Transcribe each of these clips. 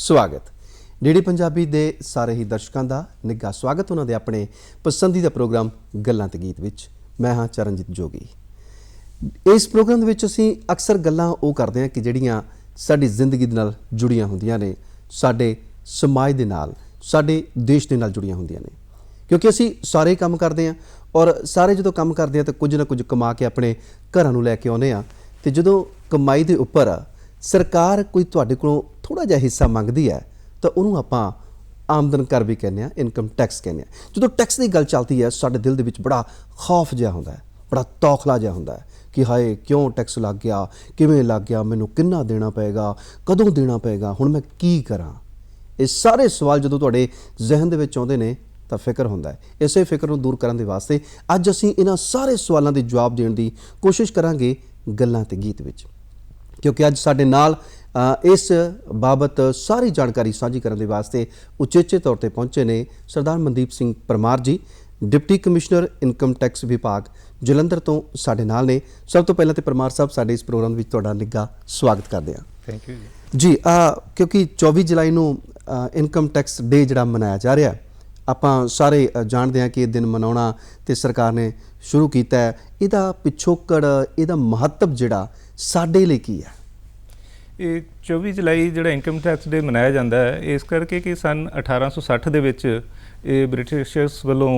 ਸਵਾਗਤ। ਡੀਡੀ ਪੰਜਾਬੀ ਦੇ ਸਾਰੇ ਹੀ ਦਰਸ਼ਕਾਂ ਦਾ ਨਿੱਘਾ ਸਵਾਗਤ ਉਹਨਾਂ ਦੇ ਆਪਣੇ ਪਸੰਦੀਦਾ ਪ੍ਰੋਗਰਾਮ ਗੱਲਾਂ ਤੇ ਗੀਤ ਵਿੱਚ। ਮੈਂ ਹਾਂ ਚਰਨਜੀਤ ਜੋਗੀ। ਇਸ ਪ੍ਰੋਗਰਾਮ ਦੇ ਵਿੱਚ ਅਸੀਂ ਅਕਸਰ ਗੱਲਾਂ ਉਹ ਕਰਦੇ ਹਾਂ ਕਿ ਜਿਹੜੀਆਂ ਸਾਡੀ ਜ਼ਿੰਦਗੀ ਦੇ ਨਾਲ ਜੁੜੀਆਂ ਹੁੰਦੀਆਂ ਨੇ, ਸਾਡੇ ਸਮਾਜ ਦੇ ਨਾਲ, ਸਾਡੇ ਦੇਸ਼ ਦੇ ਨਾਲ ਜੁੜੀਆਂ ਹੁੰਦੀਆਂ ਨੇ, ਕਿਉਂਕਿ ਅਸੀਂ ਸਾਰੇ ਕੰਮ ਕਰਦੇ ਹਾਂ ਔਰ ਸਾਰੇ ਜਦੋਂ ਕੰਮ ਕਰਦੇ ਹਾਂ ਤਾਂ ਕੁਝ ਨਾ ਕੁਝ ਕਮਾ ਕੇ ਆਪਣੇ ਘਰਾਂ ਨੂੰ ਲੈ ਕੇ ਆਉਂਦੇ ਹਾਂ। ਅਤੇ ਜਦੋਂ ਕਮਾਈ ਦੇ ਉੱਪਰ ਸਰਕਾਰ ਕੋਈ ਤੁਹਾਡੇ ਕੋਲੋਂ ਥੋੜ੍ਹਾ ਜਿਹਾ ਹਿੱਸਾ ਮੰਗਦੀ ਹੈ ਤਾਂ ਉਹਨੂੰ ਆਪਾਂ ਆਮਦਨ ਕਰ ਵੀ ਕਹਿੰਦੇ ਹਾਂ, ਇਨਕਮ ਟੈਕਸ ਕਹਿੰਦੇ ਹਾਂ। ਜਦੋਂ ਟੈਕਸ ਦੀ ਗੱਲ ਚੱਲਦੀ ਹੈ ਸਾਡੇ ਦਿਲ ਦੇ ਵਿੱਚ ਬੜਾ ਖੌਫ ਜਿਹਾ ਹੁੰਦਾ ਹੈ, ਬੜਾ ਤੌਖਲਾ ਜਿਹਾ ਹੁੰਦਾ ਹੈ ਕਿ ਹਾਏ ਕਿਉਂ ਟੈਕਸ ਲੱਗ ਗਿਆ, ਕਿਵੇਂ ਲੱਗ ਗਿਆ, ਮੈਨੂੰ ਕਿੰਨਾ ਦੇਣਾ ਪਏਗਾ, ਕਦੋਂ ਦੇਣਾ ਪਏਗਾ, ਹੁਣ ਮੈਂ ਕੀ ਕਰਾਂ। ਇਹ ਸਾਰੇ ਸਵਾਲ ਜਦੋਂ ਤੁਹਾਡੇ ਜ਼ਿਹਨ ਦੇ ਵਿੱਚ ਆਉਂਦੇ ਨੇ ਤਾਂ ਫਿਕਰ ਹੁੰਦਾ ਹੈ। ਇਸੇ ਫਿਕਰ ਨੂੰ ਦੂਰ ਕਰਨ ਦੇ ਵਾਸਤੇ ਅੱਜ ਅਸੀਂ ਇਹਨਾਂ ਸਾਰੇ ਸਵਾਲਾਂ ਦੇ ਜਵਾਬ ਦੇਣ ਦੀ ਕੋਸ਼ਿਸ਼ ਕਰਾਂਗੇ ਗੱਲਾਂ ਤੇ ਗੀਤ ਵਿੱਚ, ਕਿਉਂਕਿ ਅੱਜ ਸਾਡੇ ਨਾਲ ਇਸ ਬਾਬਤ ਸਾਰੀ ਜਾਣਕਾਰੀ ਸਾਂਝੀ ਕਰਨ ਦੇ ਵਾਸਤੇ ਉਚੇਚੇ ਤੌਰ ਤੇ ਪਹੁੰਚੇ ਨੇ ਸਰਦਾਰ ਮਨਦੀਪ ਸਿੰਘ ਪਰਮਾਰ ਜੀ, ਡਿਪਟੀ ਕਮਿਸ਼ਨਰ ਇਨਕਮ ਟੈਕਸ ਵਿਭਾਗ ਜਲੰਧਰ ਤੋਂ ਸਾਡੇ ਨਾਲ ਨੇ। ਸਭ ਤੋਂ ਪਹਿਲਾਂ ਤੇ ਪਰਮਾਰ ਸਾਹਿਬ ਸਾਡੇ ਇਸ ਪ੍ਰੋਗਰਾਮ ਵਿੱਚ ਤੁਹਾਡਾ ਨਿੱਘਾ ਸਵਾਗਤ ਕਰਦੇ ਹਾਂ। ਥੈਂਕ ਯੂ ਜੀ। ਕਿਉਂਕਿ 24 ਜੁਲਾਈ ਨੂੰ ਇਨਕਮ ਟੈਕਸ ਡੇ ਜਿਹੜਾ ਮਨਾਇਆ ਜਾ ਰਿਹਾ, ਆਪਾਂ ਸਾਰੇ ਜਾਣਦੇ ਹਾਂ ਕਿ ਇਹ ਦਿਨ ਮਨਾਉਣਾ ਤੇ ਸਰਕਾਰ ਨੇ ਸ਼ੁਰੂ ਕੀਤਾ ਹੈ। ਇਹਦਾ ਪਿਛੋਕੜ, ਇਹਦਾ ਮਹੱਤਵ ਜਿਹੜਾ ਸਾਡੇ ਲਈ ਕੀ ਹੈ? ਇਹ 24 ਜੁਲਾਈ ਜਿਹੜਾ ਇਨਕਮ ਟੈਕਸ ਡੇ ਮਨਾਇਆ ਜਾਂਦਾ ਹੈ ਇਸ ਕਰਕੇ ਕਿ ਸਨ 1860 ਦੇ ਵਿੱਚ ਇਹ ਬ੍ਰਿਟਿਸ਼ਰਸ ਵੱਲੋਂ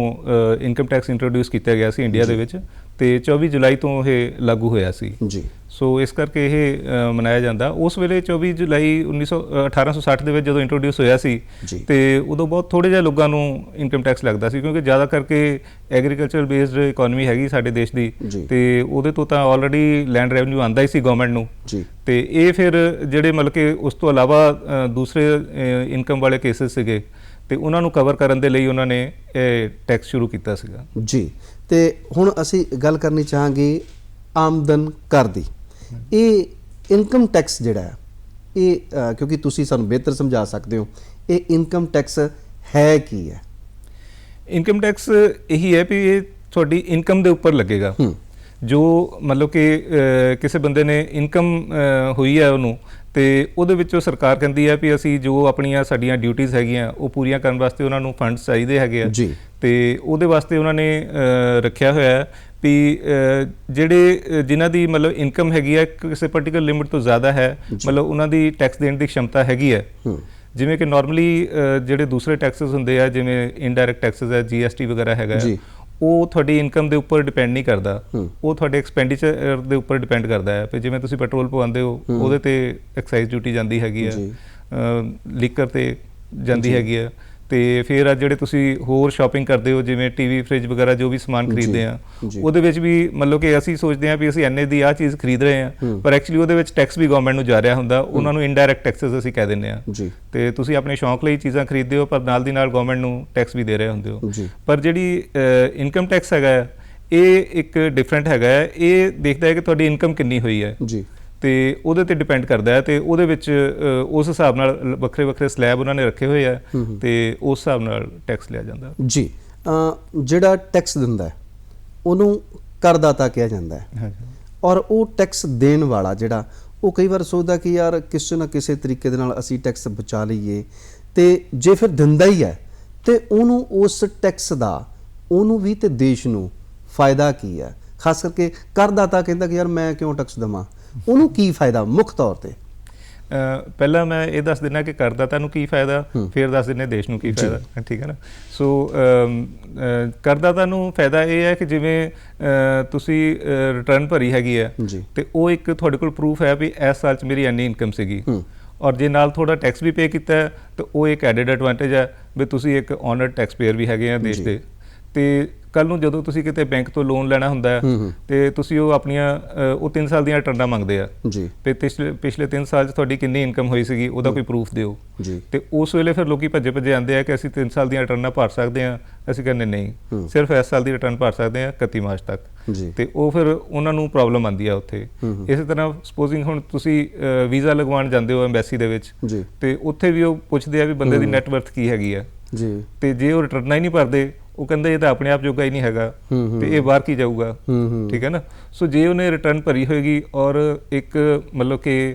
ਇਨਕਮ ਟੈਕਸ ਇੰਟਰੋਡਿਊਸ ਕੀਤਾ ਗਿਆ ਸੀ ਇੰਡੀਆ ਦੇ ਵਿੱਚ, ਤੇ 24 ਜੁਲਾਈ ਤੋਂ ਇਹ ਲਾਗੂ ਹੋਇਆ ਸੀ ਜੀ। ਸੋ ਇਸ ਕਰਕੇ ਇਹ ਮਨਾਇਆ ਜਾਂਦਾ। ਉਸ ਵੇਲੇ 24 ਜੁਲਾਈ 1860 ਦੇ ਵਿੱਚ ਜਦੋਂ ਇੰਟਰੋਡਿਊਸ ਹੋਇਆ ਸੀ ਤੇ ਉਦੋਂ ਬਹੁਤ ਥੋੜ੍ਹੇ ਜਿਹੇ ਲੋਕਾਂ ਨੂੰ ਇਨਕਮ ਟੈਕਸ ਲੱਗਦਾ ਸੀ, ਕਿਉਂਕਿ ਜ਼ਿਆਦਾ ਕਰਕੇ ਐਗਰੀਕਲਚਰ ਬੇਸਡ ਇਕੋਨਮੀ ਹੈਗੀ ਸਾਡੇ ਦੇਸ਼ ਦੀ, ਤੇ ਉਹਦੇ ਤੋਂ ਤਾਂ ਆਲਰੇਡੀ ਲੈਂਡ ਰੈਵਨਿਊ ਆਉਂਦਾ ਹੀ ਸੀ ਗੌਰਮੈਂਟ ਨੂੰ। ਤੇ ਇਹ ਫਿਰ ਜਿਹੜੇ ਮਤਲਬ ਕਿ ਉਸ ਤੋਂ ਇਲਾਵਾ ਦੂਸਰੇ ਇਨਕਮ ਵਾਲੇ ਕੇਸਿਸ ਸੀਗੇ ਤੇ ਉਹਨਾਂ ਨੂੰ ਕਵਰ ਕਰਨ ਦੇ ਲਈ ਉਹਨਾਂ ਨੇ ਇਹ ਟੈਕਸ ਸ਼ੁਰੂ ਕੀਤਾ ਸੀਗਾ ਜੀ। ਤੇ ਹੁਣ ਅਸੀਂ ਗੱਲ ਕਰਨੀ ਚਾਹਾਂਗੇ ਆਮਦਨ ਕਰ ਦੀ। ਇਹ ਇਨਕਮ ਟੈਕਸ ਜਿਹੜਾ ਹੈ ਇਹ ਕਿਉਂਕਿ ਤੁਸੀਂ ਸਾਨੂੰ ਬਿਹਤਰ ਸਮਝਾ ਸਕਦੇ ਹੋ, ਇਹ ਇਨਕਮ ਟੈਕਸ ਹੈ ਕੀ ਹੈ? ਇਨਕਮ ਟੈਕਸ ਇਹੀ ਹੈ ਵੀ ਇਹ ਤੁਹਾਡੀ ਇਨਕਮ ਦੇ ਉੱਪਰ ਲੱਗੇਗਾ। ਜੋ ਮਤਲਬ ਕਿ ਕਿਸੇ ਬੰਦੇ ਨੇ ਇਨਕਮ ਹੋਈ ਹੈ ਉਹਨੂੰ, ਤੇ ਉਹਦੇ ਵਿੱਚੋਂ ਸਰਕਾਰ ਕਹਿੰਦੀ ਹੈ ਵੀ ਅਸੀਂ ਜੋ ਆਪਣੀਆਂ ਸਾਡੀਆਂ ਡਿਊਟੀਜ਼ ਹੈਗੀਆਂ ਉਹ ਪੂਰੀਆਂ ਕਰਨ ਵਾਸਤੇ ਉਹਨਾਂ ਨੂੰ ਫੰਡਸ ਚਾਹੀਦੇ ਹੈਗੇ ਆ ਜੀ। ਤੇ ਉਹਦੇ ਵਾਸਤੇ ਉਹਨਾਂ ਨੇ ਰੱਖਿਆ ਹੋਇਆ ਹੈ ਵੀ ਜਿਹੜੇ ਜਿਨ੍ਹਾਂ ਦੀ ਮਤਲਬ ਇਨਕਮ ਹੈਗੀ ਹੈ ਕਿਸੇ ਪਰਟੀਕੁਲਰ ਲਿਮਿਟ ਤੋਂ ਜ਼ਿਆਦਾ ਹੈ, ਮਤਲਬ ਉਹਨਾਂ ਦੀ ਟੈਕਸ ਦੇਣ ਦੀ क्षमता ਹੈਗੀ ਹੈ। ਜਿਵੇਂ ਕਿ ਨਾਰਮਲੀ ਜਿਹੜੇ ਦੂਸਰੇ ਟੈਕਸਿਸ ਹੁੰਦੇ ਆ, ਜਿਵੇਂ ਇਨਡਾਇਰੈਕਟ ਟੈਕਸਿਸ ਹੈ, GST ਵਗੈਰਾ ਹੈਗਾ, ਉਹ ਤੁਹਾਡੀ ਇਨਕਮ ਦੇ ਉੱਪਰ ਡਿਪੈਂਡ ਨਹੀਂ ਕਰਦਾ, ਉਹ ਤੁਹਾਡੇ ਐਕਸਪੈਂਡੀਚਰ ਦੇ ਉੱਪਰ ਡਿਪੈਂਡ ਕਰਦਾ ਹੈ। ਫਿਰ ਜਿਵੇਂ ਤੁਸੀਂ ਪੈਟਰੋਲ ਪਵਾਉਂਦੇ ਹੋ ਉਹਦੇ ਤੇ ਐਕਸਾਈਜ਼ ਡਿਊਟੀ ਜਾਂਦੀ ਹੈਗੀ ਹੈ, ਲੀਕਰ ਤੇ ਜਾਂਦੀ ਹੈਗੀ ਹੈ, ਤੇ ਫਿਰ ਆ ਜਿਹੜੇ ਤੁਸੀਂ ਹੋਰ ਸ਼ਾਪਿੰਗ ਕਰਦੇ ਹੋ ਜਿਵੇਂ ਟੀਵੀ, ਫ੍ਰਿਜ ਵਗੈਰਾ ਜੋ ਵੀ ਸਮਾਨ ਖਰੀਦਦੇ ਆ, ਉਹਦੇ ਵਿੱਚ ਵੀ ਮਤਲਬ ਕਿ ਅਸੀਂ ਸੋਚਦੇ ਹਾਂ ਵੀ ਅਸੀਂ ਇੰਨੇ ਦੀ ਆਹ ਚੀਜ਼ ਖਰੀਦ ਰਹੇ ਹਾਂ, ਪਰ ਐਕਚੁਅਲੀ ਉਹਦੇ ਵਿੱਚ ਟੈਕਸ ਵੀ ਗਵਰਨਮੈਂਟ ਨੂੰ ਜਾ ਰਿਹਾ ਹੁੰਦਾ। ਉਹਨਾਂ ਨੂੰ ਇਨਡਾਇਰੈਕਟ ਟੈਕਸਸ ਅਸੀਂ ਕਹਿ ਦਿੰਦੇ ਹਾਂ। ਤੇ ਤੁਸੀਂ ਆਪਣੇ ਸ਼ੌਂਕ ਲਈ ਚੀਜ਼ਾਂ ਖਰੀਦਦੇ ਹੋ ਪਰ ਨਾਲ ਦੀ ਨਾਲ ਗਵਰਨਮੈਂਟ ਨੂੰ ਟੈਕਸ ਵੀ ਦੇ ਰਹੇ ਹੁੰਦੇ ਹੋ। ਪਰ ਜਿਹੜੀ ਇਨਕਮ ਟੈਕਸ ਹੈਗਾ ਇਹ ਇੱਕ ਡਿਫਰੈਂਟ ਹੈਗਾ, ਇਹ ਦੇਖਦਾ ਹੈ ਕਿ ਤੁਹਾਡੀ ਇਨਕਮ ਕਿੰਨੀ ਹੋਈ ਹੈ ਤੇ ਉਹਦੇ ਤੇ ਡਿਪੈਂਡ ਕਰਦਾ ਹੈ, ਤੇ ਉਹਦੇ ਵਿੱਚ ਉਸ ਹਿਸਾਬ ਨਾਲ ਵੱਖਰੇ ਵੱਖਰੇ ਸਲੈਬ ਉਹਨਾਂ ਨੇ ਰੱਖੇ ਹੋਏ ਆ ਤੇ ਉਸ ਹਿਸਾਬ ਨਾਲ ਟੈਕਸ ਲਿਆ ਜਾਂਦਾ ਜੀ। ਜਿਹੜਾ ਟੈਕਸ ਦਿੰਦਾ ਹੈ ਉਹਨੂੰ ਕਰਦਾਤਾ ਕਿਹਾ ਜਾਂਦਾ ਹੈ, ਔਰ ਉਹ ਟੈਕਸ ਦੇਣ ਵਾਲਾ ਜਿਹੜਾ ਉਹ ਕਈ ਵਾਰ ਸੋਚਦਾ ਕਿ ਯਾਰ ਕਿਸੇ ਨਾ ਕਿਸੇ ਤਰੀਕੇ ਦੇ ਨਾਲ ਅਸੀਂ ਟੈਕਸ ਬਚਾ ਲਈਏ, ਤੇ ਜੇ ਫਿਰ ਦਿੰਦਾ ਹੀ ਹੈ ਤੇ ਉਹਨੂੰ ਉਸ ਟੈਕਸ ਦਾ ਉਹਨੂੰ ਵੀ ਤੇ ਦੇਸ਼ ਨੂੰ ਫਾਇਦਾ ਕੀ ਹੈ? ਖਾਸ ਕਰਕੇ ਕਰਦਾਤਾ ਕਹਿੰਦਾ ਕਿ ਯਾਰ ਮੈਂ ਕਿਉਂ ਟੈਕਸ ਦੇਵਾਂ, ਉਹਨੂੰ ਕੀ ਫਾਇਦਾ ਮੁੱਖ ਤੌਰ ਤੇ? ਪਹਿਲਾਂ ਮੈਂ ਇਹ ਦੱਸ ਦਿੰਦਾ ਕਿ ਕਰਦਾਤਾ ਨੂੰ ਕੀ ਫਾਇਦਾ, ਫਿਰ ਦੱਸ ਦਿੰਦੇ ਦੇਸ਼ ਨੂੰ ਕੀ ਫਾਇਦਾ, ਠੀਕ ਹੈ ਨਾ। ਸੋ ਕਰਦਾਤਾ ਨੂੰ ਫਾਇਦਾ ਇਹ ਹੈ ਕਿ ਜਿਵੇਂ ਤੁਸੀਂ ਰਿਟਰਨ ਭਰੀ ਹੈਗੀ ਹੈ ਤੇ ਉਹ ਇੱਕ ਤੁਹਾਡੇ ਕੋਲ ਪ੍ਰੂਫ ਹੈ ਵੀ ਇਸ ਸਾਲ 'ਚ ਮੇਰੀ ਇੰਨੀ ਇਨਕਮ ਸੀਗੀ, ਔਰ ਜੇ ਨਾਲ ਥੋੜਾ ਟੈਕਸ ਵੀ ਪੇ ਕੀਤਾ ਹੈ ਤਾਂ ਉਹ ਇੱਕ ਐਡਿਡ ਐਡਵਾਂਟੇਜ ਹੈ ਵੀ ਤੁਸੀਂ ਇੱਕ ਔਨਰਡ ਟੈਕਸ ਪੇਅਰ ਵੀ ਹੈਗੇ ਆ ਦੇਸ਼ ਦੇ। ਤੇ ਕੱਲ੍ਹ ਨੂੰ ਜਦੋਂ ਤੁਸੀਂ ਕਿਤੇ ਬੈਂਕ ਤੋਂ ਲੋਨ ਲੈਣਾ ਹੁੰਦਾ ਹੈ ਤੇ ਤੁਸੀਂ ਉਹ ਆਪਣੀਆਂ ਉਹ 3 ਸਾਲ ਦੀਆਂ ਰਿਟਰਨਾਂ ਮੰਗਦੇ ਆ ਤੇ ਪਿਛਲੇ 3 ਸਾਲ 'ਚ ਤੁਹਾਡੀ ਕਿੰਨੀ ਇਨਕਮ ਹੋਈ ਸੀਗੀ ਉਹਦਾ ਕੋਈ ਪ੍ਰੂਫ ਦਿਓ। ਤੇ ਉਸ ਵੇਲੇ ਫਿਰ ਲੋਕੀ ਭੱਜੇ ਭੱਜੇ ਆਉਂਦੇ ਆ ਕਿ ਅਸੀਂ 3 ਸਾਲ ਦੀਆਂ ਰਿਟਰਨਾਂ ਭਰ ਸਕਦੇ ਹਾਂ। ਅਸੀਂ ਕਹਿੰਦੇ ਨਹੀਂ, ਸਿਰਫ ਇਸ ਸਾਲ ਦੀ ਰਿਟਰਨ ਭਰ ਸਕਦੇ ਹਾਂ 31 ਮਾਰਚ ਤੱਕ, ਤੇ ਉਹ ਫਿਰ ਉਹਨਾਂ ਨੂੰ ਪ੍ਰੋਬਲਮ ਆਉਂਦੀ ਆ ਉੱਥੇ। ਇਸੇ ਤਰ੍ਹਾਂ ਸਪੋਜ਼ਿੰਗ ਹੁਣ ਤੁਸੀਂ ਵੀਜ਼ਾ ਲਗਵਾਉਣ ਜਾਂਦੇ ਹੋ ਐਮਬੈਸੀ ਦੇ ਵਿੱਚ, ਤੇ ਉੱਥੇ ਵੀ ਉਹ ਪੁੱਛਦੇ ਆ ਵੀ ਬੰਦੇ ਦੀ ਨੈਟ ਵਰਥ ਕੀ ਹੈਗੀ ਆ, ਜੀ ਤੇ ਜੇ ਉਹ ਰਿਟਰਨਾਂ ਹੀ ਨਹੀਂ ਭਰਦੇ, ਉਹ ਕਹਿੰਦੇ ਇਹ ਤਾਂ ਆਪਣੇ ਆਪ ਜੋਗਾ ਹੀ ਨਹੀਂ ਹੈਗਾ ਤੇ ਇਹ ਬਾਹਰ ਕੀ ਜਾਊਗਾ। ਠੀਕ ਹੈ ਨਾ। ਸੋ ਜੇ ਉਹਨੇ ਰਿਟਰਨ ਭਰੀ ਹੋਏਗੀ ਔਰ ਇੱਕ ਮਤਲਬ ਕਿ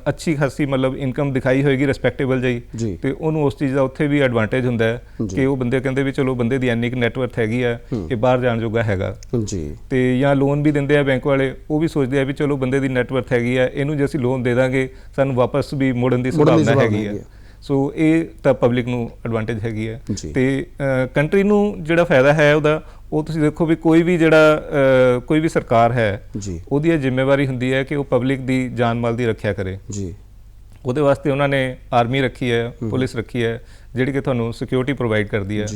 ਅੱਛੀ ਖਾਸੀ ਮਤਲਬ ਇਨਕਮ ਦਿਖਾਈ ਹੋਏਗੀ ਰਿਸਪੈਕਟੇਬਲ ਜਿਹੀ, ਤੇ ਉਹਨੂੰ ਉਸ ਚੀਜ਼ ਦਾ ਉੱਥੇ ਵੀ ਐਡਵਾਂਟੇਜ ਹੁੰਦਾ ਹੈ ਕਿ ਉਹ ਬੰਦੇ ਕਹਿੰਦੇ ਵੀ ਚਲੋ ਬੰਦੇ ਦੀ ਇੰਨੀ ਕੁ ਨੈਟਵਰਥ ਹੈਗੀ ਆ, ਇਹ ਬਾਹਰ ਜਾਣ ਜੋਗਾ ਹੈਗਾ ਜੀ। ਤੇ ਜਾਂ ਲੋਨ ਵੀ ਦਿੰਦੇ ਆ ਬੈਂਕ ਵਾਲੇ, ਉਹ ਵੀ ਸੋਚਦੇ ਆ ਵੀ ਚਲੋ ਬੰਦੇ ਦੀ ਨੈਟਵਰਥ ਹੈਗੀ ਆ, ਇਹਨੂੰ ਜੇ ਅਸੀਂ ਲੋਨ ਦੇ ਦਾਂਗੇ ਸਾਨੂੰ ਵਾਪਸ ਵੀ ਮੋੜਨ ਦੀ ਸੰਭਾਵਨਾ ਹੈਗੀ ਆ। ਸੋ ਇਹ ਤਾਂ ਪਬਲਿਕ ਨੂੰ ਐਡਵਾਂਟੇਜ ਹੈਗੀ ਹੈ। ਤੇ ਕੰਟਰੀ ਨੂੰ ਜਿਹੜਾ ਫਾਇਦਾ ਹੈ ਉਹਦਾ, ਉਹ ਤੁਸੀਂ ਦੇਖੋ ਵੀ ਕੋਈ ਵੀ ਜਿਹੜਾ ਕੋਈ ਵੀ ਸਰਕਾਰ ਹੈ ਉਹਦੀ ਇਹ ਜ਼ਿੰਮੇਵਾਰੀ ਹੁੰਦੀ ਹੈ ਕਿ ਉਹ ਪਬਲਿਕ ਦੀ ਜਾਨ ਮਾਲ ਦੀ ਰੱਖਿਆ ਕਰੇ ਜੀ। ਉਹਦੇ ਵਾਸਤੇ ਉਹਨਾਂ ਨੇ ਆਰਮੀ ਰੱਖੀ ਹੈ, ਪੁਲਿਸ ਰੱਖੀ ਹੈ, ਜਿਹੜੀ ਕਿ ਤੁਹਾਨੂੰ ਸਿਕਿਉਰਿਟੀ ਪ੍ਰੋਵਾਈਡ ਕਰਦੀ ਹੈ।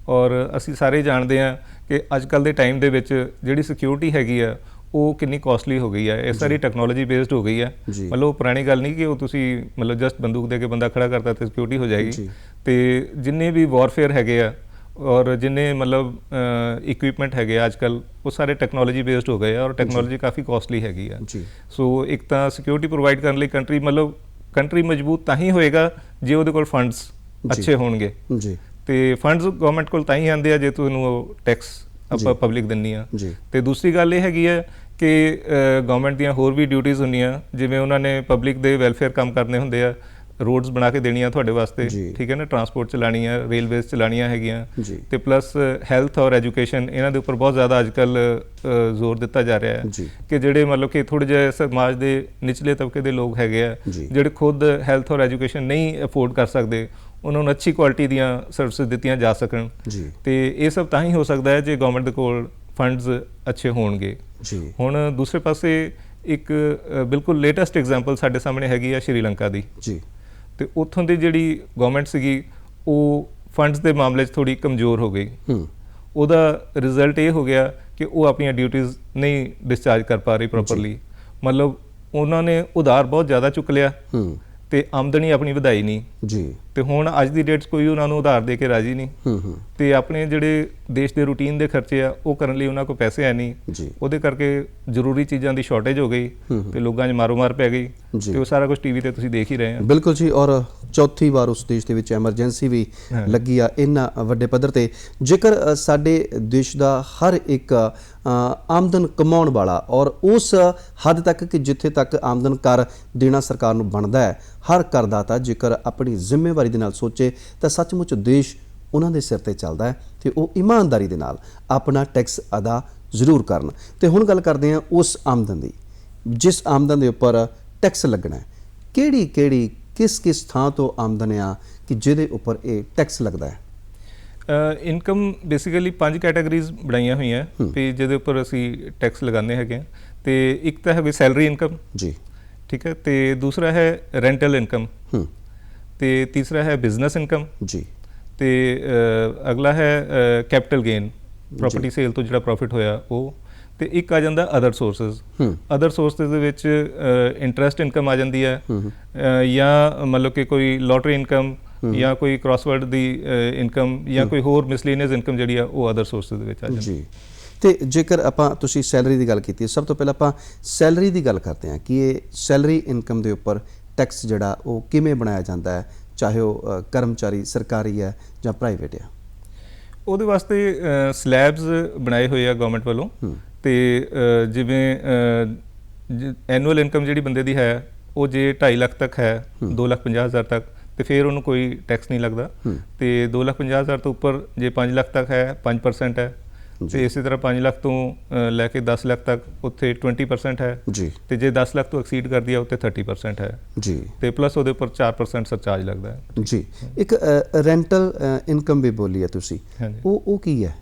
ਔਰ ਅਸੀਂ ਸਾਰੇ ਜਾਣਦੇ ਹਾਂ ਕਿ ਅੱਜ ਕੱਲ੍ਹ ਦੇ ਟਾਈਮ ਦੇ ਵਿੱਚ ਜਿਹੜੀ ਸਿਕਿਉਰਿਟੀ ਹੈਗੀ ਆ ਉਹ ਕਿੰਨੀ ਕਾਸਟਲੀ ਹੋ ਗਈ ਹੈ। ਇਹ ਸਾਰੀ ਟੈਕਨੋਲੋਜੀ ਬੇਸਡ ਹੋ ਗਈ ਹੈ। ਮਤਲਬ ਉਹ ਪੁਰਾਣੀ ਗੱਲ ਨਹੀਂ ਕਿ ਉਹ ਤੁਸੀਂ ਮਤਲਬ ਜਸਟ ਬੰਦੂਕ ਦੇ ਕੇ ਬੰਦਾ ਖੜਾ ਕਰਤਾ ਤੇ ਸਿਕਿਉਰਿਟੀ ਹੋ ਜਾਏਗੀ। ਤੇ ਜਿੰਨੇ ਵੀ ਵਾਰਫੇਅਰ ਹੈਗੇ ਆ ਔਰ ਜਿੰਨੇ ਮਤਲਬ ਇਕਵਿਪਮੈਂਟ ਹੈਗੇ ਆ ਅੱਜ ਕੱਲ੍ਹ, ਉਹ ਸਾਰੇ ਟੈਕਨੋਲੋਜੀ ਬੇਸਡ ਹੋ ਗਏ ਆ ਔਰ ਟੈਕਨੋਲੋਜੀ ਕਾਫੀ ਕਾਸਟਲੀ ਹੈਗੀ ਆ। ਸੋ ਇੱਕ ਤਾਂ ਸਿਕਿਉਰਿਟੀ ਪ੍ਰੋਵਾਈਡ ਕਰਨ ਲਈ ਕੰਟਰੀ ਮਜ਼ਬੂਤ ਤਾਂ ਹੀ ਹੋਏਗਾ ਜੇ ਉਹਦੇ ਕੋਲ ਫੰਡਸ ਅੱਛੇ ਹੋਣਗੇ। ਤੇ ਫੰਡਸ ਗਵਰਨਮੈਂਟ ਕੋਲ ਤਾਂ ਹੀ ਆਉਂਦੇ ਆ ਜੇ ਤੁਹਾਨੂੰ ਉਹ ਟੈਕਸ ਆਪਾਂ ਪਬਲਿਕ ਦਿੰਨੀ ਆ। ਤੇ ਦੂਸਰੀ ਗੱਲ ਇਹ ਹੈਗੀ ਹੈ ਕਿ ਗਵਰਨਮੈਂਟ ਦੀਆਂ ਹੋਰ ਵੀ ਡਿਊਟੀਜ਼ ਹੁੰਦੀਆਂ, ਜਿਵੇਂ ਉਹਨਾਂ ਨੇ ਪਬਲਿਕ ਦੇ ਵੈਲਫੇਅਰ ਕੰਮ ਕਰਨੇ ਹੁੰਦੇ ਆ, ਰੋਡਸ ਬਣਾ ਕੇ ਦੇਣੀਆਂ ਤੁਹਾਡੇ ਵਾਸਤੇ, ਠੀਕ ਹੈ ਨਾ, ਟਰਾਂਸਪੋਰਟ ਚਲਾਉਣੀ ਆ, ਰੇਲਵੇਜ਼ ਚਲਾਉਣੀਆਂ ਹੈਗੀਆਂ, ਤੇ ਪਲੱਸ ਹੈਲਥ ਔਰ ਐਜੂਕੇਸ਼ਨ, ਇਹਨਾਂ ਦੇ ਉੱਪਰ ਬਹੁਤ ਜ਼ਿਆਦਾ ਅੱਜ ਕੱਲ੍ਹ ਜ਼ੋਰ ਦਿੱਤਾ ਜਾ ਰਿਹਾ ਹੈ ਕਿ ਜਿਹੜੇ ਮਤਲਬ ਕਿ ਥੋੜ੍ਹੇ ਜਿਹੇ ਸਮਾਜ ਦੇ ਨਿਚਲੇ ਤਬਕੇ ਦੇ ਲੋਕ ਹੈਗੇ ਆ, ਜਿਹੜੇ ਖੁਦ ਹੈਲਥ ਔਰ ਐਜੂਕੇਸ਼ਨ ਨਹੀਂ ਅਫੋਰਡ ਕਰ ਸਕਦੇ, ਉਹਨਾਂ ਨੂੰ ਅੱਛੀ ਕੁਆਲਿਟੀ ਦੀਆਂ ਸਰਵਿਸਿਜ਼ ਦਿੱਤੀਆਂ ਜਾ ਸਕਣ। ਤੇ ਇਹ ਸਭ ਤਾਂ ਹੀ ਹੋ ਸਕਦਾ ਹੈ ਜੇ ਗਵਰਨਮੈਂਟ ਦੇ ਕੋਲ ਫੰਡਸ ਅੱਛੇ ਹੋਣਗੇ। ਹੁਣ ਦੂਸਰੇ ਪਾਸੇ ਇੱਕ ਬਿਲਕੁਲ ਲੇਟੈਸਟ ਐਗਜ਼ਾਮਪਲ ਸਾਡੇ ਸਾਹਮਣੇ ਹੈਗੀ ਆ ਸ਼੍ਰੀਲੰਕਾ ਦੀ। ਤੇ ਉੱਥੋਂ ਦੀ ਜਿਹੜੀ ਗਵਰਨਮੈਂਟ ਸੀਗੀ ਉਹ ਫੰਡਸ ਦੇ ਮਾਮਲੇ 'ਚ ਥੋੜ੍ਹੀ ਕਮਜ਼ੋਰ ਹੋ ਗਈ। ਉਹਦਾ ਰਿਜ਼ਲਟ ਇਹ ਹੋ ਗਿਆ ਕਿ ਉਹ ਆਪਣੀਆਂ ਡਿਊਟੀਜ਼ ਨਹੀਂ ਡਿਸਚਾਰਜ ਕਰ ਪਾ ਰਹੀ ਪ੍ਰੋਪਰਲੀ। ਮਤਲਬ ਉਹਨਾਂ ਨੇ ਉਧਾਰ ਬਹੁਤ ਜ਼ਿਆਦਾ ਚੁੱਕ ਲਿਆ ਤੇ ਆਮਦਨੀ ਆਪਣੀ ਵਧਾਈ ਨਹੀਂ ਜੀ। ਤੇ ਹੁਣ ਅੱਜ ਦੀ ਡੇਟ 'ਚ ਕੋਈ ਉਹਨਾਂ ਨੂੰ ਉਧਾਰ ਦੇ ਕੇ ਰਾਜੀ ਨਹੀਂ। ਤੇ ਆਪਣੇ ਜਿਹੜੇ ਦੇਸ਼ ਦੇ ਰੂਟੀਨ ਦੇ ਖਰਚੇ ਆ ਉਹ ਕਰਨ ਲਈ ਉਹਨਾਂ ਕੋਲ ਪੈਸੇ ਹੈ ਨਹੀਂ, ਉਹਦੇ ਕਰਕੇ ਜ਼ਰੂਰੀ ਚੀਜ਼ਾਂ ਦੀ ਸ਼ਾਰਟੇਜ ਹੋ ਗਈ ਤੇ ਲੋਕਾਂ 'ਚ ਮਾਰੋ ਮਾਰ ਪੈ ਗਈ। ਤੇ ਉਹ ਸਾਰਾ ਕੁਝ ਟੀਵੀ ਤੇ ਤੁਸੀਂ ਦੇਖ ਹੀ ਰਹੇ ਆ। ਬਿਲਕੁਲ ਜੀ। ਔਰ ਚੌਥੀ ਵਾਰ ਉਸ ਦੇਸ਼ ਦੇ ਵਿੱਚ ਐਮਰਜੈਂਸੀ ਵੀ ਲੱਗੀ ਆ ਇੰਨਾ ਵੱਡੇ ਪੱਧਰ ਤੇ। ਜੇਕਰ ਸਾਡੇ ਦੇਸ਼ ਦਾ ਹਰ ਇੱਕ ਆਮਦਨ ਕਮਾਉਣ ਵਾਲਾ ਔਰ ਉਸ ਹੱਦ ਤੱਕ ਕਿ ਜਿੱਥੇ ਤੱਕ ਆਮਦਨ ਕਰ ਦੇਣਾ ਸਰਕਾਰ ਨੂੰ ਬਣਦਾ ਹੈ, ਹਰ ਕਰਦਾਤਾ ਜੇਕਰ ਆਪਣੀ ਜ਼ਿੰਮੇਵਾਰੀ ਦੇ ਨਾਲ ਸੋਚੇ ਤਾਂ ਸੱਚਮੁੱਚ ਦੇਸ਼ ਉਹਨਾਂ ਦੇ ਸਿਰ ਤੇ ਚੱਲਦਾ ਹੈ ਤੇ ਉਹ ਇਮਾਨਦਾਰੀ ਦੇ ਨਾਲ ਆਪਣਾ ਟੈਕਸ ਅਦਾ ਜ਼ਰੂਰ ਕਰਨ। ਤੇ ਹੁਣ ਗੱਲ ਕਰਦੇ ਹਾਂ ਉਸ ਆਮਦਨ ਦੀ, ਜਿਸ ਆਮਦਨ ਦੇ ਉੱਪਰ ਟੈਕਸ ਲੱਗਣਾ ਹੈ। ਕਿਹੜੀ ਕਿਸ ਥਾਂ ਤੋਂ ਆਮਦਨ ਆ ਕਿ ਜਿਹਦੇ ਉੱਪਰ ਇਹ ਟੈਕਸ ਲੱਗਦਾ ਹੈ? ਇਨਕਮ ਬੇਸਿਕਲੀ 5 ਕੈਟਾਗਰੀਜ਼ ਬਣਾਈਆਂ ਹੋਈਆਂ ਵੀ ਜਿਹਦੇ ਉੱਪਰ ਅਸੀਂ ਟੈਕਸ ਲਗਾਉਂਦੇ ਹੈਗੇ। ਤੇ ਇੱਕ ਤਾਂ ਹੈਗੀ ਸੈਲਰੀ ਇਨਕਮ ਜੀ, ਠੀਕ ਹੈ, ਤੇ ਦੂਸਰਾ ਹੈ ਰੈਂਟਲ ਇਨਕਮ, ਤੇ ਤੀਸਰਾ ਹੈ ਬਿਜ਼ਨਸ ਇਨਕਮ ਜੀ, ਤੇ ਅਗਲਾ ਹੈ ਕੈਪੀਟਲ ਗੇਨ, ਪ੍ਰਾਪਰਟੀ ਸੇਲ ਤੋਂ ਜਿਹੜਾ ਪ੍ਰੋਫਿਟ ਹੋਇਆ ਉਹ, ਤੇ ਇੱਕ ਆ ਜਾਂਦਾ ਅਦਰ ਸੋਰਸਿਸ। ਅਦਰ ਸੋਰਸਿਸ ਦੇ ਵਿੱਚ ਇੰਟਰਸਟ ਇਨਕਮ ਆ ਜਾਂਦੀ ਹੈ, ਜਾਂ ਮਤਲਬ ਕਿ ਕੋਈ ਲੋਟਰੀ ਇਨਕਮ ਜਾਂ ਕੋਈ ਕ੍ਰਾਸਵਰਡ ਦੀ ਇਨਕਮ ਜਾਂ ਕੋਈ ਹੋਰ ਮਿਸਲੇਨੀਅਸ ਇਨਕਮ ਜਿਹੜੀ ਆ ਉਹ ਅਦਰ ਸੋਰਸਿਸ ਦੇ ਵਿੱਚ ਆ ਜਾਂਦੀ ਹੈ। ਤੇ ਜੇਕਰ ਆਪਾਂ ਤੁਸੀਂ ਸੈਲਰੀ ਦੀ ਗੱਲ ਕੀਤੀ, ਸਭ ਤੋਂ ਪਹਿਲਾਂ ਆਪਾਂ ਸੈਲਰੀ ਦੀ ਗੱਲ ਕਰਦੇ ਹਾਂ ਕਿ ਇਹ ਸੈਲਰੀ ਇਨਕਮ ਦੇ ਉੱਪਰ ਟੈਕਸ ਜਿਹੜਾ ਉਹ ਕਿਵੇਂ ਬਣਾਇਆ ਜਾਂਦਾ ਹੈ, ਚਾਹੇ ਉਹ ਕਰਮਚਾਰੀ ਸਰਕਾਰੀ ਹੈ ਜਾਂ ਪ੍ਰਾਈਵੇਟ ਹੈ? ਉਹਦੇ ਵਾਸਤੇ ਸਲੈਬਸ ਬਣਾਏ ਹੋਏ ਆ ਗਵਰਨਮੈਂਟ ਵੱਲੋਂ। ਤੇ ਜਿਵੇਂ ਐਨੂਅਲ ਇਨਕਮ ਜਿਹੜੀ ਬੰਦੇ ਦੀ ਹੈ ਉਹ ਜੇ 2.5 ਲੱਖ ਤੱਕ ਹੈ, 2,50,000 ਤੱਕ, ਤੇ ਫਿਰ ਉਹਨੂੰ ਕੋਈ ਟੈਕਸ ਨਹੀਂ ਲੱਗਦਾ। ਤੇ 2,50,000 ਤੋਂ ਉੱਪਰ ਜੇ 5 ਲੱਖ ਤੱਕ ਹੈ 5% ਹੈ, ਤੇ ਇਸੇ ਤਰ੍ਹਾਂ 5 ਲੱਖ ਤੋਂ ਲੈ ਕੇ 10 ਲੱਖ ਤੱਕ ਉੱਥੇ 20% ਹੈ ਜੀ, ਤੇ ਜੇ 10 ਲੱਖ ਤੋਂ ਐਕਸੀਡ ਕਰਦੀ ਹੈ ਉੱਥੇ 30% ਹੈ ਜੀ, ਤੇ ਪਲੱਸ ਉਹਦੇ ਉੱਪਰ 4% ਸਰਚਾਰਜ ਲੱਗਦਾ ਹੈ ਜੀ। ਇੱਕ ਰੈਂਟਲ ਇਨਕਮ ਵੀ ਬੋਲੀ ਹੈ ਤੁਸੀਂ, ਉਹ ਕੀ ਹੈ?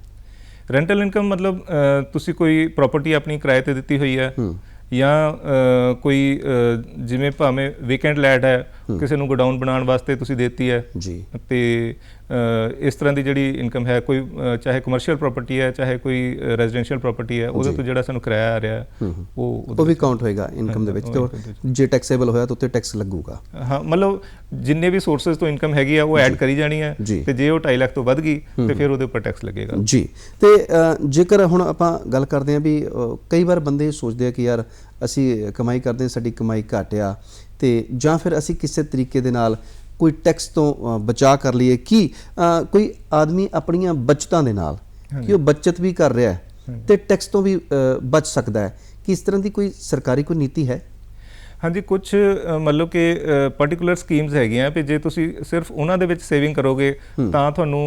ਰੈਂਟਲ ਇਨਕਮ ਮਤਲਬ ਤੁਸੀਂ ਕੋਈ ਪ੍ਰਾਪਰਟੀ ਆਪਣੀ ਕਿਰਾਏ ਤੇ ਦਿੱਤੀ ਹੋਈ ਹੈ, ਜਾਂ ਕੋਈ ਜਿਵੇਂ ਭਾਵੇਂ ਵੀਕਐਂਡ ਲੈਟ ਹੈ, ਕਿਸੇ ਨੂੰ ਗੋਡਾਊਨ ਬਣਾਉਣ ਵਾਸਤੇ ਤੁਸੀਂ ਦੇਤੀ ਹੈ ਜੀ, ਤੇ ਇਸ ਤਰ੍ਹਾਂ ਦੀ ਜਿਹੜੀ ਇਨਕਮ ਹੈ, ਕੋਈ ਚਾਹੇ ਕਮਰਸ਼ੀਅਲ ਪ੍ਰਾਪਰਟੀ ਹੈ ਚਾਹੇ ਕੋਈ ਰੈਜ਼ੀਡੈਂਸ਼ੀਅਲ ਪ੍ਰਾਪਰਟੀ ਹੈ, ਉਹਦੇ ਤੋਂ ਜਿਹੜਾ ਸਾਨੂੰ ਕਿਰਾਇਆ ਆ ਰਿਹਾ ਉਹ ਵੀ ਕਾਊਂਟ ਹੋਏਗਾ ਇਨਕਮ ਦੇ ਵਿੱਚ, ਤੇ ਜੇ ਟੈਕਸੇਬਲ ਹੋਇਆ ਤਾਂ ਉੱਤੇ ਟੈਕਸ ਲੱਗੂਗਾ। ਹਾਂ, ਮਤਲਬ ਜਿੰਨੇ ਵੀ ਸੋਰਸਿਸ ਤੋਂ ਇਨਕਮ ਹੈਗੀ ਆ ਉਹ ਐਡ ਕਰੀ ਜਾਣੀ ਹੈ, ਤੇ ਜੇ ਉਹ 2.5 ਲੱਖ ਤੋਂ ਵੱਧ ਗਈ ਤੇ ਫਿਰ ਉਹਦੇ ਉੱਪਰ ਟੈਕਸ ਲੱਗੇਗਾ ਜੀ। ਤੇ ਜੇਕਰ ਹੁਣ ਆਪਾਂ ਗੱਲ ਕਰਦੇ ਹਾਂ ਵੀ ਕਈ ਵਾਰ ਬੰਦੇ ਸੋਚਦੇ ਆ ਕਿ ਯਾਰ ਅਸੀਂ ਕਮਾਈ ਕਰਦੇ, ਸਾਡੀ ਕਮਾਈ ਘੱਟ ਆ, ਤੇ ਜਾਂ ਫਿਰ ਅਸੀਂ ਕਿਸੇ ਤਰੀਕੇ ਦੇ ਨਾਲ ਕੋਈ ਟੈਕਸ ਤੋਂ ਬਚਾ ਕਰ ਲਈਏ ਕਿ ਕੋਈ ਆਦਮੀ ਆਪਣੀਆਂ ਬੱਚਤਾਂ ਦੇ ਨਾਲ ਕਿ ਉਹ ਬੱਚਤ ਵੀ ਕਰ ਰਿਹਾ ਹੈ ਤੇ ਟੈਕਸ ਤੋਂ ਵੀ ਬਚ ਸਕਦਾ ਹੈ, ਕਿ ਇਸ ਤਰ੍ਹਾਂ ਦੀ ਕੋਈ ਸਰਕਾਰੀ ਕੋਈ ਨੀਤੀ ਹੈ? ਹਾਂਜੀ, ਕੁਝ ਮਤਲਬ ਕਿ ਪਾਰਟਿਕੂਲਰ ਸਕੀਮਸ ਹੈਗੀਆਂ ਵੀ ਜੇ ਤੁਸੀਂ ਸਿਰਫ ਉਹਨਾਂ ਦੇ ਵਿੱਚ ਸੇਵਿੰਗ ਕਰੋਗੇ ਤਾਂ ਤੁਹਾਨੂੰ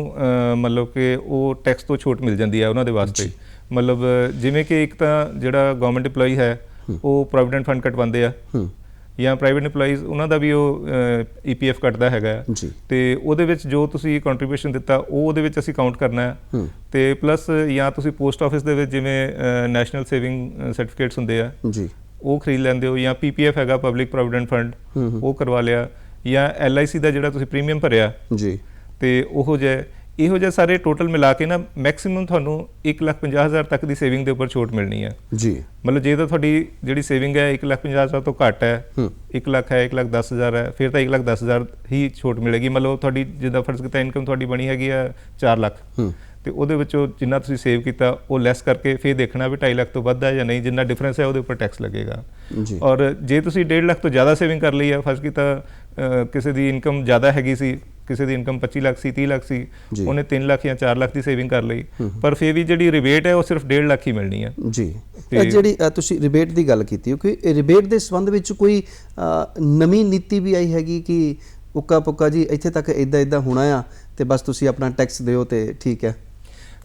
ਮਤਲਬ ਕਿ ਉਹ ਟੈਕਸ ਤੋਂ ਛੋਟ ਮਿਲ ਜਾਂਦੀ ਹੈ ਉਹਨਾਂ ਦੇ ਵਾਸਤੇ। ਮਤਲਬ ਜਿਵੇਂ ਕਿ ਇੱਕ ਤਾਂ ਜਿਹੜਾ ਗਵਰਨਮੈਂਟ EMPLOYE ਹੈ ਉਹ ਪ੍ਰੋਵੀਡੈਂਟ ਫੰਡ ਕਟਵਾਉਂਦੇ ਆ, ਜਾਂ ਪ੍ਰਾਈਵੇਟ EMPLOYEES ਉਹਨਾਂ ਦਾ ਵੀ ਉਹ EPF ਕੱਟਦਾ ਹੈਗਾ, ਤੇ ਉਹਦੇ ਵਿੱਚ ਜੋ ਤੁਸੀਂ ਕੰਟਰੀਬਿਊਸ਼ਨ ਦਿੱਤਾ ਉਹ ਉਹਦੇ ਵਿੱਚ ਅਸੀਂ ਕਾਊਂਟ ਕਰਨਾ ਹੈ। ਤੇ ਪਲੱਸ ਜਾਂ ਤੁਸੀਂ ਪੋਸਟ ਆਫਿਸ ਦੇ ਵਿੱਚ ਜਿਵੇਂ ਨੈਸ਼ਨਲ ਸੇਵਿੰਗ ਸਰਟੀਫਿਕੇਟਸ ਹੁੰਦੇ ਆ ਉਹ ਖਰੀਦ ਲੈਂਦੇ ਹੋ, ਜਾਂ PPF ਹੈਗਾ ਪਬਲਿਕ ਪ੍ਰੋਵੀਡੈਂਟ ਫੰਡ ਉਹ ਕਰਵਾ ਲਿਆ, ਜਾਂ LIC ਦਾ ਜਿਹੜਾ ਤੁਸੀਂ ਪ੍ਰੀਮੀਅਮ ਭਰਿਆ ਤੇ ਇਹੋ ਜਿਹੇ ਸਾਰੇ ਟੋਟਲ ਮਿਲਾ ਕੇ ਨਾ ਮੈਕਸਿਮਮ ਤੁਹਾਨੂੰ 1,50,000 ਤੱਕ ਦੀ ਸੇਵਿੰਗ ਦੇ ਉੱਪਰ ਛੋਟ ਮਿਲਣੀ ਹੈ ਜੀ। ਮਤਲਬ ਜੇ ਤਾਂ ਤੁਹਾਡੀ ਜਿਹੜੀ ਸੇਵਿੰਗ ਹੈ 1,50,000 ਤੋਂ ਘੱਟ ਹੈ, 1 ਲੱਖ ਹੈ, 1,10,000 ਹੈ, ਫਿਰ ਤਾਂ 1,10,000 ਹੀ ਛੋਟ ਮਿਲੇਗੀ। ਮਤਲਬ ਤੁਹਾਡੀ ਜਿੱਦਾਂ ਫਰਜ਼ ਕੀਤਾ ਇਨਕਮ ਤੁਹਾਡੀ ਬਣੀ ਹੈਗੀ ਆ 4 ਲੱਖ ਤੇ ਉਹਦੇ ਵਿੱਚੋਂ ਜਿੰਨਾ ਤੁਸੀਂ ਸੇਵ ਕੀਤਾ ਉਹ ਲੈਸ ਕਰਕੇ ਫਿਰ ਦੇਖਣਾ ਵੀ 2.5 ਲੱਖ ਤੋਂ ਵੱਧ ਹੈ ਜਾਂ ਨਹੀਂ, ਜਿੰਨਾ ਡਿਫਰੈਂਸ ਹੈ ਉਹਦੇ ਉੱਪਰ ਟੈਕਸ ਲੱਗੇਗਾ। ਔਰ ਜੇ ਤੁਸੀਂ 1.5 ਲੱਖ ਤੋਂ ਜ਼ਿਆਦਾ ਸੇਵਿੰਗ ਕਰ ਲਈ ਹੈ, ਫਰਜ਼ ਕੀਤਾ ਕਿਸੇ ਦੀ ਇਨਕਮ ਜ਼ਿਆਦਾ ਹੈਗੀ ਸੀ, ਕਿਸੇ ਦੀ ਇਨਕਮ 25 ਲੱਖ ਸੀ, 30 ਲੱਖ ਸੀ, ਉਹਨੇ 3 ਲੱਖ ਜਾਂ 4 ਲੱਖ ਦੀ ਸੇਵਿੰਗ ਕਰ ਲਈ, ਪਰ ਫਿਰ ਵੀ ਜਿਹੜੀ ਰਿਬੇਟ ਹੈ ਉਹ ਸਿਰਫ 1.5 ਲੱਖ ਹੀ ਮਿਲਣੀ ਹੈ ਜੀ। ਜਿਹੜੀ ਤੁਸੀਂ ਰਿਬੇਟ ਦੀ ਗੱਲ ਕੀਤੀ, ਕਿ ਰਿਬੇਟ ਦੇ ਸੰਬੰਧ ਵਿੱਚ ਕੋਈ ਨਵੀਂ ਨੀਤੀ ਵੀ ਆਈ ਹੈਗੀ ਕਿ ਉੱਕਾ ਪੁੱਕਾ ਜੀ ਇੱਥੇ ਤੱਕ ਇੱਦਾਂ ਹੋਣਾ ਆ ਤੇ ਬਸ ਤੁਸੀਂ ਆਪਣਾ ਟੈਕਸ ਦਿਓ ਤੇ ਠੀਕ ਹੈ?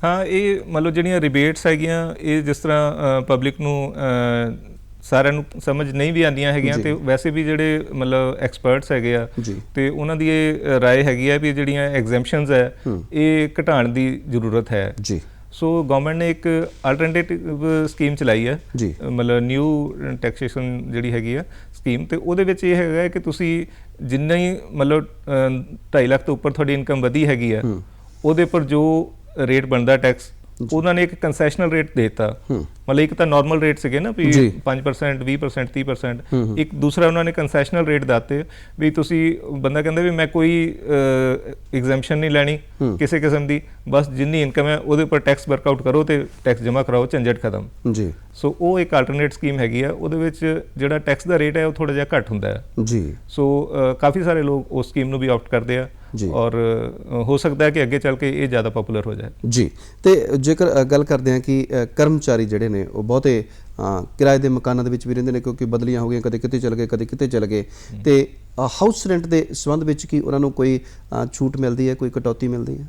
ਹਾਂ, ਇਹ ਮਤਲਬ ਜਿਹੜੀਆਂ ਰਿਬੇਟਸ ਹੈਗੀਆਂ ਇਹ ਜਿਸ ਤਰ੍ਹਾਂ ਪਬਲਿਕ ਨੂੰ ਸਾਰਿਆਂ ਨੂੰ ਸਮਝ ਨਹੀਂ ਵੀ ਆਉਂਦੀਆਂ ਹੈਗੀਆਂ, ਤੇ ਵੈਸੇ ਵੀ ਜਿਹੜੇ ਮਤਲਬ ਐਕਸਪਰਟਸ ਹੈਗੇ ਆ ਤੇ ਉਹਨਾਂ ਦੀ ਇਹ ਰਾਏ ਹੈਗੀ ਹੈ ਵੀ ਜਿਹੜੀਆਂ ਐਗਜ਼ੈਂਪਸ਼ਨਸ ਹੈ ਇਹ ਘਟਾਉਣ ਦੀ ਜ਼ਰੂਰਤ ਹੈ ਜੀ। ਸੋ ਗਵਰਨਮੈਂਟ ਨੇ ਇੱਕ ਅਲਟਰਨੇਟਿਵ ਸਕੀਮ ਚਲਾਈ ਹੈ, ਮਤਲਬ ਨਿਊ ਟੈਕਸੇਸ਼ਨ ਜਿਹੜੀ ਹੈਗੀ ਆ ਸਕੀਮ, ਤੇ ਉਹਦੇ ਵਿੱਚ ਇਹ ਹੈਗਾ ਕਿ ਤੁਸੀਂ ਜਿੰਨਾ ਹੀ ਮਤਲਬ 2.5 ਲੱਖ ਤੋਂ ਉੱਪਰ ਤੁਹਾਡੀ ਇਨਕਮ ਵਧੀ ਹੈਗੀ ਆ ਉਹਦੇ ਪਰ ਜੋ ਰੇਟ ਬਣਦਾ ਟੈਕਸ ਉਹਨਾਂ ਨੇ ਇੱਕ ਕੰਸੈਸ਼ਨਲ ਰੇਟ ਦੇ ਦਿੱਤਾ। ਮਤਲਬ ਇੱਕ ਤਾਂ ਨਾਰਮਲ ਰੇਟ ਸੀਗੇ ਨਾ ਵੀ 5%, 20%, 30%, ਇੱਕ ਦੂਸਰਾ ਉਹਨਾਂ ਨੇ ਕੰਸੈਸ਼ਨਲ ਰੇਟ ਦਿੱਤੇ ਵੀ ਤੁਸੀਂ ਬੰਦਾ ਕਹਿੰਦਾ ਵੀ ਮੈਂ ਕੋਈ ਐਗਜ਼ੈਂਪਸ਼ਨ ਨਹੀਂ ਲੈਣੀ ਕਿਸੇ ਕਿਸਮ ਦੀ, ਬਸ ਜਿੰਨੀ ਇਨਕਮ ਹੈ ਉਹਦੇ ਉੱਪਰ ਟੈਕਸ ਵਰਕਆਊਟ ਕਰੋ ਤੇ ਟੈਕਸ ਜਮ੍ਹਾਂ ਕਰਾਓ, ਝੰਜਟ ਖਤਮ ਜੀ। ਸੋ ਉਹ ਇੱਕ ਆਲਟਰਨੇਟ ਸਕੀਮ ਹੈਗੀ ਆ, ਉਹਦੇ ਵਿੱਚ ਜਿਹੜਾ ਟੈਕਸ ਦਾ ਰੇਟ ਹੈ ਉਹ ਥੋੜਾ ਜਿਹਾ ਘੱਟ ਹੁੰਦਾ ਹੈ ਜੀ। ਸੋ ਕਾਫੀ ਸਾਰੇ ਲੋਕ ਉਸ ਸਕੀਮ ਨੂੰ ਵੀ ਆਪਟ ਕਰਦੇ ਆ ਔਰ ਹੋ ਸਕਦਾ ਹੈ ਕਿ ਅੱਗੇ ਚੱਲ ਕੇ ਇਹ ਜ਼ਿਆਦਾ ਪਪੂਲਰ ਹੋ ਜਾਏ ਜੀ। ਤੇ ਜੇਕਰ ਗੱਲ ਕਰਦੇ ਹਾਂ ਕਿ ਕਰਮਚਾਰੀ ਜਿਹੜੇ ਨੇ ਉਹ ਬਹੁਤੇ ਕਿਰਾਏ ਦੇ ਮਕਾਨਾਂ ਦੇ ਵਿੱਚ ਵੀ ਰਹਿੰਦੇ ਨੇ, ਕਿਉਂਕਿ ਬਦਲੀਆਂ ਹੋ ਗਈਆਂ, ਕਦੇ ਕਿਤੇ ਚਲੇ ਗਏ ਕਦੇ ਕਿਤੇ ਚਲੇ ਗਏ, ਤੇ ਹਾਊਸ ਰੈਂਟ ਦੇ ਸੰਬੰਧ ਵਿੱਚ ਕੀ ਉਹਨਾਂ ਨੂੰ ਕੋਈ ਛੂਟ ਮਿਲਦੀ ਹੈ, ਕੋਈ ਕਟੌਤੀ ਮਿਲਦੀ ਹੈ?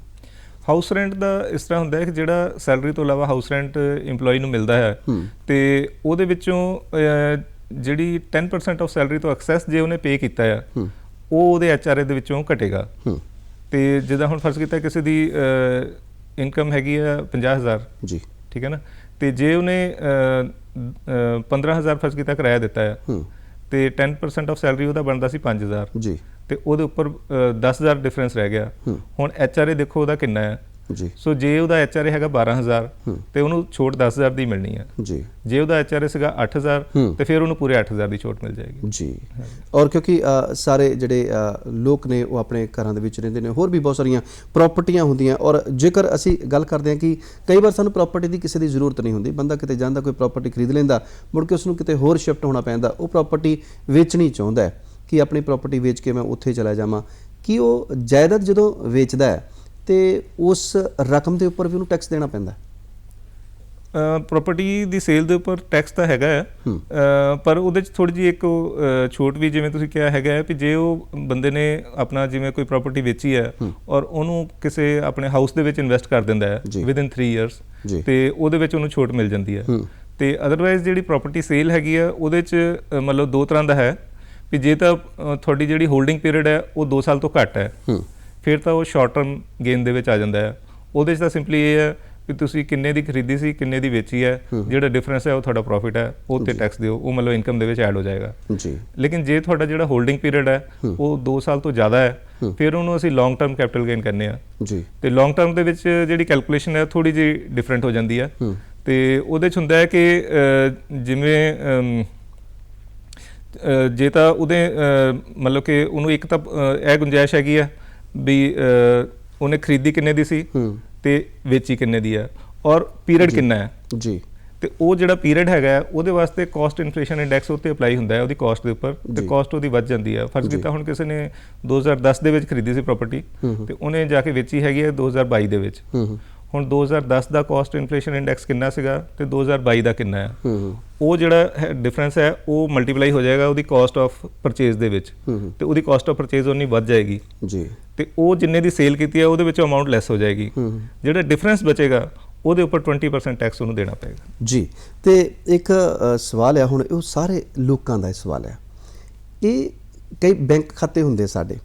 ਹਾਊਸ ਰੈਂਟ ਦਾ ਇਸ ਤਰ੍ਹਾਂ ਹੁੰਦਾ ਹੈ ਕਿ ਜਿਹੜਾ ਸੈਲਰੀ ਤੋਂ ਇਲਾਵਾ ਹਾਊਸ ਰੈਂਟ EMPLOYE ਨੂੰ ਮਿਲਦਾ ਹੈ ਤੇ ਉਹਦੇ ਵਿੱਚੋਂ ਜਿਹੜੀ 10% ਆਫ ਸੈਲਰੀ ਤੋਂ ਐਕਸੈਸ ਜੇ ਉਹਨੇ ਪੇ ਕੀਤਾ ਆ ਉਹ ਉਹਦੇ HRA ਦੇ ਵਿੱਚੋਂ ਘਟੇਗਾ। ਤੇ ਜਿੱਦਾਂ ਹੁਣ ਫਰਜ਼ ਕੀਤਾ ਕਿਸੇ ਦੀ ਇਨਕਮ ਹੈਗੀ ਆ 50,000 ਜੀ, ਠੀਕ ਹੈ ਨਾ, ਤੇ ਜੇ ਉਹਨੇ 15,000 ਫਰਜ਼ ਕੀਤਾ ਕਿਰਾਇਆ ਦਿੱਤਾ ਆ ਤੇ 10% ਆਫ ਸੈਲਰੀ ਉਹਦਾ ਬਣਦਾ ਸੀ 5,000 ਜੀ, ਤੇ ਉਹਦੇ ਉੱਪਰ 10,000 ਡਿਫਰੈਂਸ ਰਹਿ ਗਿਆ। ਹੁਣ HRA ਦੇਖੋ ਉਹਦਾ ਕਿੰਨਾ ਹੈ ਜੀ। ਸੋ ਜੇ ਉਹਦਾ HRA ਹੈਗਾ 12,000 ਤੇ ਉਹਨੂੰ ਛੋਟ 10,000 ਦੀ ਮਿਲਣੀ ਹੈ ਜੀ। ਜੇ ਉਹਦਾ HRA ਸੀਗਾ 8,000 ਤੇ ਫਿਰ ਉਹਨੂੰ ਪੂਰੇ 8,000 ਦੀ ਛੋਟ ਮਿਲ ਜਾਏਗੀ ਜੀ। ਔਰ ਕਿਉਂਕਿ ਸਾਰੇ ਜਿਹੜੇ ਲੋਕ ਨੇ ਉਹ ਆਪਣੇ ਘਰਾਂ ਦੇ ਵਿੱਚ ਰਹਿੰਦੇ ਨੇ, ਹੋਰ ਵੀ ਬਹੁਤ ਸਾਰੀਆਂ ਪ੍ਰਾਪਰਟੀਆਂ ਹੁੰਦੀਆਂ, ਔਰ ਜੇਕਰ ਅਸੀਂ ਗੱਲ ਕਰਦੇ ਹਾਂ ਕਿ ਕਈ ਵਾਰ ਸਾਨੂੰ ਪ੍ਰਾਪਰਟੀ ਦੀ ਕਿਸੇ ਦੀ ਜ਼ਰੂਰਤ ਨਹੀਂ ਹੁੰਦੀ, ਬੰਦਾ ਕਿਤੇ ਜਾਂਦਾ ਕੋਈ ਪ੍ਰਾਪਰਟੀ ਖਰੀਦ ਲੈਂਦਾ, ਮੁੜ ਕੇ ਉਸਨੂੰ ਕਿਤੇ ਹੋਰ ਸ਼ਿਫਟ ਹੋਣਾ ਪੈਂਦਾ, ਉਹ ਪ੍ਰਾਪਰਟੀ ਵੇਚਣੀ ਚਾਹੁੰਦਾ ਹੈ ਕਿ ਆਪਣੀ ਪ੍ਰਾਪਰਟੀ ਵੇਚ ਕੇ ਮੈਂ ਉੱਥੇ ਚਲਾ ਜਾਵਾਂ, ਕਿ ਉਹ ਜਾਇਦਾਦ ਜਦੋਂ ਵੇਚਦਾ ਹੈ ਤੇ ਉਸ ਰਕਮ ਦੇ ਉੱਪਰ ਵੀ ਉਹਨੂੰ ਟੈਕਸ ਦੇਣਾ ਪੈਂਦਾ? ਪ੍ਰਾਪਰਟੀ ਦੀ ਸੇਲ ਦੇ ਉੱਪਰ ਟੈਕਸ ਤਾਂ ਹੈਗਾ ਹੈ, ਪਰ ਉਹਦੇ 'ਚ ਥੋੜ੍ਹੀ ਜਿਹੀ ਇੱਕ ਛੋਟ ਵੀ ਜਿਵੇਂ ਤੁਸੀਂ ਕਿਹਾ ਹੈਗਾ ਹੈ ਵੀ ਜੇ ਉਹ ਬੰਦੇ ਨੇ ਆਪਣਾ ਜਿਵੇਂ ਕੋਈ ਪ੍ਰਾਪਰਟੀ ਵੇਚੀ ਹੈ ਔਰ ਉਹਨੂੰ ਕਿਸੇ ਆਪਣੇ ਹਾਊਸ ਦੇ ਵਿੱਚ ਇਨਵੈਸਟ ਕਰ ਦਿੰਦਾ ਹੈ ਵਿਦਿਨ 3 ਇਅਰਸ ਤੇ ਉਹਦੇ ਵਿੱਚ ਉਹਨੂੰ ਛੋਟ ਮਿਲ ਜਾਂਦੀ ਹੈ। ਤੇ ਅਦਰਵਾਈਜ਼ ਜਿਹੜੀ ਪ੍ਰਾਪਰਟੀ ਸੇਲ ਹੈਗੀ ਆ ਉਹਦੇ 'ਚ ਮਤਲਬ 2 ਤਰ੍ਹਾਂ ਦਾ ਹੈ ਵੀ ਜੇ ਤਾਂ ਤੁਹਾਡੀ ਜਿਹੜੀ ਹੋਲਡਿੰਗ ਪੀਰੀਅਡ ਹੈ ਉਹ 2 ਸਾਲ ਤੋਂ ਘੱਟ ਹੈ ਫਿਰ ਤਾਂ ਉਹ ਸ਼ਾਰਟ ਟਰਮ ਗੇਨ ਦੇ ਵਿੱਚ ਆ ਜਾਂਦਾ ਹੈ। ਉਹਦੇ 'ਚ ਤਾਂ ਸਿੰਪਲੀ ਇਹ ਹੈ ਵੀ ਤੁਸੀਂ ਕਿੰਨੇ ਦੀ ਖਰੀਦੀ ਸੀ, ਕਿੰਨੇ ਦੀ ਵੇਚੀ ਹੈ, ਜਿਹੜਾ ਡਿਫਰੈਂਸ ਹੈ ਉਹ ਤੁਹਾਡਾ ਪ੍ਰੋਫਿਟ ਹੈ, ਉਹ 'ਤੇ ਟੈਕਸ ਦਿਓ, ਉਹ ਮਤਲਬ ਇਨਕਮ ਦੇ ਵਿੱਚ ਐਡ ਹੋ ਜਾਏਗਾ ਜੀ। ਲੇਕਿਨ ਜੇ ਤੁਹਾਡਾ ਜਿਹੜਾ ਹੋਲਡਿੰਗ ਪੀਰੀਅਡ ਹੈ ਉਹ 2 ਸਾਲ ਤੋਂ ਜ਼ਿਆਦਾ ਹੈ ਫਿਰ ਉਹਨੂੰ ਅਸੀਂ ਲੌਂਗ ਟਰਮ ਕੈਪੀਟਲ ਗੇਨ ਕਰਨੇ ਆ ਜੀ। ਤੇ ਲੌਂਗ ਟਰਮ ਦੇ ਵਿੱਚ ਜਿਹੜੀ ਕੈਲਕੂਲੇਸ਼ਨ ਹੈ ਥੋੜ੍ਹੀ ਜਿਹੀ ਡਿਫਰੈਂਟ ਹੋ ਜਾਂਦੀ ਹੈ। ਤੇ ਉਹਦੇ 'ਚ ਹੁੰਦਾ ਹੈ ਕਿ ਜਿਵੇਂ ਜੇ ਤਾਂ ਉਹਦੇ ਮਤਲਬ ਕਿ ਉਹਨੂੰ ਇੱਕ ਤਾਂ ਇਹ ਗੁੰਜਾਇਸ਼ ਹੈਗੀ ਆ ਵੀ ਉਹਨੇ ਖਰੀਦੀ ਕਿੰਨੇ ਦੀ ਸੀ ਤੇ ਵੇਚੀ ਕਿੰਨੇ ਦੀ ਹੈ ਔਰ ਪੀਰੀਅਡ ਕਿੰਨਾ ਹੈ ਜੀ। ਤੇ ਉਹ ਜਿਹੜਾ ਪੀਰੀਅਡ ਹੈਗਾ ਹੈ, ਉਹਦੇ ਵਾਸਤੇ ਕਾਸਟ ਇਨਫਲੇਸ਼ਨ ਇੰਡੈਕਸ ਉੱਤੇ ਅਪਲਾਈ ਹੁੰਦਾ ਹੈ ਉਹਦੀ ਕਾਸਟ ਦੇ ਉੱਪਰ, ਤੇ ਕਾਸਟ ਉਹਦੀ ਵੱਧ ਜਾਂਦੀ ਹੈ। ਫਰਜ਼ ਕੀਤਾ ਹੁਣ ਕਿਸੇ ਨੇ 2010 ਦੇ ਵਿੱਚ ਖਰੀਦੀ ਸੀ ਪ੍ਰਾਪਰਟੀ ਤੇ ਉਹਨੇ ਜਾ ਕੇ ਵੇਚੀ ਹੈਗੀ ਹੈ 2022 ਦੇ ਵਿੱਚ। ਹੁਣ 2010 ਦਾ ਕਾਸਟ ਇਨਫਲੇਸ਼ਨ ਇੰਡੈਕਸ ਕਿੰਨਾ ਸੀਗਾ ਤੇ 2022 ਦਾ ਕਿੰਨਾ ਹੈ, ਉਹ ਜਿਹੜਾ ਡਿਫਰੈਂਸ ਹੈ ਉਹ ਮਲਟੀਪਲਾਈ ਹੋ ਜਾਏਗਾ ਉਹਦੀ ਕਾਸਟ ਆਫ ਪਰਚੇਜ਼ ਦੇ ਵਿੱਚ, ਤੇ ਉਹਦੀ ਕਾਸਟ ਆਫ ਪਰਚੇਜ਼ ਉਨੀ ਵੱਧ ਜਾਏਗੀ ਜੀ, ਤੇ ਉਹ ਜਿੰਨੇ ਦੀ ਸੇਲ ਕੀਤੀ ਹੈ ਉਹਦੇ ਵਿੱਚੋਂ ਅਮਾਊਂਟ ਲੈਸ ਹੋ ਜਾਏਗੀ। ਜਿਹੜਾ ਡਿਫਰੈਂਸ ਬਚੇਗਾ ਉਹਦੇ ਉੱਪਰ 20% ਟੈਕਸ ਉਹਨੂੰ ਦੇਣਾ ਪਏਗਾ ਜੀ। ਤੇ ਇੱਕ ਸਵਾਲ ਆ ਹੁਣ, ਉਹ ਸਾਰੇ ਲੋਕਾਂ ਦਾ ਸਵਾਲ ਆ, ਇਹ ਕਈ ਬੈਂਕ ਖਾਤੇ ਹੁੰਦੇ ਸਾਡੇ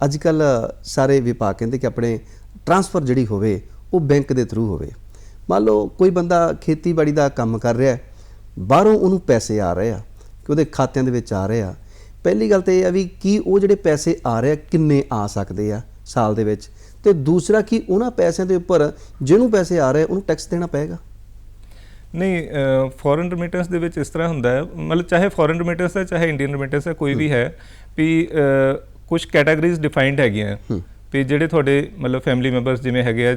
ਅੱਜ ਕੱਲ੍ਹ, ਸਾਰੇ ਵਿਭਾਗ ਕਹਿੰਦੇ ਕਿ ਆਪਣੇ ਟਰਾਂਸਫਰ ਜਿਹੜੀ ਹੋਵੇ ਉਹ ਬੈਂਕ ਦੇ ਥਰੂ ਹੋਵੇ। ਮੰਨ ਲਓ ਕੋਈ ਬੰਦਾ ਖੇਤੀਬਾੜੀ ਦਾ ਕੰਮ ਕਰ ਰਿਹਾ, ਬਾਹਰੋਂ ਉਹਨੂੰ ਪੈਸੇ ਆ ਰਹੇ ਆ ਕਿ ਉਹਦੇ ਖਾਤਿਆਂ ਦੇ ਵਿੱਚ ਆ ਰਹੇ ਆ। ਪਹਿਲੀ ਗੱਲ ਤਾਂ ਇਹ ਆ ਵੀ ਕੀ ਉਹ ਜਿਹੜੇ ਪੈਸੇ ਆ ਰਹੇ ਆ ਕਿੰਨੇ ਆ ਸਕਦੇ ਆ ਸਾਲ ਦੇ ਵਿੱਚ, ਤੇ ਦੂਸਰਾ ਕਿ ਉਹਨਾਂ ਪੈਸਿਆਂ ਦੇ ਉੱਪਰ ਜਿਹਨੂੰ ਪੈਸੇ ਆ ਰਹੇ ਉਹਨੂੰ ਟੈਕਸ ਦੇਣਾ ਪਏਗਾ? ਨਹੀਂ, ਫੋਰਨ ਰੈਮਿਟੈਂਸ ਦੇ ਵਿੱਚ ਇਸ ਤਰ੍ਹਾਂ ਹੁੰਦਾ ਹੈ, ਮਤਲਬ ਚਾਹੇ ਫੋਰਨ ਰੈਮਿਟੈਂਸ ਹੈ ਚਾਹੇ ਇੰਡੀਅਨ ਰੈਮਿਟੈਂਸ ਹੈ, ਕੋਈ ਵੀ ਹੈ ਵੀ ਕੁਝ ਕੈਟਾਗਰੀਜ਼ ਡਿਫਾਈਨਡ ਹੈਗੀਆਂ ਵੀ ਜਿਹੜੇ ਤੁਹਾਡੇ ਮਤਲਬ ਫੈਮਿਲੀ ਮੈਂਬਰਸ ਜਿਵੇਂ ਹੈਗੇ ਆ,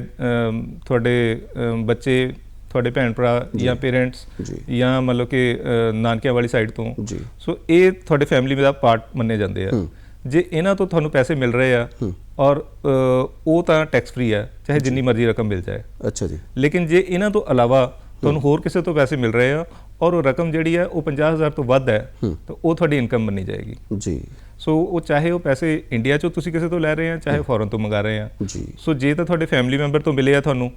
ਤੁਹਾਡੇ ਬੱਚੇ, ਤੁਹਾਡੇ ਭੈਣ ਭਰਾ ਜਾਂ ਪੇਰੈਂਟਸ ਜਾਂ ਮਤਲਬ ਕਿ ਨਾਨਕਿਆਂ ਵਾਲੀ ਸਾਈਡ ਤੋਂ, ਸੋ ਇਹ ਤੁਹਾਡੇ ਫੈਮਿਲੀ ਦਾ ਪਾਰਟ ਮੰਨੇ ਜਾਂਦੇ ਆ। ਜੇ ਇਹਨਾਂ ਤੋਂ ਤੁਹਾਨੂੰ ਪੈਸੇ ਮਿਲ ਰਹੇ ਆ ਔਰ ਉਹ ਤਾਂ ਟੈਕਸ ਫ੍ਰੀ ਹੈ, ਚਾਹੇ ਜਿੰਨੀ ਮਰਜ਼ੀ ਰਕਮ ਮਿਲ ਜਾਏ। ਅੱਛਾ ਜੀ। ਲੇਕਿਨ ਜੇ ਇਹਨਾਂ ਤੋਂ ਇਲਾਵਾ ਤੁਹਾਨੂੰ ਹੋਰ ਕਿਸੇ ਤੋਂ ਪੈਸੇ ਮਿਲ ਰਹੇ ਆ ਔਰ ਉਹ ਰਕਮ ਜਿਹੜੀ ਹੈ ਉਹ 50,000 ਤੋਂ ਵੱਧ ਹੈ, ਤਾਂ ਉਹ ਤੁਹਾਡੀ ਇਨਕਮ ਮੰਨੀ ਜਾਏਗੀ ਜੀ। ਸੋ ਉਹ ਚਾਹੇ ਉਹ ਪੈਸੇ ਇੰਡੀਆ ਚੋਂ ਤੁਸੀਂ ਕਿਸੇ ਤੋਂ ਲੈ ਰਹੇ ਆ, ਚਾਹੇ ਫੋਰਨ ਤੋਂ ਮੰਗਾ ਰਹੇ ਆ ਜੀ। ਸੋ ਜੇ ਤਾਂ ਤੁਹਾਡੇ ਫੈਮਿਲੀ ਮੈਂਬਰ ਤੋਂ ਮਿਲੇ ਆ ਤੁਹਾਨੂੰ,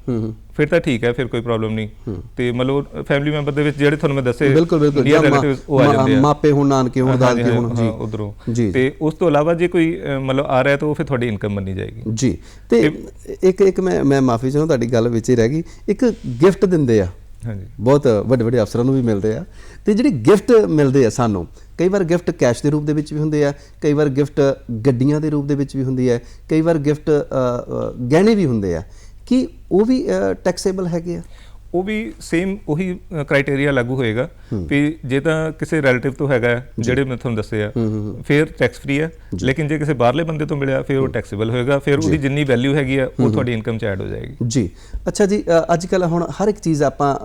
ਫਿਰ ਤਾਂ ਠੀਕ ਹੈ, ਫਿਰ ਕੋਈ ਪ੍ਰੋਬਲਮ ਨਹੀਂ। ਤੇ ਮਤਲਬ ਫੈਮਿਲੀ ਮੈਂਬਰ ਦੇ ਵਿੱਚ ਜਿਹੜੇ ਤੁਹਾਨੂੰ ਮੈਂ ਦੱਸੇ ਨੀਅਰ ਰਿਲੇਟਿਵਸ ਉਹ ਆ ਜਾਂਦੇ ਆ, ਮਾਪੇ ਹੋਣ, ਨਾਨਕੇ ਹੋਣ, ਦਾਦਕੇ ਹੋਣ ਜੀ, ਉਧਰੋਂ। ਤੇ ਉਸ ਤੋਂ ਇਲਾਵਾ ਜੇ ਕੋਈ ਮਤਲਬ ਆ ਰਿਹਾ ਤਾਂ ਉਹ ਫਿਰ ਤੁਹਾਡੀ ਇਨਕਮ ਮੰਨੀ ਜਾਏਗੀ ਜੀ। ਤੇ ਇੱਕ ਮੈਂ ਮਾਫੀ ਚਾਹੁੰਦਾ, ਤੁਹਾਡੀ ਗੱਲ ਵਿੱਚ ਹੀ ਰਹਿ ਗਈ, ਇੱਕ ਗਿਫਟ ਦਿੰਦੇ ਆ ਹਾਂਜੀ, ਬਹੁਤ ਵੱਡੇ ਵੱਡੇ ਅਫਸਰਾਂ ਨੂੰ ਵੀ ਮਿਲਦੇ ਆ, ਤੇ ਜਿਹੜੇ ਗਿਫਟ ਮਿਲਦੇ ਆ ਸਾਨੂੰ, ਕਈ ਵਾਰ ਗਿਫਟ ਕੈਸ਼ ਦੇ ਰੂਪ ਦੇ ਵਿੱਚ ਵੀ ਹੁੰਦੇ ਆ, ਕਈ ਵਾਰ ਗਿਫਟ ਗੱਡੀਆਂ ਦੇ ਰੂਪ ਦੇ ਵਿੱਚ ਵੀ ਹੁੰਦੀ ਹੈ, ਕਈ ਵਾਰ ਗਿਫਟ ਗਹਿਣੇ ਵੀ ਹੁੰਦੇ ਆ, ਕੀ ਉਹ ਵੀ ਟੈਕਸੇਬਲ ਹੈਗੇ ਆ? ਉਹ ਵੀ ਸੇਮ ਉਹੀ ਕ੍ਰਾਈਟੇਰੀਆ ਲਾਗੂ ਹੋਏਗਾ ਵੀ ਜੇ ਤਾਂ ਕਿਸੇ ਰਿਲੇਟਿਵ ਤੋਂ ਹੈਗਾ ਜਿਹੜੇ ਮੈਂ ਤੁਹਾਨੂੰ ਦੱਸੇ ਆ ਫਿਰ ਟੈਕਸ ਫ੍ਰੀ ਹੈ, ਲੇਕਿਨ ਜੇ ਕਿਸੇ ਬਾਹਰਲੇ ਬੰਦੇ ਤੋਂ ਮਿਲਿਆ ਫਿਰ ਉਹ ਟੈਕਸੇਬਲ ਹੋਏਗਾ, ਫਿਰ ਉਹਦੀ ਜਿੰਨੀ ਵੈਲਿਊ ਹੈਗੀ ਆ ਉਹ ਤੁਹਾਡੀ ਇਨਕਮ 'ਚ ਐਡ ਹੋ ਜਾਏਗੀ ਜੀ। ਅੱਛਾ ਜੀ, ਅੱਜ ਕੱਲ੍ਹ ਹੁਣ ਹਰ ਇੱਕ ਚੀਜ਼ ਆਪਾਂ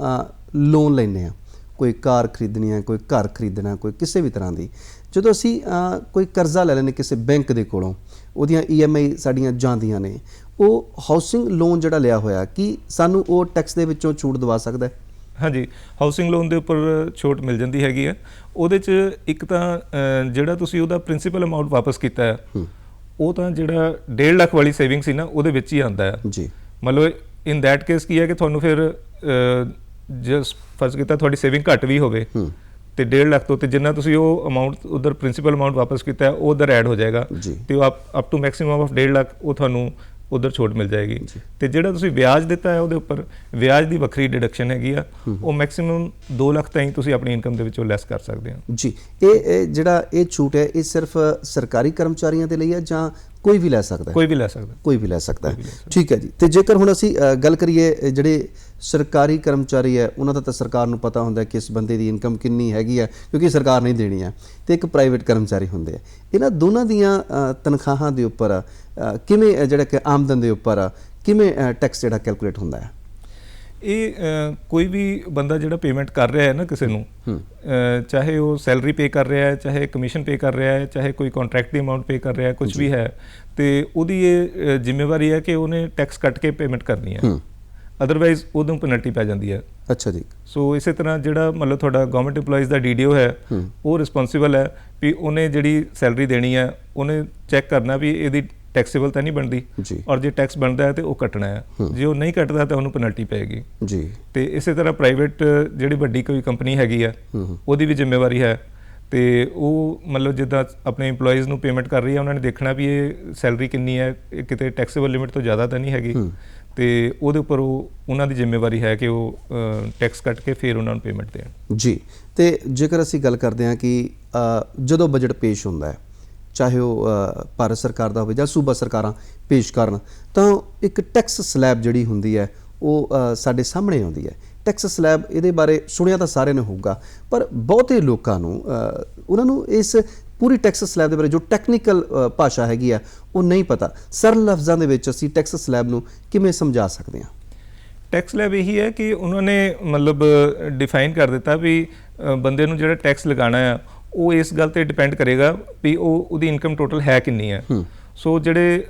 ਲੋਨ ਲੈਂਦੇ ਹਾਂ, ਕੋਈ ਕਾਰ ਖਰੀਦਣੀ ਹੈ, ਕੋਈ ਘਰ ਖਰੀਦਣਾ, ਕੋਈ ਕਿਸੇ ਵੀ ਤਰ੍ਹਾਂ ਦੀ, ਜਦੋਂ ਅਸੀਂ ਕੋਈ ਕਰਜ਼ਾ ਲੈ ਲੈਂਦੇ ਕਿਸੇ ਬੈਂਕ ਦੇ ਕੋਲੋਂ, ਉਹਦੀਆਂ EMI ਸਾਡੀਆਂ ਜਾਂਦੀਆਂ ਨੇ, ਉਹ ਹਾਊਸਿੰਗ ਲੋਨ ਜਿਹੜਾ ਲਿਆ ਹੋਇਆ ਕੀ ਸਾਨੂੰ ਉਹ ਟੈਕਸ ਦੇ ਵਿੱਚੋਂ ਛੂਟ ਦਵਾ ਸਕਦਾ ਹੈ? ਹਾਂਜੀ, ਹਾਊਸਿੰਗ ਲੋਨ ਦੇ ਉੱਪਰ ਛੋਟ ਮਿਲ ਜਾਂਦੀ ਹੈਗੀ ਹੈ। ਉਹਦੇ 'ਚ ਇੱਕ ਤਾਂ ਜਿਹੜਾ ਤੁਸੀਂ ਉਹਦਾ ਪ੍ਰਿੰਸੀਪਲ ਅਮਾਊਂਟ ਵਾਪਸ ਕੀਤਾ ਹੈ, ਉਹ ਤਾਂ ਜਿਹੜਾ 1.5 ਲੱਖ ਵਾਲੀ ਸੇਵਿੰਗ ਸੀ ਨਾ ਉਹਦੇ ਵਿੱਚ ਹੀ ਆਉਂਦਾ ਹੈ ਜੀ। ਮਤਲਬ ਇਨ ਦੈਟ ਕੇਸ ਕੀ ਹੈ ਕਿ ਤੁਹਾਨੂੰ ਫਿਰ ਜਸ ਫਰਜ਼ ਕੀਤਾ ਤੁਹਾਡੀ ਸੇਵਿੰਗ ਘੱਟ ਵੀ ਹੋਵੇ ਤੇ 1.5 ਲੱਖ ਤੋਂ, ਤੇ ਜਿੰਨਾ ਤੁਸੀਂ ਉਹ ਅਮਾਊਂਟ ਉਧਰ ਪ੍ਰਿੰਸੀਪਲ ਅਮਾਊਂਟ ਵਾਪਸ ਕੀਤਾ ਉਹ ਉਧਰ ਐਡ ਹੋ ਜਾਏਗਾ, ਤੇ ਉਹ up to maximum of 1.5 lakh ਉਹ ਤੁਹਾਨੂੰ ਉਧਰ ਛੋਟ ਮਿਲ ਜਾਏਗੀ। ਤੇ ਜਿਹੜਾ ਤੁਸੀਂ ਵਿਆਜ ਦਿੱਤਾ ਹੈ ਉਹਦੇ ਉੱਪਰ ਵਿਆਜ ਦੀ ਵੱਖਰੀ ਡਿਡਕਸ਼ਨ ਹੈਗੀ ਆ, ਉਹ ਮੈਕਸਿਮਮ 2 ਲੱਖ ਤਾਈਂ ਤੁਸੀਂ ਆਪਣੀ ਇਨਕਮ ਦੇ ਵਿੱਚੋਂ ਲੈਸ ਕਰ ਸਕਦੇ ਹੋ ਜੀ। ਇਹ ਜਿਹੜਾ ਇਹ ਛੂਟ ਹੈ ਇਹ ਸਿਰਫ ਸਰਕਾਰੀ ਕਰਮਚਾਰੀਆਂ ਦੇ ਲਈ ਹੈ ਜਾਂ ਕੋਈ ਵੀ ਲੈ ਸਕਦਾ? ਕੋਈ ਵੀ ਲੈ ਸਕਦਾ, ਕੋਈ ਵੀ ਲੈ ਸਕਦਾ ਹੈ, ਠੀਕ ਹੈ ਜੀ। ਤੇ ਜੇਕਰ ਹੁਣ ਅਸੀਂ ਗੱਲ ਕਰੀਏ ਜਿਹੜੇ ਸਰਕਾਰੀ ਕਰਮਚਾਰੀ ਹੈ ਉਹਨਾਂ ਦਾ ਤਾਂ ਸਰਕਾਰ ਨੂੰ ਪਤਾ ਹੁੰਦਾ ਕਿ ਇਸ ਬੰਦੇ ਦੀ ਇਨਕਮ ਕਿੰਨੀ ਹੈਗੀ ਹੈ ਕਿਉਂਕਿ ਸਰਕਾਰ ਨਹੀਂ ਦੇਣੀ ਹੈ, ਤੇ ਇੱਕ ਪ੍ਰਾਈਵੇਟ ਕਰਮਚਾਰੀ ਹੁੰਦੇ ਆ, ਇਹਨਾਂ ਦੋਨਾਂ ਦੀਆਂ ਤਨਖਾਹਾਂ ਦੇ ਉੱਪਰ ਕਿਵੇਂ ਜਿਹੜਾ ਕਿ ਆਮਦਨ ਦੇ ਉੱਪਰ ਕਿਵੇਂ ਟੈਕਸ ਜਿਹੜਾ ਕੈਲਕੂਲੇਟ ਹੁੰਦਾ ਹੈ? ਇਹ ਕੋਈ ਵੀ ਬੰਦਾ ਜਿਹੜਾ ਪੇਮੈਂਟ ਕਰ ਰਿਹਾ ਹੈ ਨਾ ਕਿਸੇ ਨੂੰ, ਚਾਹੇ ਉਹ ਸੈਲਰੀ ਪੇ ਕਰ ਰਿਹਾ ਹੈ, ਚਾਹੇ ਕਮਿਸ਼ਨ ਪੇ ਕਰ ਰਿਹਾ ਹੈ, ਚਾਹੇ ਕੋਈ ਕੰਟਰੈਕਟ ਦੀ ਅਮਾਊਂਟ ਪੇ ਕਰ ਰਿਹਾ ਹੈ, ਕੁਝ ਵੀ ਹੈ, ਤੇ ਉਹਦੀ ਇਹ ਜ਼ਿੰਮੇਵਾਰੀ ਹੈ ਕਿ ਉਹਨੇ ਟੈਕਸ ਕੱਟ ਕੇ ਪੇਮੈਂਟ ਕਰਨੀ ਹੈ, ਅਦਰਵਾਈਜ਼ ਉਹਨੂੰ ਪੈਨਲਟੀ ਪੈ ਜਾਂਦੀ ਹੈ। ਅੱਛਾ ਜੀ। ਸੋ ਇਸੇ ਤਰ੍ਹਾਂ ਜਿਹੜਾ ਮਤਲਬ ਤੁਹਾਡਾ ਗਵਰਨਮੈਂਟ EMPLOYEES ਦਾ DDO ਹੈ ਉਹ ਰਿਸਪੌਂਸੀਬਲ ਹੈ ਵੀ ਉਹਨੇ ਜਿਹੜੀ ਸੈਲਰੀ ਦੇਣੀ ਹੈ ਉਹਨੇ ਚੈੱਕ ਕਰਨਾ ਵੀ ਇਹਦੀ ਟੈਕਸੇਬਲ ਤਾਂ ਨਹੀਂ ਬਣਦੀ, ਔਰ ਜੇ ਟੈਕਸ ਬਣਦਾ ਹੈ ਤੇ ਉਹ ਕੱਟਣਾ ਹੈ, ਜੇ ਉਹ ਨਹੀਂ ਕੱਟਦਾ ਤਾਂ ਉਹਨੂੰ ਪੈਨਲਟੀ ਪਏਗੀ ਜੀ। ਤੇ ਇਸੇ ਤਰ੍ਹਾਂ ਪ੍ਰਾਈਵੇਟ ਜਿਹੜੀ ਵੱਡੀ ਕੋਈ ਕੰਪਨੀ ਹੈਗੀ ਆ ਉਹਦੀ ਵੀ ਜ਼ਿੰਮੇਵਾਰੀ ਹੈ, ਤੇ ਉਹ ਮਤਲਬ ਜਿੱਦਾਂ ਆਪਣੇ EMPLOYEES ਨੂੰ ਪੇਮੈਂਟ ਕਰ ਰਹੀ ਹੈ ਉਹਨਾਂ ਨੇ ਦੇਖਣਾ ਵੀ ਇਹ ਸੈਲਰੀ ਕਿੰਨੀ ਹੈ, ਕਿਤੇ ਟੈਕਸੇਬਲ ਲਿਮਿਟ ਤੋਂ ਜ਼ਿਆਦਾ ਤਾਂ ਨਹੀਂ ਹੈਗੀ, ਤੇ ਉਹਦੇ ਉੱਪਰ ਉਹਨਾਂ ਦੀ ਜ਼ਿੰਮੇਵਾਰੀ ਹੈ ਕਿ ਉਹ ਟੈਕਸ ਕੱਟ ਕੇ ਫਿਰ ਉਹਨਾਂ ਨੂੰ ਪੇਮੈਂਟ ਦੇਣ ਜੀ। ਤੇ ਜੇਕਰ ਅਸੀਂ ਗੱਲ ਕਰਦੇ ਹਾਂ ਕਿ ਜਦੋਂ ਬਜਟ ਪੇਸ਼ ਹੁੰਦਾ ਹੈ, ਚਾਹੇ ਉਹ ਭਾਰਤ ਸਰਕਾਰ ਦਾ ਹੋਵੇ ਜਾਂ ਸੂਬਾ ਸਰਕਾਰਾਂ ਪੇਸ਼ ਕਰਨ, ਤਾਂ ਇੱਕ ਟੈਕਸ ਸਲੈਬ ਜਿਹੜੀ ਹੁੰਦੀ ਹੈ ਉਹ ਸਾਡੇ ਸਾਹਮਣੇ ਆਉਂਦੀ ਹੈ। ਟੈਕਸ ਸਲੈਬ ਇਹਦੇ ਬਾਰੇ ਸੁਣਿਆ ਤਾਂ ਸਾਰਿਆਂ ਨੇ ਹੋਊਗਾ, ਪਰ ਬਹੁਤੇ ਲੋਕਾਂ ਨੂੰ ਉਹਨਾਂ ਨੂੰ ਇਸ ਪੂਰੀ ਟੈਕਸ ਸਲੈਬ ਦੇ ਬਾਰੇ ਜੋ ਟੈਕਨੀਕਲ ਭਾਸ਼ਾ ਹੈਗੀ ਆ ਉਹ ਨਹੀਂ ਪਤਾ। ਸਰਲ ਲਫ਼ਜ਼ਾਂ ਦੇ ਵਿੱਚ ਅਸੀਂ ਟੈਕਸ ਸਲੈਬ ਨੂੰ ਕਿਵੇਂ ਸਮਝਾ ਸਕਦੇ ਹਾਂ? ਟੈਕਸ ਲੈਬ ਇਹੀ ਹੈ ਕਿ ਉਹਨਾਂ ਨੇ ਮਤਲਬ ਡਿਫਾਈਨ ਕਰ ਦਿੱਤਾ ਵੀ ਬੰਦੇ ਨੂੰ ਜਿਹੜਾ ਟੈਕਸ ਲਗਾਉਣਾ ਆ ਉਹ ਇਸ ਗੱਲ ਤੇ ਡਿਪੈਂਡ ਕਰੇਗਾ ਵੀ ਉਹਦੀ ਇਨਕਮ ਟੋਟਲ ਹੈ ਕਿੰਨੀ ਹੈ। ਸੋ ਜਿਹੜੇ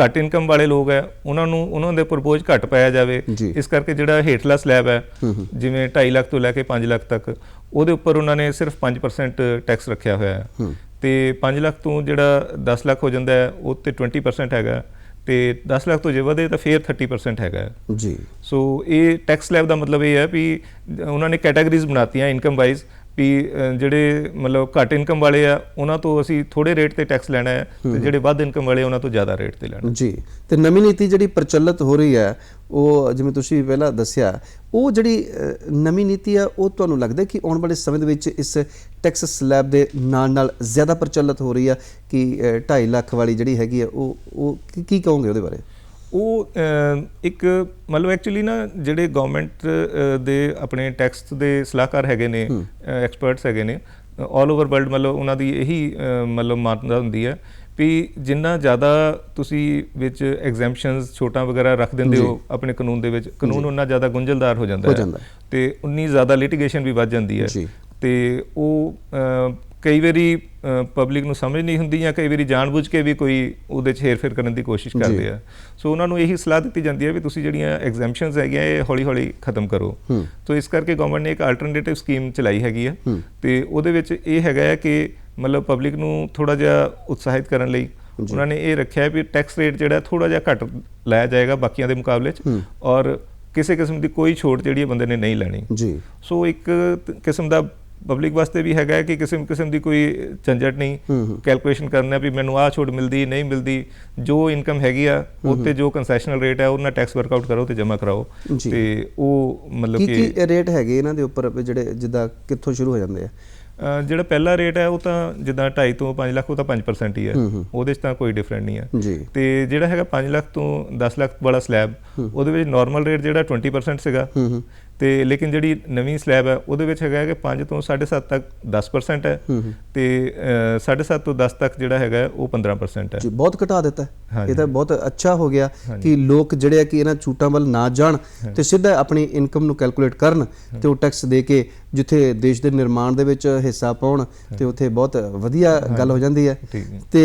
ਘੱਟ ਇਨਕਮ ਵਾਲੇ ਲੋਕ ਹੈ ਉਹਨਾਂ ਦੇ ਉੱਪਰ ਬੋਝ ਘੱਟ ਪਾਇਆ ਜਾਵੇ। ਇਸ ਕਰਕੇ ਜਿਹੜਾ ਹੇਠਲਾ ਸਲੈਬ ਹੈ ਜਿਵੇਂ 2.5 ਲੱਖ ਤੋਂ ਲੈ ਕੇ 5 ਲੱਖ ਤੱਕ ਉਹਦੇ ਉੱਪਰ ਉਹਨਾਂ ਨੇ ਸਿਰਫ 5% ਟੈਕਸ ਰੱਖਿਆ ਹੋਇਆ ਹੈ ਤੇ 5 ਲੱਖ ਤੋਂ ਜਿਹੜਾ 10 ਲੱਖ ਹੋ ਜਾਂਦਾ ਹੈ ਉਹ ਤੇ 20% ਹੈਗਾ ਤੇ 10 ਲੱਖ ਤੋਂ ਜੇ ਵਧੇ ਤਾਂ ਫਿਰ 30% ਹੈਗਾ ਜੀ। ਸੋ ਇਹ ਟੈਕਸ ਸਲੈਬ ਦਾ ਮਤਲਬ ਇਹ ਹੈ ਵੀ ਉਹਨਾਂ ਨੇ ਕੈਟਾਗਰੀਜ਼ ਬਣਾਤੀਆਂ ਇਨਕਮ ਵਾਈਜ਼ ਵੀ ਜਿਹੜੇ ਮਤਲਬ ਘੱਟ ਇਨਕਮ ਵਾਲੇ ਆ ਉਹਨਾਂ ਤੋਂ ਅਸੀਂ ਥੋੜੇ ਰੇਟ ਤੇ ਟੈਕਸ ਲੈਣਾ ਹੈ ਤੇ ਜਿਹੜੇ ਵੱਧ ਇਨਕਮ ਵਾਲੇ ਉਹਨਾਂ ਤੋਂ ਜ਼ਿਆਦਾ ਰੇਟ ਤੇ ਲੈਣਾ ਜੀ। ਤੇ ਨਵੀਂ ਨੀਤੀ ਜਿਹੜੀ ਪ੍ਰਚਲਿਤ ਹੋ ਰਹੀ ਹੈ ਉਹ ਜਿਵੇਂ ਤੁਸੀਂ ਪਹਿਲਾਂ ਦੱਸਿਆ ਉਹ ਜਿਹੜੀ ਨਵੀਂ ਨੀਤੀ ਆ ਉਹ ਤੁਹਾਨੂੰ ਲੱਗਦਾ ਕਿ ਆਉਣ ਵਾਲੇ ਸਮੇਂ ਦੇ ਵਿੱਚ ਇਸ ਟੈਕਸ ਸਲੈਬ ਦੇ ਨਾਲ ਜ਼ਿਆਦਾ ਪ੍ਰਚਲਿਤ ਹੋ ਰਹੀ ਆ ਕਿ 2.5 ਲੱਖ ਵਾਲੀ ਜਿਹੜੀ ਹੈਗੀ ਆ ਉਹ ਕੀ ਕਹੋਗੇ ਉਹਦੇ ਬਾਰੇ? ਉਹ ਇੱਕ ਮਤਲਬ ਐਕਚੁਅਲੀ ਨਾ ਜਿਹੜੇ ਗਵਰਨਮੈਂਟ ਦੇ ਆਪਣੇ ਟੈਕਸ ਦੇ ਸਲਾਹਕਾਰ ਹੈਗੇ ਨੇ ਐਕਸਪਰਟਸ ਹੈਗੇ ਨੇ ਆਲ ਓਵਰ ਵਰਲਡ ਮਤਲਬ ਉਹਨਾਂ ਦੀ ਇਹੀ ਮਤਲਬ ਮਾਨਤਾ ਹੁੰਦੀ ਹੈ ਵੀ ਜਿੰਨਾ ਜ਼ਿਆਦਾ ਤੁਸੀਂ ਵਿੱਚ ਐਗਜ਼ੈਂਪਸ਼ਨਸ ਛੋਟਾਂ ਵਗੈਰਾ ਰੱਖ ਦਿੰਦੇ ਹੋ ਆਪਣੇ ਕਾਨੂੰਨ ਦੇ ਵਿੱਚ ਕਾਨੂੰਨ ਉਨਾ ਜ਼ਿਆਦਾ ਗੁੰਝਲਦਾਰ ਹੋ ਜਾਂਦਾ ਹੈ ਤੇ ਉਨੀ ਜ਼ਿਆਦਾ ਲਿਟੀਗੇਸ਼ਨ ਵੀ ਵੱਧ ਜਾਂਦੀ ਹੈ ਤੇ ਉਹ ਕਈ ਵਾਰੀ ਪਬਲਿਕ ਨੂੰ ਸਮਝ ਨਹੀਂ ਹੁੰਦੀ ਜਾਂ ਕਈ ਵਾਰੀ ਜਾਣਬੁੱਝ ਕੇ ਵੀ ਕੋਈ ਉਹਦੇ 'ਚ ਹੇਰ-ਫੇਰ ਕਰਨ ਦੀ ਕੋਸ਼ਿਸ਼ ਕਰਦੇ ਆ। ਸੋ ਉਹਨਾਂ ਨੂੰ ਇਹੀ ਸਲਾਹ ਦਿੱਤੀ ਜਾਂਦੀ ਹੈ ਵੀ ਤੁਸੀਂ ਜਿਹੜੀਆਂ ਐਗਜ਼ੈਂਪਸ਼ਨਸ ਹੈਗੀਆਂ ਇਹ ਹੌਲੀ-ਹੌਲੀ ਖਤਮ ਕਰੋ। ਸੋ ਇਸ ਕਰਕੇ ਗਵਰਨਮੈਂਟ ਨੇ ਇੱਕ ਆਲਟਰਨੇਟਿਵ ਸਕੀਮ ਚਲਾਈ ਹੈਗੀ ਆ ਤੇ ਉਹਦੇ ਵਿੱਚ ਇਹ ਹੈਗਾ ਹੈ ਕਿ ਮਤਲਬ ਪਬਲਿਕ ਨੂੰ ਥੋੜ੍ਹਾ ਜਿਹਾ ਉਤਸ਼ਾਹਿਤ ਕਰਨ ਲਈ ਉਹਨਾਂ ਨੇ ਇਹ ਰੱਖਿਆ ਵੀ ਟੈਕਸ ਰੇਟ ਜਿਹੜਾ ਥੋੜ੍ਹਾ ਜਿਹਾ ਘੱਟ ਲਾਇਆ ਜਾਏਗਾ ਬਾਕੀਆਂ ਦੇ ਮੁਕਾਬਲੇ 'ਚ ਔਰ ਕਿਸੇ ਕਿਸਮ ਦੀ ਕੋਈ ਛੋਟ ਜਿਹੜੀ ਬੰਦੇ ਨੇ ਨਹੀਂ ਲੈਣੀ। ਸੋ ਇੱਕ ਕਿਸਮ ਦਾ ਪਬਲਿਕ ਵਾਸਤੇ ਵੀ ਹੈਗਾ ਕਿ ਕਿਸਮ ਦੀ ਕੋਈ ਝੰਜਟ ਨਹੀਂ ਕੈਲਕੂਲੇਸ਼ਨ ਕਰਨਾ ਵੀ ਮੈਨੂੰ ਆਹ ਛੋਟ ਮਿਲਦੀ ਨਹੀਂ ਮਿਲਦੀ ਜੋ ਇਨਕਮ ਹੈਗੀ ਆ ਉੱਤੇ ਜੋ ਕੰਸੈਸ਼ਨਲ ਰੇਟ ਹੈ ਉਹਨਾਂ ਟੈਕਸ ਵਰਕਆਊਟ ਕਰੋ ਤੇ ਜਮ੍ਹਾਂ ਕਰਾਓ ਤੇ ਉਹ ਮਤਲਬ ਕਿ ਕੀ ਰੇਟ ਹੈਗੇ ਇਹਨਾਂ ਦੇ ਉੱਪਰ ਜਿਹੜੇ ਜਿੱਦਾਂ ਕਿੱਥੋਂ ਸ਼ੁਰੂ ਹੋ ਜਾਂਦੇ ਆ? ਜਿਹੜਾ ਪਹਿਲਾ ਰੇਟ ਹੈ ਉਹ ਤਾਂ ਜਿੱਦਾਂ 2.5 ਤੋਂ 5 ਲੱਖ ਉਹ ਤਾਂ 5% ਹੀ ਹੈ ਉਹਦੇ 'ਚ ਤਾਂ ਕੋਈ ਡਿਫਰੈਂਟ ਨਹੀਂ ਹੈ ਤੇ ਜਿਹੜਾ ਹੈਗਾ 5 ਲੱਖ ਤੋਂ 10 ਲੱਖ ਵਾਲਾ ਸਲੈਬ ਉਹਦੇ ਵਿੱਚ ਨਾਰਮਲ ਰੇਟ ਜਿਹੜਾ 20% ਸੀਗਾ ਤੇ ਲੇਕਿਨ ਜਿਹੜੀ ਨਵੀਂ ਸਲੈਬ ਹੈ ਉਹਦੇ ਵਿੱਚ ਹੈਗਾ ਕਿ 5 ਤੋਂ 7.5 ਤੱਕ 10% ਹੈ ਤੇ 7.5 ਤੋਂ 10 ਤੱਕ ਜਿਹੜਾ ਹੈਗਾ ਉਹ 15% ਹੈ ਜੀ। ਬਹੁਤ ਘਟਾ ਦਿੱਤਾ ਇਹ ਤਾਂ ਬਹੁਤ ਅੱਛਾ ਹੋ ਗਿਆ ਕਿ ਲੋਕ ਜਿਹੜੇ ਆ ਕਿ ਇਹਨਾਂ ਛੂਟਾਂ ਵੱਲ ਨਾ ਜਾਣ ਤੇ ਸਿੱਧਾ ਆਪਣੀ ਇਨਕਮ ਨੂੰ ਕੈਲਕੂਲੇਟ ਕਰਨ ਤੇ ਉਹ ਟੈਕਸ ਦੇ ਕੇ ਜਿੱਥੇ ਦੇਸ਼ ਦੇ ਨਿਰਮਾਣ ਦੇ ਵਿੱਚ ਹਿੱਸਾ ਪਾਉਣ ਤੇ ਉੱਥੇ ਬਹੁਤ ਵਧੀਆ ਗੱਲ ਹੋ ਜਾਂਦੀ ਹੈ। ਤੇ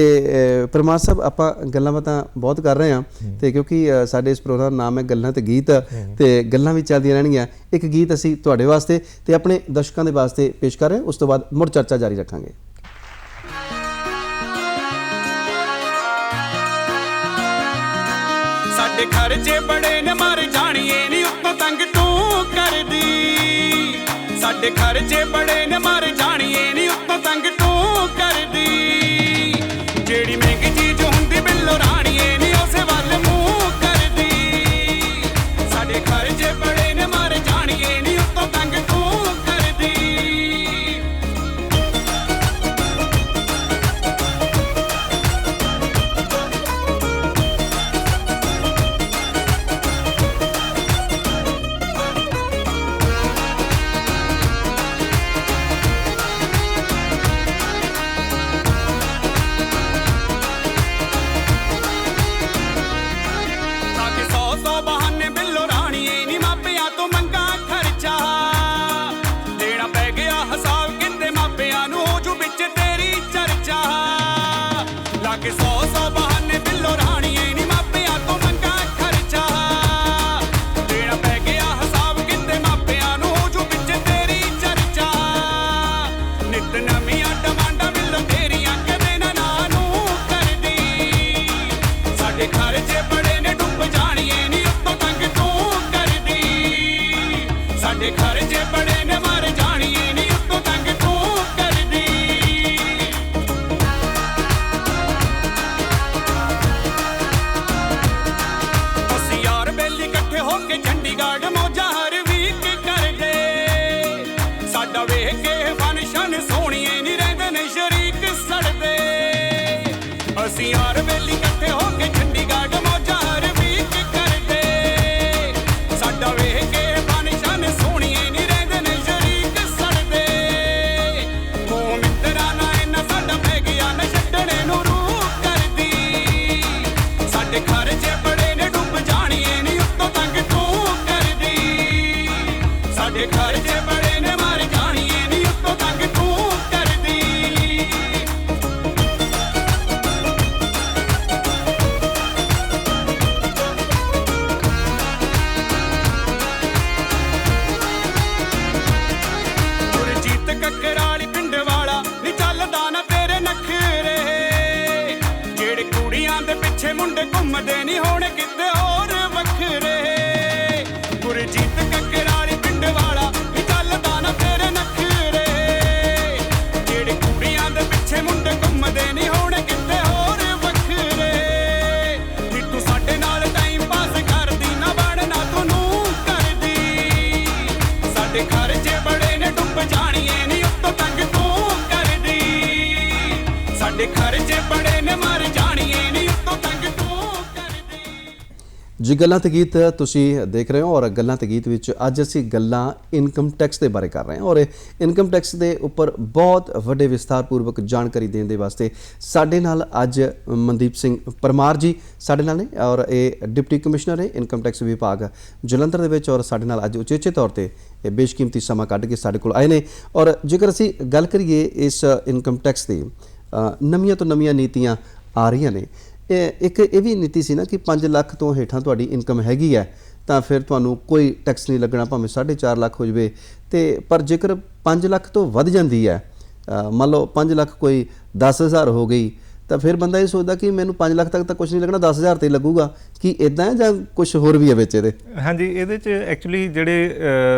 ਪਰਮਾਰ ਸਾਹਿਬ ਆਪਾਂ ਗੱਲਾਂ ਬਾਤਾਂ ਬਹੁਤ ਕਰ ਰਹੇ ਹਾਂ ਤੇ ਕਿਉਂਕਿ ਸਾਡੇ ਇਸ ਪ੍ਰੋਗਰਾਮ ਦਾ ਨਾਮ ਹੈ ਗੱਲਾਂ ਤੇ ਗੀਤ ਤੇ ਗੱਲਾਂ ਵੀ ਚੱਲਦੀਆਂ ਰਹਿਣਗੀਆਂ। ਇੱਕ ਗੀਤ ਅਸੀਂ ਤੁਹਾਡੇ ਵਾਸਤੇ ਤੇ ਆਪਣੇ ਦਰਸ਼ਕਾਂ ਦੇ ਵਾਸਤੇ ਪੇਸ਼ ਕਰ ਰਹੇ ਹਾਂ, ਉਸ ਤੋਂ ਬਾਅਦ ਮੁੜ ਚਰਚਾ ਜਾਰੀ ਰੱਖਾਂਗੇ। ਸਾਡੇ ਖਰਚੇ ਬੜੇ ਨੇ ਮਰ ਜਾਣੀਏ ਨੀ ਉੱਤੋਂ ਤੰਗ ਤੂੰ ਕਰਦੀ ਸਾਡੇ ਖਰਚੇ ਬੜੇ ਨੇ ਮਰ ਜਾਣੀਏ ਨੀ ਉੱਤੋਂ ਤੰਗ ਤੂੰ ਕਰਦੀ ਜਿਹੜੀ ਮਹਿੰਗੀ ਚੀਜ਼ ਹੁੰਦੀ ਬਿੱਲੋ ਰਾਣੀਏ ਨੀ ਉਸੇ ਵੱਲ ਮੂੰਹ ਕਰਦੀ ਸਾਡੇ ਖਰਚੇ ਬੜੇ ਨੇ ਮਰ ਜਾਣੀਏ ਨੀ ਉੱਤੋਂ ਤੰਗ ਤੂੰ ਕਰਦੀ ਸਾਡੇ ਖਰਚੇ ਬੜੇ ਨੇ ਡੁੱਬ ਜਾਣੀਏ ਨੀ ਉੱਤੋਂ ਤੰਗ ਤੂੰ ਕੁੜੀਆਂ ਦੇ ਪਿੱਛੇ ਮੁੰਡੇ ਘੁੰਮਦੇ ਨਹੀਂ ਹੋਣੇ ਕਿਤੇ ਹੋਰ ਵੱਖਰੇ ਗੁਰਜੀਤ ਕੱਕਰਾਲੀ ਪਿੰਡ ਵਾਲਾ ਵੀ ਚੱਲਦਾ ਨਾ ਤੇਰੇ ਨਖਰੇ ਜਿਹੜੇ ਕੁੜੀਆਂ ਦੇ ਪਿੱਛੇ ਮੁੰਡੇ ਘੁੰਮਦੇ ਨਹੀਂ ਹੋਣੇ ਕਿਤੇ ਹੋਰ ਵੱਖਰੇ ਨੀ ਤੂੰ ਸਾਡੇ ਨਾਲ ਟਾਈਮ ਪਾਸ ਕਰਦੀ ਨਾ ਬਣਨਾ ਤੂੰ ਨੂੰ ਕਰਦੀ ਸਾਡੇ ਖਰਚੇ ਬੜੇ ਨੇ ਡੁੱਬ ਜਾਣੀਏ ਨੀ ਉੱਤੋਂ ਤੰਗ ਤੂੰ ਕਰਦੀ ਸਾਡੇ ਖਰਚੇ ਬੜੇ ਨੇ ਮਰ ਜਾਣੀਏ ਨੀ ਉੱਤੋਂ ਤੰਗ ਤੂੰ ਕਰਦੀ ਜੀ ਗੱਲਾਂ ਤੇ ਗੀਤ ਤੁਸੀਂ ਦੇਖ ਰਹੇ ਹੋ ਔਰ ਗੱਲਾਂ ਤੇ ਗੀਤ ਵਿੱਚ ਅੱਜ ਅਸੀਂ ਗੱਲਾਂ ਇਨਕਮ ਟੈਕਸ ਦੇ ਬਾਰੇ ਕਰ ਰਹੇ ਹਾਂ ਔਰ ਇਨਕਮ ਟੈਕਸ ਦੇ ਉੱਪਰ ਬਹੁਤ ਵੱਡੇ ਵਿਸਥਾਰਪੂਰਵਕ ਜਾਣਕਾਰੀ ਦੇਣ ਦੇ ਵਾਸਤੇ ਸਾਡੇ ਨਾਲ ਅੱਜ ਮਨਦੀਪ ਸਿੰਘ ਪਰਮਾਰ ਜੀ ਸਾਡੇ ਨਾਲ ਨੇ ਔਰ ਇਹ ਡਿਪਟੀ ਕਮਿਸ਼ਨਰ ਹੈ ਇਨਕਮ ਟੈਕਸ ਵਿਭਾਗ ਜਲੰਧਰ ਦੇ ਵਿੱਚ ਔਰ ਸਾਡੇ ਨਾਲ ਅੱਜ ਉਚੇਚੇ ਤੌਰ ਤੇ ਇਹ ਬੇਸ਼ਕੀਮਤੀ ਸਮਾਂ ਕੱਢ ਕੇ ਸਾਡੇ ਕੋਲ ਆਏ ਨੇ ਔਰ ਜੇਕਰ ਅਸੀਂ ਗੱਲ ਕਰੀਏ ਇਸ ਇਨਕਮ ਟੈਕਸ ਦੀ ਨਵੀਆਂ ਤੋਂ ਨਵੀਆਂ ਨੀਤੀਆਂ ਆ ਰਹੀਆਂ ਨੇ ਇੱਕ ਇਹ ਵੀ ਨੀਤੀ ਸੀ ਨਾ ਕਿ 5 ਲੱਖ ਤੋਂ ਹੇਠਾਂ ਤੁਹਾਡੀ ਇਨਕਮ ਹੈਗੀ ਹੈ ਤਾਂ ਫਿਰ ਤੁਹਾਨੂੰ ਕੋਈ ਟੈਕਸ ਨਹੀਂ ਲੱਗਣਾ ਭਾਵੇਂ 4.5 ਲੱਖ ਹੋ ਜਾਵੇ ਤੇ ਪਰ ਜੇਕਰ 5 ਲੱਖ ਤੋਂ ਵੱਧ ਜਾਂਦੀ ਹੈ ਮੰਨ ਲਓ 5 ਲੱਖ ਕੋਈ 10,000 ਹੋ ਗਈ ਤਾਂ ਫਿਰ ਬੰਦਾ ਇਹ ਸੋਚਦਾ ਕਿ ਮੈਨੂੰ 5 ਲੱਖ ਤੱਕ ਤਾਂ ਕੁਝ ਨਹੀਂ ਲੱਗਣਾ 10,000 ਤੇ ਲੱਗੂਗਾ ਕਿ ਇਦਾਂ ਜਾਂ ਕੁਝ ਹੋਰ ਵੀ ਹੈ ਵਿੱਚ ਇਹਦੇ ਹਾਂਜੀ ਇਹਦੇ 'ਚ ਐਕਚੁਅਲੀ ਜਿਹੜੇ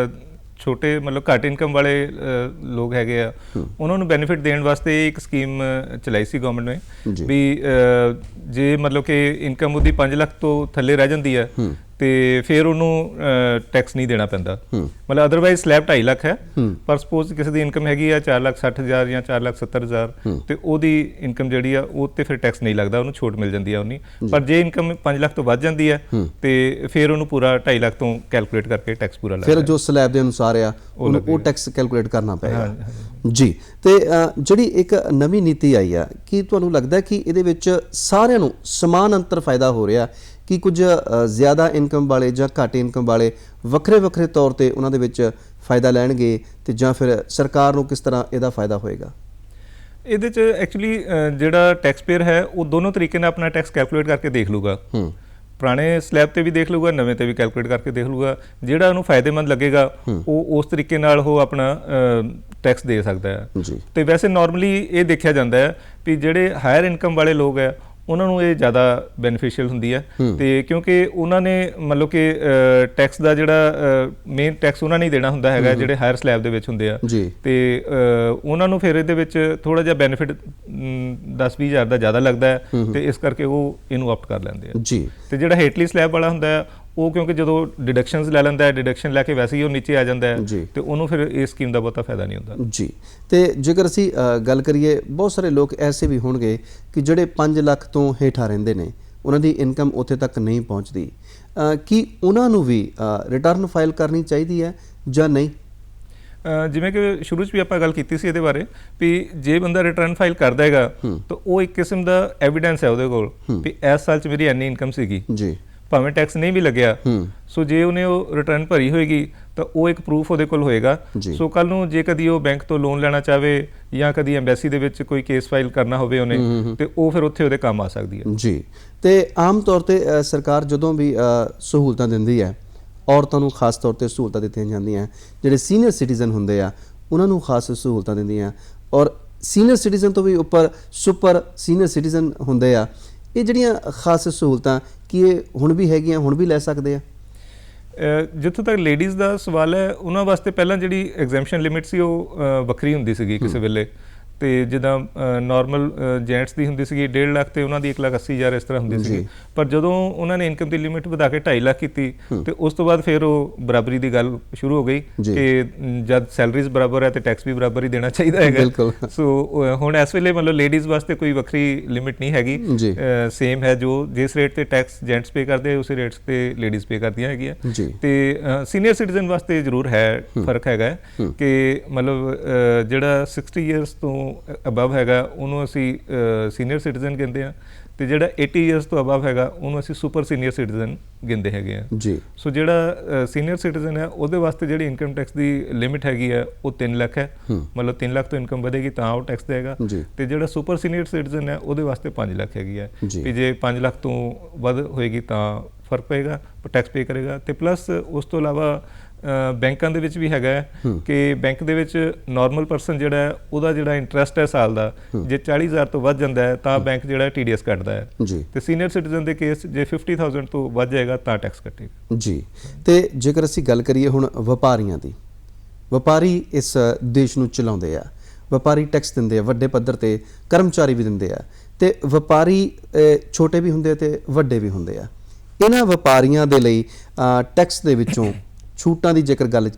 ਛੋਟੇ ਮਤਲਬ ਘੱਟ ਇਨਕਮ ਵਾਲੇ ਲੋਕ ਹੈਗੇ ਆ ਉਹਨਾਂ ਨੂੰ ਬੈਨੀਫਿਟ ਦੇਣ ਵਾਸਤੇ ਇੱਕ ਸਕੀਮ ਚਲਾਈ ਸੀ ਗਵਰਨਮੈਂਟ ਨੇ ਵੀ ਜੇ ਮਤਲਬ ਕਿ ਇਨਕਮ ਉਹਦੀ 5 ਲੱਖ ਤੋਂ ਥੱਲੇ ਰਹਿ ਜਾਂਦੀ ਹੈ ਤੇ ਫਿਰ ਉਹਨੂੰ ਟੈਕਸ ਨਹੀਂ ਦੇਣਾ ਪੈਂਦਾ ਮਤਲਬ ਅਦਰਵਾਈਜ਼ ਸਲੈਬ 2.5 ਲੱਖ ਹੈ ਪਰ ਸਪੋਜ਼ ਕਿਸੇ ਦੀ ਇਨਕਮ ਹੈਗੀ ਆ 4,60,000 ਜਾਂ 4,70,000 ਤੇ ਉਹਦੀ ਇਨਕਮ ਜਿਹੜੀ ਆ ਉਹ ਤੇ ਫਿਰ ਟੈਕਸ ਨਹੀਂ ਲੱਗਦਾ ਉਹਨੂੰ ਛੋਟ ਮਿਲ ਜਾਂਦੀ ਆ ਉਹਨੀ ਪਰ ਜੇ ਇਨਕਮ 5 ਲੱਖ ਤੋਂ ਵੱਧ ਜਾਂਦੀ ਹੈ ਤੇ ਫਿਰ ਉਹਨੂੰ ਪੂਰਾ 2.5 ਲੱਖ ਤੋਂ ਕੈਲਕੂਲੇਟ ਕਰਕੇ ਟੈਕਸ ਪੂਰਾ ਲੱਗਦਾ ਫਿਰ ਜੋ ਸਲੈਬ ਦੇ ਅਨੁਸਾਰ ਆ ਉਹਨੂੰ ਉਹ ਟੈਕਸ ਕੈਲਕੂਲੇਟ ਕਰਨਾ ਪਏਗਾ ਜੀ ਤੇ ਜਿਹੜੀ ਇੱਕ ਨਵੀਂ ਨੀਤੀ ਆਈ ਆ ਕੀ ਤੁਹਾਨੂੰ ਲੱਗਦਾ ਕਿ ਇਹਦੇ ਵਿੱਚ ਸਾਰਿਆਂ ਨੂੰ ਸਮਾਨ ਅੰਤਰ ਫਾਇਦਾ ਹੋ ਰਿਹਾ ਕਿ ਕੁਝ ਜ਼ਿਆਦਾ ਇਨਕਮ ਵਾਲੇ ਜਾਂ ਘੱਟ ਇਨਕਮ ਵਾਲੇ ਵੱਖਰੇ ਵੱਖਰੇ ਤੌਰ ਤੇ ਉਹਨਾਂ ਦੇ ਵਿੱਚ ਫਾਇਦਾ ਲੈਣਗੇ ਤੇ ਜਾਂ ਫਿਰ ਸਰਕਾਰ ਨੂੰ ਕਿਸ ਤਰ੍ਹਾਂ ਇਹਦਾ ਫਾਇਦਾ ਹੋਏਗਾ ਇਹਦੇ 'ਚ ਐਕਚੁਅਲੀ ਜਿਹੜਾ ਟੈਕਸ ਪੇਅਰ ਹੈ ਉਹ ਦੋਨੋਂ ਤਰੀਕੇ ਨਾਲ ਆਪਣਾ ਟੈਕਸ ਕੈਲਕੂਲੇਟ ਕਰਕੇ ਦੇਖ ਲੂਗਾ ਪੁਰਾਣੇ ਸਲੈਬ ਤੇ ਵੀ ਦੇਖ ਲੂਗਾ ਨਵੇਂ ਤੇ ਵੀ ਕੈਲਕੂਲੇਟ ਕਰਕੇ ਦੇਖ ਲੂਗਾ ਜਿਹੜਾ ਉਹਨੂੰ ਫਾਇਦੇਮੰਦ ਲੱਗੇਗਾ ਉਹ ਉਸ ਤਰੀਕੇ ਨਾਲ ਉਹ ਆਪਣਾ ਟੈਕਸ ਦੇ ਸਕਦਾ ਹੈ ਤੇ ਵੈਸੇ ਨਾਰਮਲੀ ਇਹ ਦੇਖਿਆ ਜਾਂਦਾ ਹੈ ਵੀ ਜਿਹੜੇ ਹਾਇਰ ਇਨਕਮ ਵਾਲੇ ਲੋਕ ਹੈ ਉਹਨਾਂ ਨੂੰ ਇਹ ਜ਼ਿਆਦਾ ਬੈਨੀਫੀਸ਼ੀਅਲ ਹੁੰਦੀ ਹੈ ਤੇ ਕਿਉਂਕਿ ਉਹਨਾਂ ਨੇ ਮਤਲਬ ਕਿ ਟੈਕਸ ਦਾ ਜਿਹੜਾ ਮੇਨ ਟੈਕਸ ਉਹਨਾਂ ਨੇ ਦੇਣਾ ਹੁੰਦਾ ਹੈਗਾ ਜਿਹੜੇ ਹਾਇਰ ਸਲੈਬ ਦੇ ਵਿੱਚ ਹੁੰਦੇ ਆ ਤੇ ਉਹਨਾਂ ਨੂੰ ਫਿਰ ਇਹਦੇ ਵਿੱਚ ਥੋੜਾ ਜਿਹਾ ਬੈਨੀਫਿਟ 10-20 ਹਜ਼ਾਰ ਦਾ ਜ਼ਿਆਦਾ ਲੱਗਦਾ ਹੈ ਤੇ ਇਸ ਕਰਕੇ ਉਹ ਇਹਨੂੰ ਆਪਟ ਕਰ ਲੈਂਦੇ ਆ ਜੀ ਤੇ ਜਿਹੜਾ ਹੇਠਲੀ ਸਲੈਬ ਵਾਲਾ ਹੁੰਦਾ ਹੈ ਉਹ ਕਿਉਂਕਿ ਜਦੋਂ ਡਿਡਕਸ਼ਨਸ ਲੈ ਲੈਂਦਾ ਹੈ ਡਿਡਕਸ਼ਨ ਲੈ ਕੇ ਵੈਸੇ ਹੀ ਉਹ ਨੀਚੇ ਆ ਜਾਂਦਾ ਹੈ ਤੇ ਉਹਨੂੰ ਫਿਰ ਇਸ ਸਕੀਮ ਦਾ ਬਹੁਤਾ ਫਾਇਦਾ ਨਹੀਂ ਹੁੰਦਾ ਜੀ ਤੇ ਜੇਕਰ ਅਸੀਂ ਗੱਲ ਕਰੀਏ ਬਹੁਤ ਸਾਰੇ ਲੋਕ ਐਸੇ ਵੀ ਹੋਣਗੇ ਕਿ ਜਿਹੜੇ 5 ਲੱਖ ਤੋਂ ਹੇਠਾਂ ਰਹਿੰਦੇ ਨੇ ਉਹਨਾਂ ਦੀ ਇਨਕਮ ਉੱਥੇ ਤੱਕ ਨਹੀਂ ਪਹੁੰਚਦੀ ਕੀ ਉਹਨਾਂ ਨੂੰ ਵੀ ਰਿਟਰਨ ਫਾਈਲ ਕਰਨੀ ਚਾਹੀਦੀ ਹੈ ਜਾਂ ਨਹੀਂ ਜਿਵੇਂ ਕਿ ਸ਼ੁਰੂ 'ਚ ਵੀ ਆਪਾਂ ਗੱਲ ਕੀਤੀ ਸੀ ਇਹਦੇ ਬਾਰੇ ਵੀ ਜੇ ਬੰਦਾ ਰਿਟਰਨ ਫਾਈਲ ਕਰਦਾ ਹੈਗਾ ਤਾਂ ਉਹ ਇੱਕ ਕਿਸਮ ਦਾ ਐਵੀਡੈਂਸ ਹੈ ਉਹਦੇ ਕੋਲ ਵੀ ਇਸ ਸਾਲ 'ਚ ਮੇਰੀ ਇੰਨੀ ਇਨਕਮ ਸੀਗੀ ਜੀ ਭਾਵੇਂ ਟੈਕਸ ਨਹੀਂ ਵੀ ਲੱਗਿਆ ਸੋ ਜੇ ਉਹਨੇ ਉਹ ਰਿਟਰਨ ਭਰੀ ਹੋਏਗੀ ਤਾਂ ਉਹ ਇੱਕ ਪ੍ਰੂਫ ਉਹਦੇ ਕੋਲ ਹੋਏਗਾ ਸੋ ਕੱਲ ਨੂੰ ਜੇ ਕਦੀ ਉਹ ਬੈਂਕ ਤੋਂ ਲੋਨ ਲੈਣਾ ਚਾਹਵੇ ਜਾਂ ਕਦੀ ਐਮਬੈਸੀ ਦੇ ਵਿੱਚ ਕੋਈ ਕੇਸ ਫਾਈਲ ਕਰਨਾ ਹੋਵੇ ਉਹਨੇ ਤੇ ਉਹ ਫਿਰ ਉੱਥੇ ਉਹਦੇ ਕੰਮ ਆ ਸਕਦੀ ਹੈ ਜੀ ਤੇ ਆਮ ਤੌਰ ਤੇ ਸਰਕਾਰ ਜਦੋਂ ਵੀ ਸਹੂਲਤਾਂ ਦਿੰਦੀ ਹੈ ਔਰਤਾਂ ਨੂੰ ਖਾਸ ਤੌਰ ਤੇ ਸਹੂਲਤਾਂ ਦਿੱਤੀਆਂ ਜਾਂਦੀਆਂ ਜਿਹੜੇ ਸੀਨੀਅਰ ਸਿਟੀਜ਼ਨ ਹੁੰਦੇ ਆ ਉਹਨਾਂ ਨੂੰ ਖਾਸ ਸਹੂਲਤਾਂ ਦਿੰਦੀਆਂ ਔਰ ਸੀਨੀਅਰ ਸਿਟੀਜ਼ਨ ਤੋਂ ਵੀ ਉੱਪਰ ਸੁਪਰ ਸੀਨੀਅਰ ਸਿਟੀਜ਼ਨ ਹੁੰਦੇ ਆ ਇਹ ਜਿਹੜੀਆਂ ਖਾਸ ਸਹੂਲਤਾਂ ਕੀ ਇਹ ਹੁਣ ਵੀ ਹੈਗੀਆਂ ਹੁਣ ਵੀ ਲੈ ਸਕਦੇ ਆ ਜਿੱਥੋਂ ਤੱਕ ਲੇਡੀਜ਼ ਦਾ ਸਵਾਲ ਹੈ ਉਹਨਾਂ ਵਾਸਤੇ ਪਹਿਲਾਂ ਜਿਹੜੀ ਐਗਜ਼ੈਂਪਸ਼ਨ ਲਿਮਿਟ ਸੀ ਉਹ ਵੱਖਰੀ ਹੁੰਦੀ ਸੀਗੀ ਕਿਸੇ ਵੇਲੇ ਤੇ ਜਿੱਦਾਂ ਨਾਰਮਲ ਜੈਂਟਸ ਦੀ ਹੁੰਦੀ ਸੀਗੀ 1.5 ਲੱਖ ਤੇ ਉਹਨਾਂ ਦੀ 1,80,000 ਇਸ ਤਰ੍ਹਾਂ ਹੁੰਦੀ ਸੀਗੀ ਪਰ ਜਦੋਂ ਉਹਨਾਂ ਨੇ ਇਨਕਮ ਦੀ ਲਿਮਿਟ ਵਧਾ ਕੇ 2.5 ਲੱਖ ਕੀਤੀ ਤੇ ਉਸ ਤੋਂ ਬਾਅਦ ਫਿਰ ਉਹ ਬਰਾਬਰੀ ਦੀ ਗੱਲ ਸ਼ੁਰੂ ਹੋ ਗਈ ਕਿ ਜਦ ਸੈਲਰੀਜ਼ ਬਰਾਬਰ ਹੈ ਤੇ ਟੈਕਸ ਵੀ ਬਰਾਬਰ ਹੀ ਦੇਣਾ ਚਾਹੀਦਾ ਹੈਗਾ ਸੋ ਹੁਣ ਇਸ ਵੇਲੇ ਮਤਲਬ ਲੇਡੀਜ਼ ਵਾਸਤੇ ਕੋਈ ਵੱਖਰੀ ਲਿਮਿਟ ਨਹੀਂ ਹੈਗੀ ਸੇਮ ਹੈ ਜੋ ਜਿਸ ਰੇਟ ਤੇ ਟੈਕਸ ਜੈਂਟਸ ਪੇ ਕਰਦੇ ਉਸੇ ਰੇਟਸ ਤੇ ਲੇਡੀਜ਼ ਪੇ ਕਰਦੀਆਂ ਹੈਗੀਆਂ ਤੇ ਸੀਨੀਅਰ ਸਿਟੀਜ਼ਨ ਵਾਸਤੇ ਜ਼ਰੂਰ ਹੈ ਫਰਕ ਹੈਗਾ ਕਿ ਮਤਲਬ ਜਿਹੜਾ 60 ਇਅਰਸ ਤੋਂ ਅਬਵ ਹੈਗਾ ਉਹਨੂੰ ਅਸੀਂ ਸੀਨੀਅਰ ਸਿਟੀਜ਼ਨ ਕਹਿੰਦੇ ਆ ਤੇ ਜਿਹੜਾ 80 ਇਅਰਸ ਤੋਂ ਅਬਵ ਹੈਗਾ ਉਹਨੂੰ ਅਸੀਂ ਸੁਪਰ ਸੀਨੀਅਰ ਸਿਟੀਜ਼ਨ ਗਿਣਦੇ ਹੈਗੇ ਆ ਜੀ ਸੋ ਜਿਹੜਾ ਸੀਨੀਅਰ ਸਿਟੀਜ਼ਨ ਹੈ ਉਹਦੇ ਵਾਸਤੇ ਜਿਹੜੀ ਇਨਕਮ ਟੈਕਸ ਦੀ ਲਿਮਿਟ ਹੈਗੀ ਆ ਉਹ 3 ਲੱਖ ਹੈ ਮਤਲਬ 3 ਲੱਖ ਤੋਂ ਇਨਕਮ ਵਧੇਗੀ ਤਾਂ ਉਹ ਟੈਕਸ ਦੇਗਾ ਤੇ ਜਿਹੜਾ ਸੁਪਰ ਸੀਨੀਅਰ ਸਿਟੀਜ਼ਨ ਹੈ ਉਹਦੇ ਵਾਸਤੇ 5 ਲੱਖ ਹੈਗੀ ਹੈ ਵੀ ਜੇ 5 ਲੱਖ ਤੋਂ ਵੱਧ ਹੋਏਗੀ ਤਾਂ ਫਰਕ ਪਏਗਾ ਟੈਕਸ ਪੇ ਕਰੇਗਾ ਤੇ ਪਲੱਸ ਉਸ ਤੋਂ ਇਲਾਵਾ ਬੈਂਕਾਂ ਦੇ ਵਿੱਚ ਵੀ ਹੈਗਾ ਹੈ ਕਿ ਬੈਂਕ ਦੇ ਵਿੱਚ ਨਾਰਮਲ ਪਰਸਨ ਜਿਹੜਾ ਹੈ ਉਹਦਾ ਜਿਹੜਾ ਇੰਟਰਸਟ ਹੈ ਸਾਲ ਦਾ ਜੇ 40,000 ਤੋਂ ਵੱਧ ਜਾਂਦਾ ਹੈ ਤਾਂ ਬੈਂਕ ਜਿਹੜਾ TDS ਕੱਟਦਾ ਹੈ ਜੀ ਤੇ ਸੀਨੀਅਰ ਸਿਟੀਜ਼ਨ ਦੇ ਕੇਸ ਜੇ 50,000 ਤੋਂ ਵੱਧ ਜਾਏਗਾ ਤਾਂ ਟੈਕਸ ਕੱਟੇਗਾ ਜੀ। ਤੇ ਜੇਕਰ ਅਸੀਂ ਗੱਲ ਕਰੀਏ ਹੁਣ ਵਪਾਰੀਆਂ ਦੀ, ਵਪਾਰੀ ਇਸ ਦੇਸ਼ ਨੂੰ ਚਲਾਉਂਦੇ ਆ, ਵਪਾਰੀ ਟੈਕਸ ਦਿੰਦੇ ਆ ਵੱਡੇ ਪੱਧਰ ਤੇ, ਕਰਮਚਾਰੀ ਵੀ ਦਿੰਦੇ ਆ ਤੇ ਵਪਾਰੀ ਛੋਟੇ ਵੀ ਹੁੰਦੇ ਤੇ ਵੱਡੇ ਵੀ ਹੁੰਦੇ ਆ। ਇਹਨਾਂ ਵਪਾਰੀਆਂ ਦੇ ਲਈ ਟੈਕਸ ਦੇ ਵਿੱਚੋਂ ਛੂਟਾਂ ਦੀ ਜੇਕਰ ਗੱਲ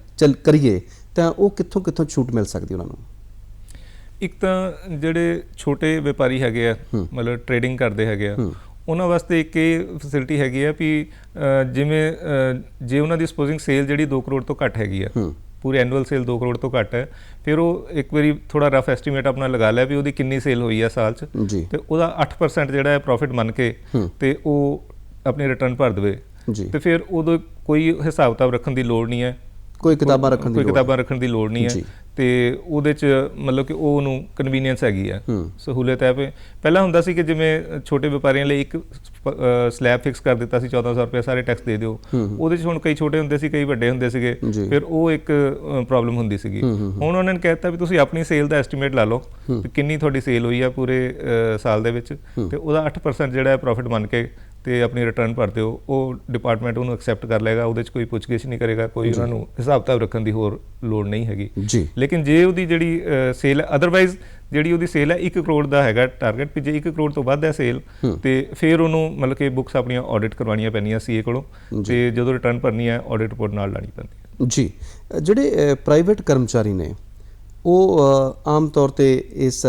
ਕਰੀਏ ਤਾਂ ਉਹ ਕਿੱਥੋਂ ਕਿੱਥੋਂ ਛੂਟ ਮਿਲ ਸਕਦੀ ਉਹਨਾਂ ਨੂੰ? ਇੱਕ ਤਾਂ ਜਿਹੜੇ ਛੋਟੇ ਵਪਾਰੀ ਹੈਗੇ ਆ ਮਤਲਬ ਟ੍ਰੇਡਿੰਗ ਕਰਦੇ ਹੈਗੇ ਆ ਉਹਨਾਂ ਵਾਸਤੇ ਇੱਕ ਇਹ ਫੈਸਿਲਿਟੀ ਹੈਗੀ ਆ ਵੀ ਜਿਵੇਂ ਜੇ ਉਹਨਾਂ ਦੀ ਸਪੋਜ਼ਿੰਗ ਸੇਲ ਜਿਹੜੀ 2 ਕਰੋੜ ਤੋਂ ਘੱਟ ਹੈਗੀ ਆ, ਪੂਰੀ ਐਨੂਅਲ ਸੇਲ 2 ਕਰੋੜ ਤੋਂ ਘੱਟ ਹੈ, ਫਿਰ ਉਹ ਇੱਕ ਵਾਰੀ ਥੋੜਾ ਰਫ ਐਸਟੀਮੇਟ ਆਪਣਾ ਲਗਾ ਲਿਆ ਵੀ ਉਹਦੀ ਕਿੰਨੀ ਸੇਲ ਹੋਈ ਆ ਸਾਲ 'ਚ ਤੇ ਉਹਦਾ 8% ਜਿਹੜਾ ਹੈ ਪ੍ਰੋਫਿਟ ਮੰਨ ਕੇ ਤੇ ਉਹ ਆਪਣੀ ਰਿਟਰਨ ਭਰ ਦੇਵੇ ਤੇ ਫਿਰ ਉਦੋਂ ਕੋਈ ਹਿਸਾਬ ਕਿਤਾਬ ਰੱਖਣ ਦੀ ਲੋੜ ਨਹੀਂ ਹੈ, ਕੋਈ ਕਿਤਾਬਾਂ ਰੱਖਣ ਦੀ ਲੋੜ ਨਹੀਂ ਹੈ ਤੇ ਉਹਦੇ 'ਚ ਮਤਲਬ ਕਿ ਉਹ ਉਹਨੂੰ ਕਨਵੀਨੀਅੰਸ ਹੈਗੀ ਆ, ਸਹੂਲਤ ਹੈ। ਪਹਿਲਾਂ ਹੁੰਦਾ ਸੀ ਕਿ ਜਿਵੇਂ ਛੋਟੇ ਵਪਾਰੀਆਂ ਲਈ ਇੱਕ ਸਲੈਬ ਫਿਕਸ ਕਰ ਦਿੱਤਾ ਸੀ 1400 ਰੁਪਏ ਸਾਰੇ ਟੈਕਸ ਦੇ ਦਿਓ, ਉਹਦੇ 'ਚ ਹੁਣ ਕਈ ਛੋਟੇ ਹੁੰਦੇ ਸੀ ਕਈ ਵੱਡੇ ਹੁੰਦੇ ਸੀਗੇ, ਫਿਰ ਉਹ ਇੱਕ ਪ੍ਰੋਬਲਮ ਹੁੰਦੀ ਸੀਗੀ। ਹੁਣ ਉਹਨਾਂ ਨੇ ਕਹਿ ਦਿੱਤਾ ਵੀ ਤੁਸੀਂ ਆਪਣੀ ਸੇਲ ਦਾ ਐਸਟੀਮੇਟ ਲਾ ਲਓ ਕਿ ਕਿੰਨੀ ਤੁਹਾਡੀ ਸੇਲ ਹੋਈ ਆ ਪੂਰੇ ਸਾਲ ਦੇ ਵਿੱਚ ਤੇ ਉਹਦਾ 8% ਜਿਹੜਾ ਹੈ ਪ੍ਰੋਫਿਟ ਮੰਨ ਕੇ ਤੇ ਆਪਣੀ ਰਿਟਰਨ ਭਰ ਦਿਓ, ਉਹ ਡਿਪਾਰਟਮੈਂਟ ਉਹਨੂੰ ਐਕਸੈਪਟ ਕਰ ਲਏਗਾ, ਉਹਦੇ 'ਚ ਕੋਈ ਪੁੱਛਗਿੱਛ ਨਹੀਂ ਕਰੇਗਾ, ਕੋਈ ਉਹਨਾਂ ਨੂੰ ਹਿਸਾਬ ਕਿਤਾਬ ਰੱਖਣ ਦੀ ਹੋਰ ਲੋੜ ਨਹੀਂ ਹੈਗੀ। ਲੇਕਿਨ ਜੇ ਉਹਦੀ ਜਿਹੜੀ ਸੇਲ ਹੈ ਅਦਰਵਾਈਜ਼ ਜਿਹੜੀ ਉਹਦੀ ਸੇਲ ਹੈ 1 ਕਰੋੜ ਦਾ ਹੈਗਾ ਟਾਰਗੇਟ, ਵੀ ਜੇ 1 ਕਰੋੜ ਤੋਂ ਵੱਧ ਹੈ ਸੇਲ ਤੇ ਫਿਰ ਉਹਨੂੰ ਮਤਲਬ ਕਿ ਬੁੱਕਸ ਆਪਣੀਆਂ ਆਡਿਟ ਕਰਵਾਉਣੀਆਂ ਪੈਣੀਆਂ CA ਕੋਲੋਂ ਤੇ ਜਦੋਂ ਰਿਟਰਨ ਭਰਨੀ ਹੈ ਆਡਿਟ ਰਿਪੋਰਟ ਨਾਲ ਲਾਣੀ ਪੈਂਦੀ ਹੈ ਜੀ। ਜਿਹੜੇ ਪ੍ਰਾਈਵੇਟ ਕਰਮਚਾਰੀ ਨੇ ਉਹ ਆਮ ਤੌਰ ਤੇ ਇਸ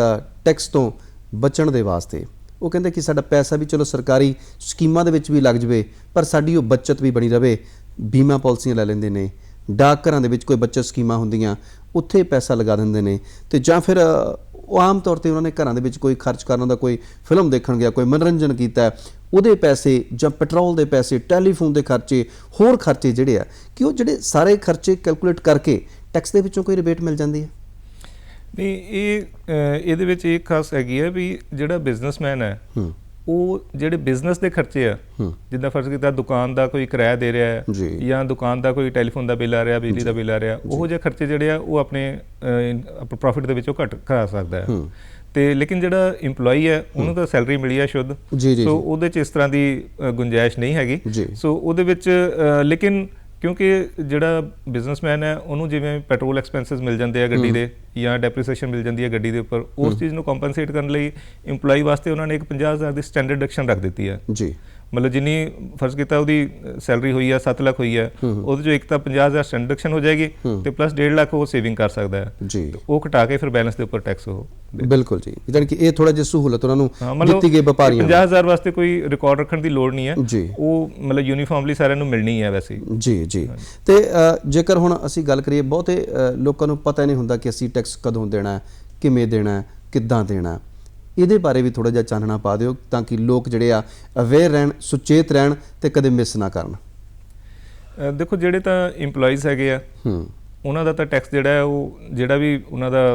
ਟੈਕਸ ਤੋਂ ਬਚਣ ਦੇ ਵਾਸਤੇ ਉਹ ਕਹਿੰਦੇ ਕਿ ਸਾਡਾ ਪੈਸਾ ਵੀ ਚਲੋ ਸਰਕਾਰੀ ਸਕੀਮਾਂ ਦੇ ਵਿੱਚ ਵੀ ਲੱਗ ਜਾਵੇ ਪਰ ਸਾਡੀ ਉਹ ਬੱਚਤ ਵੀ ਬਣੀ ਰਵੇ, ਬੀਮਾ ਪਾਲਿਸੀਆਂ ਲੈ ਲੈਂਦੇ ਨੇ, ਡਾਕ ਘਰਾਂ ਦੇ ਵਿੱਚ ਕੋਈ ਬੱਚਤ ਸਕੀਮਾਂ ਹੁੰਦੀਆਂ ਉੱਥੇ ਪੈਸਾ ਲਗਾ ਦਿੰਦੇ ਨੇ ਤੇ ਜਾਂ ਫਿਰ ਉਹ ਆਮ ਤੌਰ ਤੇ ਉਹਨਾਂ ਨੇ ਘਰਾਂ ਦੇ ਵਿੱਚ ਕੋਈ ਖਰਚ ਕਰਨ ਦਾ, ਕੋਈ ਫਿਲਮ ਦੇਖਣ ਗਿਆ, ਕੋਈ ਮਨੋਰੰਜਨ ਕੀਤਾ, ਉਹਦੇ ਪੈਸੇ ਜਾਂ ਪੈਟਰੋਲ ਦੇ ਪੈਸੇ, ਟੈਲੀਫੋਨ ਦੇ ਖਰਚੇ, ਹੋਰ ਖਰਚੇ ਜਿਹੜੇ ਆ ਕਿ ਉਹ ਜਿਹੜੇ ਸਾਰੇ ਖਰਚੇ ਕੈਲਕੂਲੇਟ ਕਰਕੇ ਟੈਕਸ ਦੇ ਵਿੱਚੋਂ ਕੋਈ ਰਿਬੇਟ ਮਿਲ ਜਾਂਦੀ ਹੈ? ਨਹੀਂ, ਇਹਦੇ ਵਿੱਚ ਇਹ ਖਾਸ ਹੈਗੀ ਹੈ ਵੀ ਜਿਹੜਾ ਬਿਜ਼ਨਸਮੈਨ ਹੈ ਉਹ ਜਿਹੜੇ ਬਿਜ਼ਨਸ ਦੇ ਖਰਚੇ ਆ, ਜਿੱਦਾਂ ਫਰਜ਼ ਕੀਤਾ ਦੁਕਾਨ ਦਾ ਕੋਈ ਕਿਰਾਇਆ ਦੇ ਰਿਹਾ ਹੈ ਜਾਂ ਦੁਕਾਨ ਦਾ ਕੋਈ ਟੈਲੀਫੋਨ ਦਾ ਬਿੱਲ ਆ ਰਿਹਾ, ਬਿਜਲੀ ਦਾ ਬਿੱਲ ਆ ਰਿਹਾ, ਉਹੋ ਜਿਹੇ ਖਰਚੇ ਜਿਹੜੇ ਆ ਉਹ ਆਪਣੇ ਪ੍ਰੋਫਿਟ ਦੇ ਵਿੱਚੋਂ ਘੱਟ ਕਰਾ ਸਕਦਾ ਹੈ। ਤੇ ਲੇਕਿਨ ਜਿਹੜਾ EMPLOYEE ਹੈ ਉਹਨੂੰ ਤਾਂ ਸੈਲਰੀ ਮਿਲੀ ਹੈ ਸ਼ੁੱਧ, ਸੋ ਉਹਦੇ 'ਚ ਇਸ ਤਰ੍ਹਾਂ ਦੀ ਗੁੰਜਾਇਸ਼ ਨਹੀਂ ਹੈਗੀ। ਸੋ ਉਹਦੇ ਵਿੱਚ ਲੇਕਿਨ ਕਿਉਂਕਿ ਜਿਹੜਾ ਬਿਜ਼ਨਸਮੈਨ ਹੈ ਉਹਨੂੰ ਜਿਵੇਂ ਪੈਟਰੋਲ ਐਕਸਪੈਂਸਿਸ ਮਿਲ ਜਾਂਦੇ ਆ ਗੱਡੀ ਦੇ ਜਾਂ ਡੈਪਰੀਸੀਏਸ਼ਨ ਮਿਲ ਜਾਂਦੀ ਹੈ ਗੱਡੀ ਦੇ ਉੱਪਰ, ਉਸ ਚੀਜ਼ ਨੂੰ ਕੰਪਨਸੇਟ ਕਰਨ ਲਈ EMPLOYEE ਵਾਸਤੇ ਉਹਨਾਂ ਨੇ ਇੱਕ 50,000 ਦੀ ਸਟੈਂਡਰਡ ਡਿਡਕਸ਼ਨ ਰੱਖ ਦਿੱਤੀ ਹੈ ਜੀ। ਮਤਲਬ ਜਿੰਨੀ ਫਰਜ਼ ਕੀਤਾ ਉਹਦੀ ਸੈਲਰੀ ਹੋਈ ਆ 7 ਲੱਖ ਹੋਈ ਹੈ, ਉਹਦੇ 'ਚੋਂ ਇੱਕ ਤਾਂ 50,000 ਸਟੈਂਡਰਡ ਡਿਡਕਸ਼ਨ ਹੋ ਜਾਏਗੀ ਤੇ ਪਲੱਸ 1.5 ਲੱਖ ਉਹ ਸੇਵਿੰਗ ਕਰ ਸਕਦਾ ਹੈ ਜੀ, ਉਹ ਘਟਾ ਕੇ ਫਿਰ ਬੈਲੈਂਸ ਦੇ ਉੱਪਰ ਟੈਕਸ ਉਹ ਬਿਲਕੁਲ ਜੀ। ਯਾਨੀ ਕਿ ਇਹ ਥੋੜਾ ਜਿਹਾ ਸਹੂਲਤ ਉਹਨਾਂ ਨੂੰ ਦਿੱਤੀ ਗਈ ਵਪਾਰੀਆਂ ਨੂੰ। 50,000 ਵਾਸਤੇ ਕੋਈ ਰਿਕਾਰਡ ਰੱਖਣ ਦੀ ਲੋੜ ਨਹੀਂ ਹੈ ਜੀ, ਉਹ ਮਤਲਬ ਯੂਨੀਫਾਰਮਲੀ ਸਾਰਿਆਂ ਨੂੰ ਮਿਲਣੀ ਹੈ ਵੈਸੇ ਜੀ। ਤੇ ਜੇਕਰ ਹੁਣ ਅਸੀਂ ਗੱਲ ਕਰੀਏ ਬਹੁਤੇ ਲੋਕਾਂ ਨੂੰ ਪਤਾ ਨਹੀਂ ਹੁੰਦਾ ਕਿ ਅਸੀਂ ਟੈਕਸ ਕਦੋਂ ਦੇਣਾ, ਕਿਵੇਂ ਦੇਣਾ, ਕਿੱਦਾਂ ਦੇਣਾ, ਇਹਦੇ ਬਾਰੇ ਵੀ ਥੋੜਾ ਜਿਹਾ ਚਾਨਣਾ ਪਾ ਦਿਓ ਤਾਂ ਕਿ ਲੋਕ ਜਿਹੜੇ ਆ ਅਵੇਅਰ ਰਹਿਣ, ਸੁਚੇਤ ਰਹਿਣ ਤੇ ਕਦੇ ਮਿਸ ਨਾ ਕਰਨ। ਦੇਖੋ ਜਿਹੜੇ ਤਾਂ EMPLOYEES ਹੈਗੇ ਆ ਉਹਨਾਂ ਦਾ ਤਾਂ ਟੈਕਸ ਜਿਹੜਾ ਹੈ ਉਹ ਜਿਹੜਾ ਵੀ ਉਹਨਾਂ ਦਾ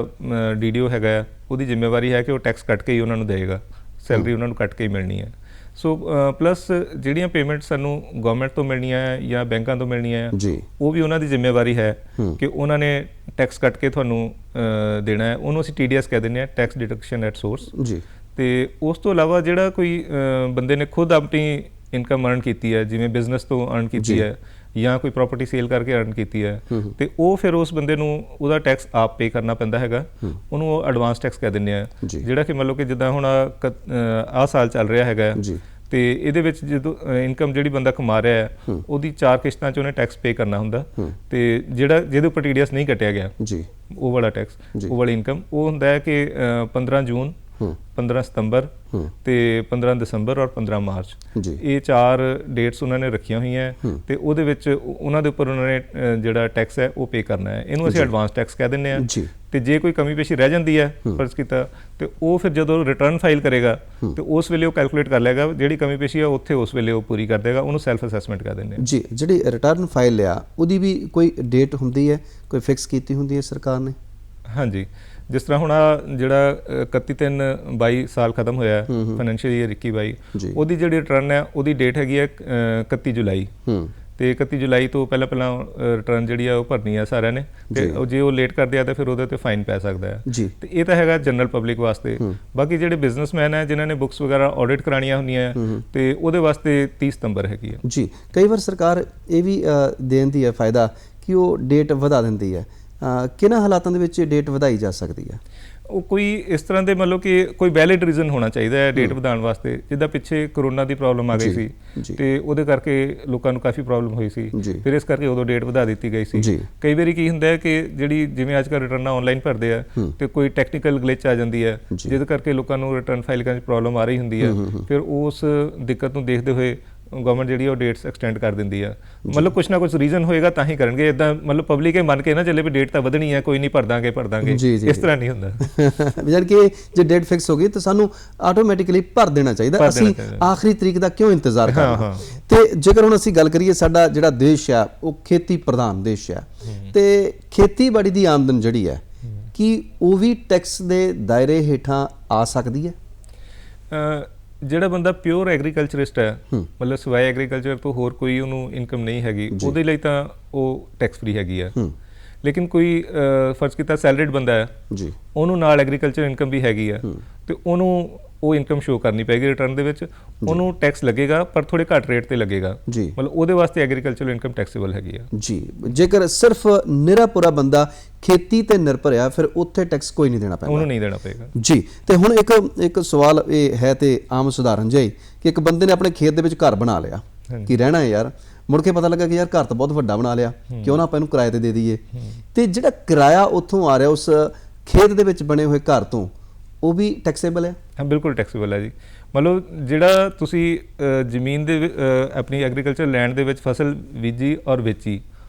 DDO ਹੈਗਾ ਆ ਉਹਦੀ ਜ਼ਿੰਮੇਵਾਰੀ ਹੈ ਕਿ ਉਹ ਟੈਕਸ ਕੱਟ ਕੇ ਹੀ ਉਹਨਾਂ ਨੂੰ ਦੇਵੇਗਾ, ਸੈਲਰੀ ਉਹਨਾਂ ਨੂੰ ਕੱਟ ਕੇ ਹੀ ਮਿਲਣੀ ਹੈ। ਸੋ ਪਲੱਸ ਜਿਹੜੀਆਂ ਪੇਮੈਂਟ ਸਾਨੂੰ ਗਵਰਨਮੈਂਟ ਤੋਂ ਮਿਲਣੀਆਂ ਹੈ ਜਾਂ ਬੈਂਕਾਂ ਤੋਂ ਮਿਲਣੀਆਂ ਹੈ ਉਹ ਵੀ ਉਹਨਾਂ ਦੀ ਜ਼ਿੰਮੇਵਾਰੀ ਹੈ ਕਿ ਉਹਨਾਂ ਨੇ ਟੈਕਸ ਕੱਟ ਕੇ ਤੁਹਾਨੂੰ ਦੇਣਾ ਹੈ, ਉਹਨੂੰ ਅਸੀਂ TDS ਕਹਿ ਦਿੰਦੇ ਹਾਂ, ਟੈਕਸ ਡਿਡਕਸ਼ਨ ਐਟ ਸੋਰਸ ਜੀ। ਤੇ ਉਸ ਤੋਂ ਇਲਾਵਾ ਜਿਹੜਾ ਕੋਈ ਬੰਦੇ ਨੇ ਖੁਦ ਆਪਣੀ ਇਨਕਮ ਅਰਨ ਕੀਤੀ ਹੈ, ਜਿਵੇਂ ਬਿਜ਼ਨਸ ਤੋਂ ਅਰਨ ਕੀਤੀ ਹੈ ਜਾਂ ਕੋਈ ਪ੍ਰਾਪਰਟੀ ਸੇਲ ਕਰਕੇ ਅਰਨ ਕੀਤੀ ਹੈ ਤੇ ਉਹ ਫਿਰ ਉਸ ਬੰਦੇ ਨੂੰ ਉਹਦਾ ਟੈਕਸ ਆਪ ਪੇ ਕਰਨਾ ਪੈਂਦਾ ਹੈਗਾ, ਉਹਨੂੰ ਉਹ ਐਡਵਾਂਸ ਟੈਕਸ ਕਹਿ ਦਿੰਦੇ ਆ, ਜਿਹੜਾ ਕਿ ਮਤਲਬ ਕਿ ਜਿੱਦਾਂ ਹੁਣ ਆਹ ਸਾਲ ਚੱਲ ਰਿਹਾ ਹੈਗਾ ਤੇ ਇਹਦੇ ਵਿੱਚ ਜਦੋਂ ਇਨਕਮ ਜਿਹੜੀ ਬੰਦਾ ਕਮਾ ਰਿਹਾ ਹੈ ਉਹਦੀ 4 ਕਿਸ਼ਤਾਂ 'ਚ ਉਹਨੇ ਟੈਕਸ ਪੇ ਕਰਨਾ ਹੁੰਦਾ ਤੇ ਜਿਹੜਾ ਜਿਹਦੇ ਉੱਪਰ TDS ਨਹੀਂ ਕੱਟਿਆ ਗਿਆ ਉਹ ਵਾਲਾ ਟੈਕਸ, ਉਹ ਵਾਲੀ ਇਨਕਮ ਉਹ ਹੁੰਦਾ ਹੈ ਕਿ 15 ਜੂਨ 15 ਸਤੰਬਰ ਤੇ 15 ਦਸੰਬਰ ਔਰ 15 ਮਾਰਚ, ਇਹ 4 ਡੇਟਸ ਉਹਨਾਂ ਨੇ ਰੱਖੀਆਂ ਹੋਈਆਂ ਤੇ ਉਹਦੇ ਵਿੱਚ ਉਹਨਾਂ ਦੇ ਉੱਪਰ ਉਹਨਾਂ ਨੇ ਜਿਹੜਾ ਟੈਕਸ ਹੈ ਉਹ ਪੇ ਕਰਨਾ ਹੈ, ਇਹਨੂੰ ਅਸੀਂ ਐਡਵਾਂਸ ਟੈਕਸ ਕਹਿ ਦਿੰਦੇ ਹਾਂ। ਤੇ ਜੇ ਕੋਈ ਕਮੀ ਪੇਸ਼ੀ ਰਹਿ ਜਾਂਦੀ ਹੈ ਫਰਜ਼ ਕੀਤਾ ਤੇ ਉਹ ਫਿਰ ਜਦੋਂ ਰਿਟਰਨ ਫਾਈਲ ਕਰੇਗਾ ਤੇ ਉਸ ਵੇਲੇ ਉਹ ਕੈਲਕੂਲੇਟ ਕਰ ਲਏਗਾ, ਜਿਹੜੀ ਕਮੀ ਪੇਸ਼ੀ ਹੈ ਉੱਥੇ ਉਸ ਵੇਲੇ ਉਹ ਪੂਰੀ ਕਰ ਦੇਗਾ, ਉਹਨੂੰ ਸੈਲਫ ਅਸੈਸਮੈਂਟ ਕਹਿ ਦਿੰਦੇ ਹਾਂ ਜੀ। ਜਿਹੜੀ ਰਿਟਰਨ ਫਾਈਲ ਲਿਆ ਉਹਦੀ ਵੀ ਕੋਈ ਡੇਟ ਹੁੰਦੀ ਹੈ, ਕੋਈ ਫਿਕਸ ਕੀਤੀ ਹੁੰਦੀ ਹੈ ਸਰਕਾਰ ਨੇ? ਹਾਂਜੀ, ਜਿਸ ਤਰ੍ਹਾਂ ਹੁਣ ਆ ਜਿਹੜਾ 31/3/22 ਸਾਲ ਖਤਮ ਹੋਇਆ ਫਾਈਨੈਂਸ਼ੀਅਲ ਈਅਰ 21-22 ਉਹਦੀ ਜਿਹੜੀ ਰਿਟਰਨ ਹੈ ਉਹਦੀ ਡੇਟ ਹੈਗੀ ਹੈ 31 ਜੁਲਾਈ ਤੇ 31 ਜੁਲਾਈ ਤੋਂ ਪਹਿਲਾਂ ਰਿਟਰਨ ਜਿਹੜੀ ਆ ਉਹ ਭਰਨੀ ਆ ਸਾਰਿਆਂ ਨੇ, ਤੇ ਜੇ ਉਹ ਲੇਟ ਕਰਦੇ ਆ ਤਾਂ ਫਿਰ ਉਹਦੇ ਤੇ ਫਾਈਨ ਪੈ ਸਕਦਾ ਹੈ ਜੀ। ਤੇ ਇਹ ਤਾਂ ਹੈਗਾ ਜਨਰਲ ਪਬਲਿਕ ਵਾਸਤੇ। ਬਾਕੀ ਜਿਹੜੇ ਬਿਜ਼ਨਸਮੈਨ ਹੈ ਜਿਨ੍ਹਾਂ ਨੇ ਬੁੱਕਸ ਵਗੈਰਾ ਆਡਿਟ ਕਰਾਉਣੀਆਂ ਹੁੰਦੀਆਂ ਤੇ ਉਹਦੇ ਵਾਸਤੇ 30 ਸਤੰਬਰ ਹੈਗੀ ਆ ਜੀ। ਕਈ ਵਾਰ ਸਰਕਾਰ ਇਹ ਵੀ ਦੇਣ ਹੈ ਫਾਇਦਾ ਕਿ ਉਹ ਡੇਟ ਵਧਾ ਦਿੰਦੀ ਹੈ, ਕਿਹਨਾਂ ਹਾਲਾਤਾਂ ਦੇ ਵਿੱਚ ਡੇਟ ਵਧਾਈ ਜਾ ਸਕਦੀ ਹੈ? ਉਹ ਕੋਈ ਇਸ ਤਰ੍ਹਾਂ ਦੇ ਮਤਲਬ ਕਿ ਕੋਈ ਵੈਲਿਡ ਰੀਜ਼ਨ ਹੋਣਾ ਚਾਹੀਦਾ ਹੈ ਡੇਟ ਵਧਾਉਣ ਵਾਸਤੇ। ਜਿੱਦਾਂ ਪਿੱਛੇ ਕਰੋਨਾ ਦੀ ਪ੍ਰੋਬਲਮ ਆ ਗਈ ਸੀ ਤੇ ਉਹਦੇ ਕਰਕੇ ਲੋਕਾਂ ਨੂੰ ਕਾਫੀ ਪ੍ਰੋਬਲਮ ਹੋਈ ਸੀ, ਫਿਰ ਇਸ ਕਰਕੇ ਉਦੋਂ ਡੇਟ ਵਧਾ ਦਿੱਤੀ ਗਈ ਸੀ। ਕਈ ਵਾਰੀ ਕੀ ਹੁੰਦਾ ਹੈ ਕਿ ਜਿਹੜੀ ਜਿਵੇਂ ਅੱਜ ਕੱਲ੍ਹ ਰਿਟਰਨਾਂ ਆਨਲਾਈਨ ਭਰਦੇ ਆ ਤੇ ਕੋਈ ਟੈਕਨੀਕਲ ਗਲਿਚ ਆ ਜਾਂਦੀ ਹੈ ਜਿਹਦੇ ਕਰਕੇ ਲੋਕਾਂ ਨੂੰ ਰਿਟਰਨ ਫਾਈਲ ਕਰਨ 'ਚ ਪ੍ਰੋਬਲਮ ਆ ਰਹੀ ਹੁੰਦੀ ਹੈ। ਫਿਰ ਉਸ ਦਿੱਕਤ ਨੂੰ ਦੇਖਦੇ ਹੋਏ ਗਵਰਨਮੈਂਟ ਜਿਹੜੀ ਉਹ ਡੇਟਸ ਐਕਸਟੈਂਡ ਕਰ ਦਿੰਦੀ ਆ। ਮਤਲਬ ਕੁਛ ਨਾ ਕੁਛ ਰੀਜ਼ਨ ਹੋਏਗਾ ਤਾਂ ਹੀ ਕਰਨਗੇ। ਇੱਦਾਂ ਮਤਲਬ ਪਬਲਿਕ ਇਹ ਮੰਨ ਕੇ ਨਾ ਚੱਲੇ ਵੀ ਡੇਟ ਤਾਂ ਵਧਣੀ ਹੈ, ਕੋਈ ਨਹੀਂ ਭਰ ਦਾਂਗੇ ਇਸ ਤਰ੍ਹਾਂ ਨਹੀਂ ਹੁੰਦਾ। ਯਾਨੀ ਕਿ ਜੇ ਡੇਟ ਫਿਕਸ ਹੋ ਗਈ ਤਾਂ ਸਾਨੂੰ ਆਟੋਮੈਟਿਕਲੀ ਭਰ ਦੇਣਾ ਚਾਹੀਦਾ, ਅਸੀਂ ਆਖਰੀ ਤਰੀਕ ਦਾ ਕਿਉਂ ਇੰਤਜ਼ਾਰ ਕਰਨਾ। ਤੇ ਜੇਕਰ ਹੁਣ ਅਸੀਂ ਗੱਲ ਕਰੀਏ, ਸਾਡਾ ਜਿਹੜਾ ਦੇਸ਼ ਆ ਉਹ ਖੇਤੀ ਪ੍ਰਧਾਨ ਦੇਸ਼ ਆ ਤੇ ਖੇਤੀਬਾੜੀ ਦੀ ਆਮਦਨ ਜਿਹੜੀ ਹੈ ਕੀ ਉਹ ਵੀ ਟੈਕਸ ਦੇ ਦਾਇਰੇ ਹੇਠਾਂ ਆ ਸਕਦੀ ਹੈ? ਜਿਹੜਾ ਬੰਦਾ ਪਿਓਰ ਐਗਰੀਕਲਚਰਿਸਟ ਹੈ, ਮਤਲਬ ਸਿਵਾਏ ਐਗਰੀਕਲਚਰ ਤੋਂ ਹੋਰ ਕੋਈ ਉਹਨੂੰ ਇਨਕਮ ਨਹੀਂ ਹੈਗੀ, ਉਹਦੇ ਲਈ ਤਾਂ ਉਹ ਟੈਕਸ ਫ੍ਰੀ ਹੈਗੀ ਆ। ਲੇਕਿਨ ਕੋਈ ਫਰਜ਼ ਕੀਤਾ ਸੈਲਰੀਡ ਬੰਦਾ ਹੈ ਜੀ, ਉਹਨੂੰ ਨਾਲ ਐਗਰੀਕਲਚਰ ਇਨਕਮ ਵੀ ਹੈਗੀ ਆ ਤੇ ਉਹਨੂੰ ਉਹ ਇਨਕਮ ਸ਼ੋ ਕਰਨੀ ਪੈਗੀ ਰਿਟਰਨ ਦੇ ਵਿੱਚ, ਉਹਨੂੰ ਟੈਕਸ ਲੱਗੇਗਾ ਪਰ ਥੋੜੇ ਘੱਟ ਰੇਟ ਤੇ ਲੱਗੇਗਾ ਜੀ। ਮਤਲਬ ਉਹਦੇ ਵਾਸਤੇ ਐਗਰੀਕਲਚਰ ਇਨਕਮ ਟੈਕਸੇਬਲ ਹੈਗੀ ਆ ਜੀ। ਜੇਕਰ ਸਿਰਫ ਨਿਰਾਪੁਰਾ ਬੰਦਾ ਖੇਤੀ ਤੇ ਨਿਰਭਰ ਆ ਫਿਰ ਉੱਥੇ ਟੈਕਸ ਕੋਈ ਨਹੀਂ ਦੇਣਾ ਪੈਂਦਾ, ਉਹਨੂੰ ਨਹੀਂ ਦੇਣਾ ਪਏਗਾ ਜੀ। ਤੇ ਹੁਣ ਇੱਕ ਸਵਾਲ ਇਹ ਹੈ ਤੇ ਆਮ ਸਧਾਰਨ ਜਿਹਾ ਹੀ ਕਿ ਇੱਕ ਬੰਦੇ ਨੇ ਆਪਣੇ ਖੇਤ ਦੇ ਵਿੱਚ ਘਰ ਬਣਾ ਲਿਆ ਕਿ ਰਹਿਣਾ ਹੈ ਯਾਰ, ਮੁੜ ਕੇ ਪਤਾ ਲੱਗਾ ਕਿ ਯਾਰ ਘਰ ਤਾਂ ਬਹੁਤ ਵੱਡਾ ਬਣਾ ਲਿਆ, ਕਿਉਂ ਨਾ ਆਪਾਂ ਇਹਨੂੰ ਕਿਰਾਏ ਤੇ ਦੇ ਦਈਏ। ਤੇ ਜਿਹੜਾ ਕਿਰਾਇਆ ਉੱਥੋਂ ਆ ਰਿਹਾ ਉਸ ਖੇਤ ਦੇ ਵਿੱਚ ਬਣੇ ਹੋਏ ਘਰ ਤੋਂ, ਉਹ ਵੀ ਟੈਕਸੇਬਲ ਹੈ? ਹਾਂ, ਬਿਲਕੁਲ ਟੈਕਸੇਬਲ ਹੈ ਜੀ। ਮਤਲਬ ਜਿਹੜਾ ਤੁਸੀਂ ਜ਼ਮੀਨ ਦੇ ਆਪਣੀ ਐਗਰੀਕਲਚਰ ਲੈਂਡ ਦੇ ਵਿੱਚ ਫਸਲ ਬੀਜੀ ਔਰ ਵੇਚੀ,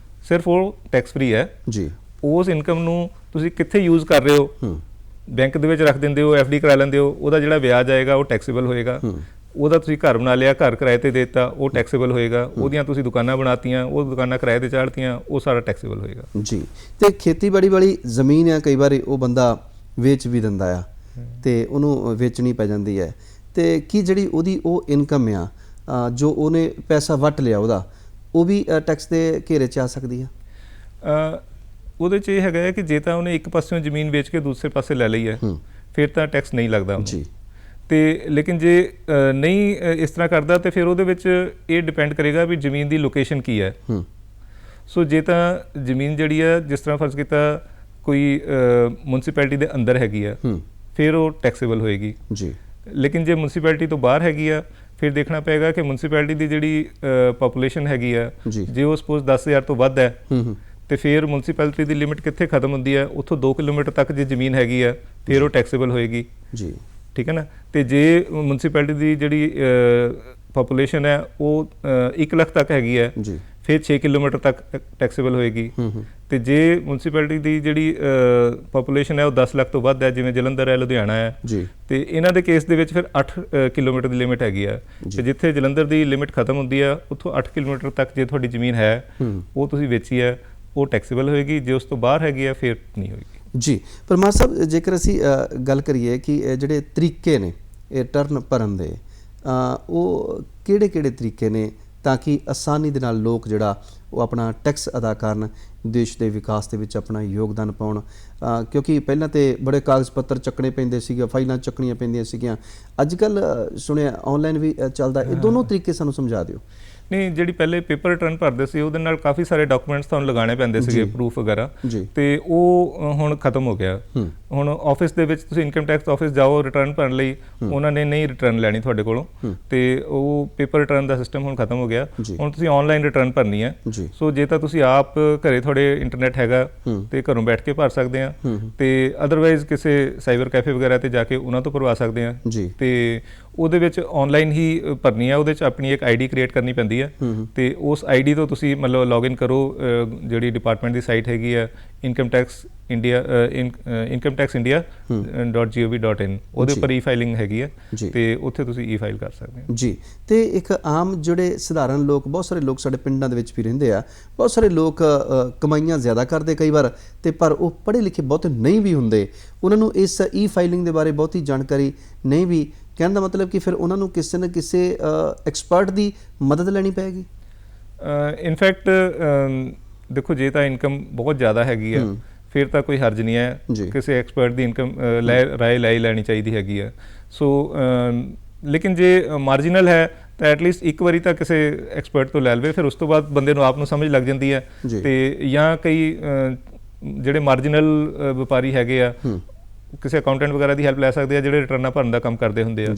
ਸਿਰਫ ਉਹ ਟੈਕਸ ਫ੍ਰੀ ਹੈ ਜੀ। ਉਸ ਇਨਕਮ ਨੂੰ ਤੁਸੀਂ ਕਿੱਥੇ ਯੂਜ਼ ਕਰ ਰਹੇ ਹੋ, ਬੈਂਕ ਦੇ ਵਿੱਚ ਰੱਖ ਦਿੰਦੇ ਹੋ, FD ਕਰਾ ਲੈਂਦੇ ਹੋ, ਉਹਦਾ ਜਿਹੜਾ ਵਿਆਜ ਆਏਗਾ ਉਹ ਟੈਕਸੇਬਲ ਹੋਏਗਾ। ਉਹਦਾ ਤੁਸੀਂ ਘਰ ਬਣਾ ਲਿਆ, ਘਰ ਕਿਰਾਏ ਤੇ ਦੇ ਦਿੱਤਾ, ਉਹ ਟੈਕਸੇਬਲ ਹੋਏਗਾ। ਉਹਦੀਆਂ ਤੁਸੀਂ ਦੁਕਾਨਾਂ ਬਣਾਤੀਆਂ, ਉਹ ਦੁਕਾਨਾਂ ਕਿਰਾਏ ਤੇ ਚਾੜਤੀਆਂ, ਉਹ ਸਾਰਾ ਟੈਕਸੇਬਲ ਹੋਏਗਾ ਜੀ। ਤੇ ਖੇਤੀਬਾੜੀ ਵਾਲੀ ਜ਼ਮੀਨ ਆ, ਕਈ ਵਾਰੀ ਉਹ ਬੰਦਾ ਵੇਚ ਵੀ ਦਿੰਦਾ ਆ ਤੇ ਉਹਨੂੰ ਵੇਚਣੀ ਪੈ ਜਾਂਦੀ ਹੈ, ਤੇ ਕੀ ਜਿਹੜੀ ਉਹਦੀ ਉਹ ਇਨਕਮ ਆ ਜੋ ਉਹਨੇ ਪੈਸਾ ਵੱਟ ਲਿਆ ਉਹਦਾ, ਉਹ ਵੀ ਟੈਕਸ ਦੇ ਘੇਰੇ 'ਚ ਆ ਸਕਦੀ ਆ? ਉਹਦੇ 'ਚ ਇਹ ਹੈਗਾ ਹੈ ਕਿ ਜੇ ਤਾਂ ਉਹਨੇ ਇੱਕ ਪਾਸਿਓਂ ਜ਼ਮੀਨ ਵੇਚ ਕੇ ਦੂਸਰੇ ਪਾਸੇ ਲੈ ਲਈ ਹੈ ਫਿਰ ਤਾਂ ਟੈਕਸ ਨਹੀਂ ਲੱਗਦਾ ਜੀ। ਤੇ ਲੇਕਿਨ ਜੇ ਨਹੀਂ ਇਸ ਤਰ੍ਹਾਂ ਕਰਦਾ ਤੇ ਫਿਰ ਉਹਦੇ ਵਿੱਚ ਇਹ ਡਿਪੈਂਡ ਕਰੇਗਾ ਵੀ ਜ਼ਮੀਨ ਦੀ ਲੋਕੇਸ਼ਨ ਕੀ ਹੈ। ਸੋ ਜੇ ਤਾਂ ਜ਼ਮੀਨ ਜਿਹੜੀ ਆ, ਜਿਸ ਤਰ੍ਹਾਂ ਫਰਜ਼ ਕੀਤਾ ਕੋਈ ਮਿਊਨਿਸਪੈਲਿਟੀ ਦੇ ਅੰਦਰ ਹੈਗੀ ਆ, ਫਿਰ ਉਹ ਟੈਕਸੇਬਲ ਹੋਏਗੀ ਜੀ। ਲੇਕਿਨ ਜੇ ਮਿਊਨਿਸਪੈਲਿਟੀ ਤੋਂ ਬਾਹਰ ਹੈਗੀ ਆ, ਫਿਰ ਦੇਖਣਾ ਪਏਗਾ ਕਿ ਮਿਊਨਿਸਪੈਲਿਟੀ ਦੀ ਜਿਹੜੀ ਪਾਪੂਲੇਸ਼ਨ ਹੈਗੀ ਆ, ਜੇ ਉਹ ਸਪੋਜ਼ 10,000 ਤੋਂ ਵੱਧ ਹੈ ਤੇ ਫਿਰ ਮਿਊਨਿਸਪੈਲਿਟੀ ਦੀ ਲਿਮਿਟ ਕਿੱਥੇ ਖਤਮ ਹੁੰਦੀ ਹੈ, ਉੱਥੋਂ 2 ਕਿਲੋਮੀਟਰ ਤੱਕ ਜੇ ਜ਼ਮੀਨ ਹੈਗੀ ਆ ਫਿਰ ਉਹ ਟੈਕਸੇਬਲ ਹੋਏਗੀ ਜੀ। ਠੀਕ ਹੈ ਨਾ। ਤੇ ਜੇ ਮਿਊਨਿਸਪੈਲਿਟੀ ਦੀ ਜਿਹੜੀ ਪਾਪੂਲੇਸ਼ਨ ਹੈ ਉਹ 1 ਲੱਖ ਤੱਕ ਹੈਗੀ ਹੈ ਫਿਰ 6 ਕਿਲੋਮੀਟਰ ਤੱਕ ਟੈਕਸੇਬਲ ਹੋਏਗੀ। ਤੇ ਜੇ ਮਿਊਨਿਸਪੈਲਿਟੀ ਦੀ ਜਿਹੜੀ ਪਾਪੂਲੇਸ਼ਨ ਹੈ ਉਹ 10 ਲੱਖ ਤੋਂ ਵੱਧ ਹੈ, ਜਿਵੇਂ ਜਲੰਧਰ ਹੈ, ਲੁਧਿਆਣਾ ਹੈ, ਤੇ ਇਹਨਾਂ ਦੇ ਕੇਸ ਦੇ ਵਿੱਚ ਫਿਰ 8 ਕਿਲੋਮੀਟਰ ਦੀ ਲਿਮਿਟ ਹੈਗੀ ਆ। ਤੇ ਜਿੱਥੇ ਜਲੰਧਰ ਦੀ ਲਿਮਿਟ ਖਤਮ ਹੁੰਦੀ ਆ, ਉੱਥੋਂ 8 ਕਿਲੋਮੀਟਰ ਤੱਕ ਜੇ ਤੁਹਾਡੀ ਜ਼ਮੀਨ ਹੈ ਉਹ ਤੁਸੀਂ ਵੇਚੀ ਹੈ, ਉਹ ਟੈਕਸੇਬਲ ਹੋਏਗੀ। ਜੇ ਉਸ ਤੋਂ ਬਾਹਰ ਹੈਗੀ ਆ ਫਿਰ ਨਹੀਂ ਹੋਏਗੀ ਜੀ। ਪਰਮਾਰ ਸਾਹਿਬ, ਜੇਕਰ ਅਸੀਂ ਗੱਲ ਕਰੀਏ ਕਿ ਜਿਹੜੇ ਤਰੀਕੇ ਨੇ ਇਹ ਟਰਨ ਭਰਨ ਦੇ, ਉਹ ਕਿਹੜੇ ਤਰੀਕੇ ਨੇ ਤਾਂ ਕਿ ਆਸਾਨੀ ਦੇ ਨਾਲ ਲੋਕ ਜਿਹੜਾ ਉਹ ਆਪਣਾ ਟੈਕਸ ਅਦਾ ਕਰਨ, ਦੇਸ਼ ਦੇ ਵਿਕਾਸ ਦੇ ਵਿੱਚ ਆਪਣਾ ਯੋਗਦਾਨ ਪਾਉਣ? ਕਿਉਂਕਿ ਪਹਿਲਾਂ ਤੇ ਬੜੇ ਕਾਗਜ਼ ਪੱਤਰ ਚੱਕਣੇ ਪੈਂਦੇ ਸੀਗੇ, ਫਾਈਲਾਂ ਚੱਕਣੀਆਂ ਪੈਂਦੀਆਂ ਸੀਗੀਆਂ, ਅੱਜ ਕੱਲ੍ਹ ਸੁਣਿਆ ਆਨਲਾਈਨ ਵੀ ਚੱਲਦਾ। ਇਹ ਦੋਨੋਂ ਤਰੀਕੇ ਸਾਨੂੰ ਸਮਝਾ ਦਿਓ। ਨਹੀਂ, ਜਿਹੜੀ ਪਹਿਲੇ ਪੇਪਰ ਰਿਟਰਨ ਭਰਦੇ ਸੀ ਉਹਦੇ ਨਾਲ ਕਾਫੀ ਸਾਰੇ ਡਾਕੂਮੈਂਟਸ ਤੁਹਾਨੂੰ ਲਗਾਉਣੇ ਪੈਂਦੇ ਸੀਗੇ, ਪ੍ਰੂਫ ਵਗੈਰਾ, ਤੇ ਉਹ ਹੁਣ ਖਤਮ ਹੋ ਗਿਆ। ਹੁਣ ਆਫਿਸ ਦੇ ਵਿੱਚ ਤੁਸੀਂ ਇਨਕਮ ਟੈਕਸ ਆਫਿਸ ਜਾਓ ਰਿਟਰਨ ਭਰਨ ਲਈ, ਉਹਨਾਂ ਨੇ ਨਹੀਂ ਰਿਟਰਨ ਲੈਣੀ ਤੁਹਾਡੇ ਕੋਲੋਂ, ਤੇ ਉਹ ਪੇਪਰ ਰਿਟਰਨ ਦਾ ਸਿਸਟਮ ਹੁਣ ਖਤਮ ਹੋ ਗਿਆ। ਹੁਣ ਤੁਸੀਂ ਆਨਲਾਈਨ ਰਿਟਰਨ ਭਰਨੀ ਹੈ। ਸੋ ਜੇ ਤਾਂ ਤੁਸੀਂ ਆਪ ਘਰੇ ਤੁਹਾਡੇ ਇੰਟਰਨੈਟ ਹੈਗਾ ਤੇ ਘਰੋਂ ਬੈਠ ਕੇ ਭਰ ਸਕਦੇ ਆ, ਤੇ ਅਦਰਵਾਈਜ਼ ਕਿਸੇ ਸਾਈਬਰ ਕੈਫੇ ਵਗੈਰਾ ਤੇ ਜਾ ਕੇ ਉਹਨਾਂ ਤੋਂ ਭਰਵਾ ਸਕਦੇ ਆ। ਤੇ ਉਹਦੇ ਵਿੱਚ ਆਨਲਾਈਨ ਹੀ ਭਰਨੀ ਆ, ਉਹਦੇ 'ਚ ਆਪਣੀ ਇੱਕ ID ਕ੍ਰੀਏਟ ਕਰਨੀ ਪੈਂਦੀ ਹੈ, ਤੇ ਉਸ ID ਤੋਂ ਤੁਸੀਂ ਮਤਲਬ ਲੌਗਇਨ ਕਰੋ ਜਿਹੜੀ ਡਿਪਾਰਟਮੈਂਟ ਦੀ ਸਾਈਟ ਹੈਗੀ ਆ incometaxindia.gov.in, ਉਹਦੇ ਉੱਪਰ E-ਫਾਈਲਿੰਗ ਹੈਗੀ ਹੈ ਤੇ ਉੱਥੇ ਤੁਸੀਂ E-ਫਾਈਲ ਕਰ ਸਕਦੇ ਹੋ ਜੀ। ਤੇ ਇੱਕ ਆਮ ਜਿਹੜੇ ਸਧਾਰਨ ਲੋਕ, ਬਹੁਤ ਸਾਰੇ ਲੋਕ ਸਾਡੇ ਪਿੰਡਾਂ ਦੇ ਵਿੱਚ ਵੀ ਰਹਿੰਦੇ ਆ, ਬਹੁਤ ਸਾਰੇ ਲੋਕ ਕਮਾਈਆਂ ਜ਼ਿਆਦਾ ਕਰਦੇ ਕਈ ਵਾਰ, ਤੇ ਪਰ ਉਹ ਪੜ੍ਹੇ ਲਿਖੇ ਬਹੁਤੇ ਨਹੀਂ ਵੀ ਹੁੰਦੇ, ਉਹਨਾਂ ਨੂੰ ਇਸ E-ਫਾਈਲਿੰਗ ਦੇ ਬਾਰੇ ਬਹੁਤੀ ਜਾਣਕਾਰੀ ਨਹੀਂ ਵੀ। ਕਹਿਣ ਦਾ ਮਤਲਬ ਕਿ ਫਿਰ ਉਹਨਾਂ ਨੂੰ ਕਿਸੇ ਨਾ ਕਿਸੇ ਐਕਸਪਰਟ ਦੀ ਮਦਦ ਲੈਣੀ ਪਏਗੀ। ਇਨਫੈਕਟ ਦੇਖੋ ਜੇ ਤਾਂ ਇਨਕਮ ਬਹੁਤ ਜ਼ਿਆਦਾ ਹੈਗੀ ਆ ਫਿਰ ਤਾਂ ਕੋਈ ਹਰਜ ਨਹੀਂ ਹੈ, ਕਿਸੇ ਐਕਸਪਰਟ ਦੀ ਇਨਕਮ ਰਾਏ ਲੈਣੀ ਚਾਹੀਦੀ ਹੈਗੀ ਆ। ਸੋ ਲੇਕਿਨ ਜੇ ਮਾਰਜੀਨਲ ਹੈ ਤਾਂ ਐਟਲੀਸਟ ਇੱਕ ਵਾਰੀ ਤਾਂ ਕਿਸੇ ਐਕਸਪਰਟ ਤੋਂ ਲੈ ਲਵੇ, ਫਿਰ ਉਸ ਤੋਂ ਬਾਅਦ ਬੰਦੇ ਨੂੰ ਆਪ ਨੂੰ ਸਮਝ ਲੱਗ ਜਾਂਦੀ ਹੈ। ਤੇ ਜਾਂ ਕਈ ਜਿਹੜੇ ਮਾਰਜੀਨਲ ਵਪਾਰੀ ਹੈਗੇ ਆ ਕਿਸੇ ਅਕਾਊਂਟੈਂਟ ਵਗੈਰਾ ਦੀ ਹੈਲਪ ਲੈ ਸਕਦੇ ਆ ਜਿਹੜੇ ਰਿਟਰਨਾਂ ਭਰਨ ਦਾ ਕੰਮ ਕਰਦੇ ਹੁੰਦੇ ਆ।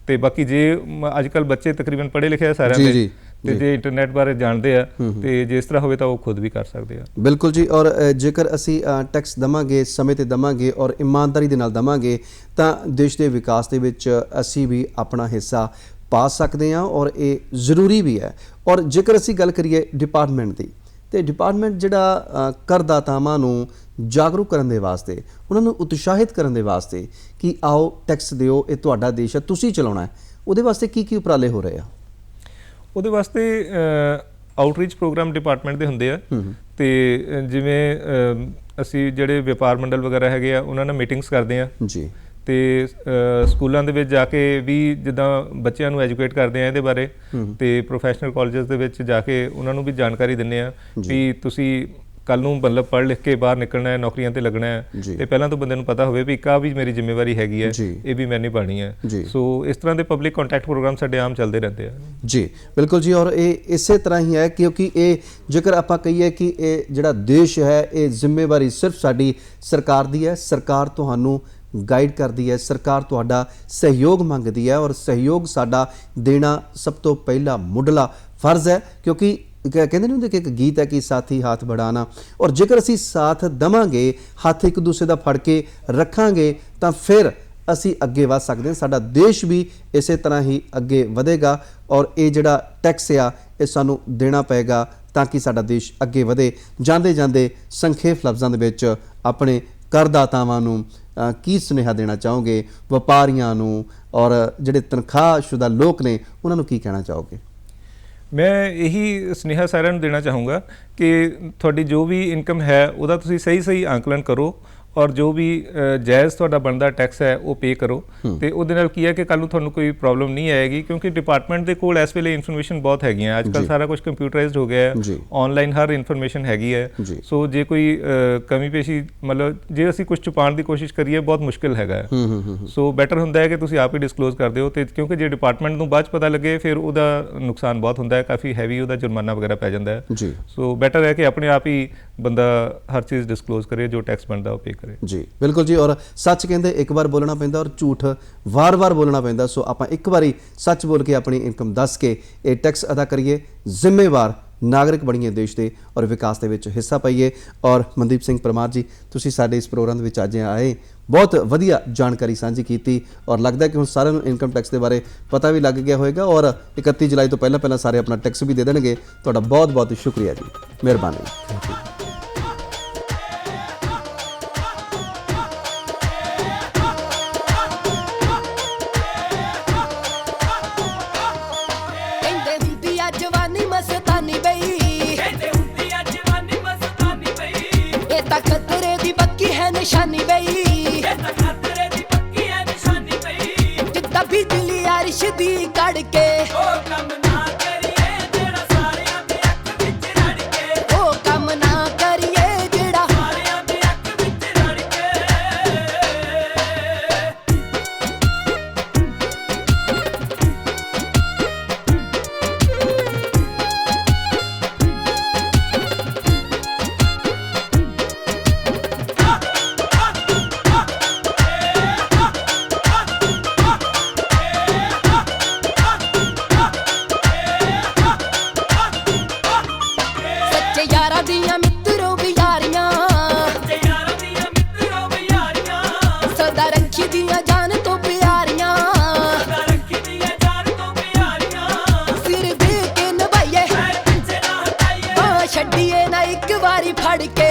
ਤੇ ਬਾਕੀ ਜੇ ਅੱਜ ਕੱਲ੍ਹ ਬੱਚੇ ਤਕਰੀਬਨ ਪੜ੍ਹੇ ਲਿਖੇ ਆ ਸਾਰਿਆਂ ਦੇ, ਤੇ ਜੇ ਇੰਟਰਨੈਟ ਬਾਰੇ ਜਾਣਦੇ ਆ ਤੇ ਜੇ ਇਸ ਤਰ੍ਹਾਂ ਹੋਵੇ ਤਾਂ ਉਹ ਖੁਦ ਵੀ ਕਰ ਸਕਦੇ ਆ। ਬਿਲਕੁਲ ਜੀ। ਔਰ ਜੇਕਰ ਅਸੀਂ ਟੈਕਸ ਦੇਵਾਂਗੇ, ਸਮੇਂ ਤੇ ਦੇਵਾਂਗੇ ਔਰ ਇਮਾਨਦਾਰੀ ਦੇ ਨਾਲ ਦੇਵਾਂਗੇ ਤਾਂ ਦੇਸ਼ ਦੇ ਵਿਕਾਸ ਦੇ ਵਿੱਚ ਅਸੀਂ ਵੀ ਆਪਣਾ ਹਿੱਸਾ ਪਾ ਸਕਦੇ ਹਾਂ ਔਰ ਇਹ ਜ਼ਰੂਰੀ ਵੀ ਹੈ। ਔਰ ਜੇਕਰ ਅਸੀਂ ਗੱਲ ਕਰੀਏ ਡਿਪਾਰਟਮੈਂਟ ਦੀ, ਤੇ ਡਿਪਾਰਟਮੈਂਟ ਜਿਹੜਾ ਕਰਦਾਤਾਵਾਂ ਨੂੰ ਜਾਗਰੂਕ ਕਰਨ ਦੇ ਵਾਸਤੇ, ਉਹਨਾਂ ਨੂੰ ਉਤਸ਼ਾਹਿਤ ਕਰਨ ਦੇ ਵਾਸਤੇ ਕਿ ਆਓ ਟੈਕਸ ਦਿਓ, ਇਹ ਤੁਹਾਡਾ ਦੇਸ਼ ਹੈ, ਤੁਸੀਂ ਚਲਾਉਣਾ ਹੈ, ਉਹਦੇ ਵਾਸਤੇ ਕੀ ਉਪਰਾਲੇ ਹੋ ਰਹੇ ਆ? ਉਹਦੇ ਵਾਸਤੇ ਆਊਟਰੀਚ ਪ੍ਰੋਗਰਾਮ ਡਿਪਾਰਟਮੈਂਟ ਦੇ ਹੁੰਦੇ ਆ। ਤੇ ਜਿਵੇਂ ਅਸੀਂ ਜਿਹੜੇ ਵਪਾਰ ਮੰਡਲ ਵਗੈਰਾ ਹੈਗੇ ਆ ਉਹਨਾਂ ਨਾਲ ਮੀਟਿੰਗਸ ਕਰਦੇ ਆ ਜੀ। ਤੇ ਸਕੂਲਾਂ ਦੇ ਵਿੱਚ ਜਾ ਕੇ ਵੀ ਜਿੱਦਾਂ ਬੱਚਿਆਂ ਨੂੰ ਐਜੂਕੇਟ ਕਰਦੇ ਆ ਇਹਦੇ ਬਾਰੇ, ਤੇ ਪ੍ਰੋਫੈਸ਼ਨਲ ਕਾਲਜਸ ਦੇ ਵਿੱਚ ਜਾ ਕੇ ਉਹਨਾਂ ਨੂੰ ਵੀ ਜਾਣਕਾਰੀ ਦਿੰਦੇ ਆ ਵੀ ਤੁਸੀਂ ਕੱਲ੍ਹ ਨੂੰ ਮਤਲਬ ਪੜ੍ਹ ਲਿਖ ਕੇ ਬਾਹਰ ਨਿਕਲਣਾ ਹੈ, ਨੌਕਰੀਆਂ ਤੇ ਲੱਗਣਾ ਹੈ, ਤੇ ਪਹਿਲਾਂ ਤੋਂ ਬੰਦੇ ਨੂੰ ਪਤਾ ਹੋਵੇ ਵੀ ਇੱਕ ਆਹ ਵੀ ਮੇਰੀ ਜ਼ਿੰਮੇਵਾਰੀ ਹੈਗੀ ਹੈ, ਇਹ ਵੀ ਮੈਂ ਨਿਭਾਉਣੀ ਹੈ। ਸੋ ਇਸ ਤਰ੍ਹਾਂ ਦੇ ਪਬਲਿਕ ਕੰਟੈਕਟ ਪ੍ਰੋਗਰਾਮ ਸਾਡੇ ਆਮ ਚੱਲਦੇ ਰਹਿੰਦੇ ਆ ਜੀ। ਬਿਲਕੁਲ ਜੀ। ਔਰ ਇਹ ਇਸੇ ਤਰ੍ਹਾਂ ਹੀ ਹੈ ਕਿਉਂਕਿ ਇਹ ਜੇਕਰ ਆਪਾਂ ਕਹੀਏ ਕਿ ਇਹ ਜਿਹੜਾ ਦੇਸ਼ ਹੈ ਇਹ ਜ਼ਿੰਮੇਵਾਰੀ ਸਿਰਫ ਸਾਡੀ ਸਰਕਾਰ ਦੀ ਹੈ, ਸਰਕਾਰ ਤੁਹਾਨੂੰ ਗਾਈਡ ਕਰਦੀ ਹੈ, ਸਰਕਾਰ ਤੁਹਾਡਾ ਸਹਿਯੋਗ ਮੰਗਦੀ ਹੈ ਔਰ ਸਹਿਯੋਗ ਸਾਡਾ ਦੇਣਾ ਸਭ ਤੋਂ ਪਹਿਲਾ ਮੁੱਢਲਾ ਫਰਜ਼ ਹੈ। ਕਿਉਂਕਿ ਕਹਿੰਦੇ ਨਹੀਂ ਹੁੰਦੇ ਕਿ ਇੱਕ ਗੀਤ ਹੈ ਕਿ ਸਾਥੀ ਹਾਥ ਬੜਾਣਾ, ਔਰ ਜੇਕਰ ਅਸੀਂ ਸਾਥ ਦੇਵਾਂਗੇ, ਹੱਥ ਇੱਕ ਦੂਸਰੇ ਦਾ ਫੜ ਕੇ ਰੱਖਾਂਗੇ ਤਾਂ ਫਿਰ ਅਸੀਂ ਅੱਗੇ ਵਧ ਸਕਦੇ ਹਾਂ, ਸਾਡਾ ਦੇਸ਼ ਵੀ ਇਸੇ ਤਰ੍ਹਾਂ ਹੀ ਅੱਗੇ ਵਧੇਗਾ। ਔਰ ਇਹ ਜਿਹੜਾ ਟੈਕਸ ਆ ਇਹ ਸਾਨੂੰ ਦੇਣਾ ਪਏਗਾ ਤਾਂ ਕਿ ਸਾਡਾ ਦੇਸ਼ ਅੱਗੇ ਵਧੇ। ਜਾਂਦੇ ਜਾਂਦੇ ਸੰਖੇਪ ਲਫ਼ਜ਼ਾਂ ਦੇ ਵਿੱਚ ਆਪਣੇ ਕਰਦਾਤਾਵਾਂ ਨੂੰ ਕੀ ਸੁਨੇਹਾ ਦੇਣਾ ਚਾਹੋਗੇ, ਵਪਾਰੀਆਂ ਨੂੰ ਔਰ ਜਿਹੜੇ ਤਨਖਾਹਸ਼ੁਦਾ ਲੋਕ ਨੇ ਉਹਨਾਂ ਨੂੰ ਕੀ ਕਹਿਣਾ ਚਾਹੋਗੇ? ਮੈਂ ਇਹੀ ਸੁਨੇਹਾ ਸਾਰਿਆਂ ਨੂੰ ਦੇਣਾ ਚਾਹੂੰਗਾ ਕਿ ਤੁਹਾਡੀ ਜੋ ਵੀ ਇਨਕਮ ਹੈ ਉਹਦਾ ਤੁਸੀਂ ਸਹੀ ਆਂਕਲਨ ਕਰੋ ਔਰ ਜੋ ਵੀ ਜਾਇਜ਼ ਤੁਹਾਡਾ ਬਣਦਾ ਟੈਕਸ ਹੈ ਉਹ ਪੇ ਕਰੋ। ਤੇ ਉਹਦੇ ਨਾਲ ਕੀ ਹੈ ਕਿ ਕੱਲ੍ਹ ਨੂੰ ਤੁਹਾਨੂੰ ਕੋਈ ਪ੍ਰੋਬਲਮ ਨਹੀਂ ਆਏਗੀ, ਕਿਉਂਕਿ ਡਿਪਾਰਟਮੈਂਟ ਦੇ ਕੋਲ ਇਸ ਵੇਲੇ ਇਨਫੋਰਮੇਸ਼ਨ ਬਹੁਤ ਹੈਗੀਆਂ। ਅੱਜ ਕੱਲ੍ਹ ਸਾਰਾ ਕੁਝ ਕੰਪਿਊਟਰਾਈਜ਼ਡ ਹੋ ਗਿਆ ਹੈ, ਆਨਲਾਈਨ ਹਰ ਇਨਫੋਰਮੇਸ਼ਨ ਹੈਗੀ ਹੈ। ਸੋ ਜੇ ਕੋਈ ਕਮੀ ਪੇਸ਼ੀ ਮਤਲਬ ਜੇ ਅਸੀਂ ਕੁਝ ਛੁਪਾਉਣ ਦੀ ਕੋਸ਼ਿਸ਼ ਕਰੀਏ ਬਹੁਤ ਮੁਸ਼ਕਿਲ ਹੈਗਾ। ਸੋ ਬੈਟਰ ਹੁੰਦਾ ਹੈ ਕਿ ਤੁਸੀਂ ਆਪ ਹੀ ਡਿਸਕਲੋਜ਼ ਕਰ ਦਿਓ, ਤੇ ਕਿਉਂਕਿ ਜੇ ਡਿਪਾਰਟਮੈਂਟ ਨੂੰ ਬਾਅਦ 'ਚ ਪਤਾ ਲੱਗੇ ਫਿਰ ਉਹਦਾ ਨੁਕਸਾਨ ਬਹੁਤ ਹੁੰਦਾ ਹੈ, ਕਾਫੀ ਹੈਵੀ ਉਹਦਾ ਜੁਰਮਾਨਾ ਵਗੈਰਾ ਪੈ ਜਾਂਦਾ ਹੈ। ਸੋ ਬੈਟਰ ਹੈ ਕਿ ਆਪਣੇ ਆਪ ਹੀ ਬੰਦਾ ਹਰ ਚੀਜ਼ ਡਿਸਕਲੋਜ਼ ਕਰੇ, ਜੋ ਟੈਕਸ ਬਣਦਾ ਉਹ ਪੇ ਕਰੇ। ਜੀ ਬਿਲਕੁਲ ਜੀ। ਔਰ ਸੱਚ ਕਹਿੰਦੇ ਇੱਕ ਵਾਰ ਬੋਲਣਾ ਪੈਂਦਾ ਔਰ ਝੂਠ ਵਾਰ-ਵਾਰ ਬੋਲਣਾ ਪੈਂਦਾ। ਸੋ ਆਪਾਂ ਇੱਕ ਵਾਰੀ ਸੱਚ ਬੋਲ ਕੇ ਆਪਣੀ ਇਨਕਮ ਦੱਸ ਕੇ ਇਹ ਟੈਕਸ ਅਦਾ ਕਰੀਏ, ਜ਼ਿੰਮੇਵਾਰ ਨਾਗਰਿਕ ਬਣੀਏ ਦੇਸ਼ ਦੇ ਔਰ ਵਿਕਾਸ ਦੇ ਵਿੱਚ ਹਿੱਸਾ ਪਾਈਏ। ਔਰ ਮਨਦੀਪ ਸਿੰਘ ਪਰਮਾਰ ਜੀ, ਤੁਸੀਂ ਸਾਡੇ ਇਸ ਪ੍ਰੋਗਰਾਮ ਦੇ ਵਿੱਚ ਅੱਜ ਆਏ, ਬਹੁਤ ਵਧੀਆ ਜਾਣਕਾਰੀ ਸਾਂਝੀ ਕੀਤੀ ਔਰ ਲੱਗਦਾ ਕਿ ਹੁਣ ਸਾਰਿਆਂ ਨੂੰ ਇਨਕਮ ਟੈਕਸ ਦੇ ਬਾਰੇ ਪਤਾ ਵੀ ਲੱਗ ਗਿਆ ਹੋਵੇਗਾ ਔਰ 31 ਜੁਲਾਈ ਤੋਂ ਪਹਿਲਾਂ ਸਾਰੇ ਆਪਣਾ ਟੈਕਸ ਵੀ ਦੇ ਦੇਣਗੇ। ਤੁਹਾਡਾ ਬਹੁਤ ਸ਼ੁਕਰੀਆ ਜੀ, ਮਿਹਰਬਾਨੀ। ਨਿਸ਼ਾਨੀ ਬਈ ਇਹ ਤਾਂ ਖਤਰੇ ਦੀ ਪੱਕੀ ਹੈ ਨਿਸ਼ਾਨੀ ਬਈ, ਜਿੱਦਾਂ ਬਿਜਲੀ ਅਰਸ਼ ਦੀ ਕੜ ਕੇ ਉਹ ਕੰਮ ਨਾ ਕਰੀਏ ਜਿਹੜਾ ਸਾਰਿਆਂ ਦੀ ਅੱਖ ਵਿੱਚ ਰੜ ਕੇ, ਉਹ ਕੰਮ ਨਾ ਕਰੀਏ ਜਿਹੜਾ ਸਾਰਿਆਂ ਦੀ ਅੱਖ ਵਿੱਚ ਰੜ ਕੇ। ਛੱਡੀਏ ਨਾ ਇੱਕ ਵਾਰੀ ਫੜ ਕੇ।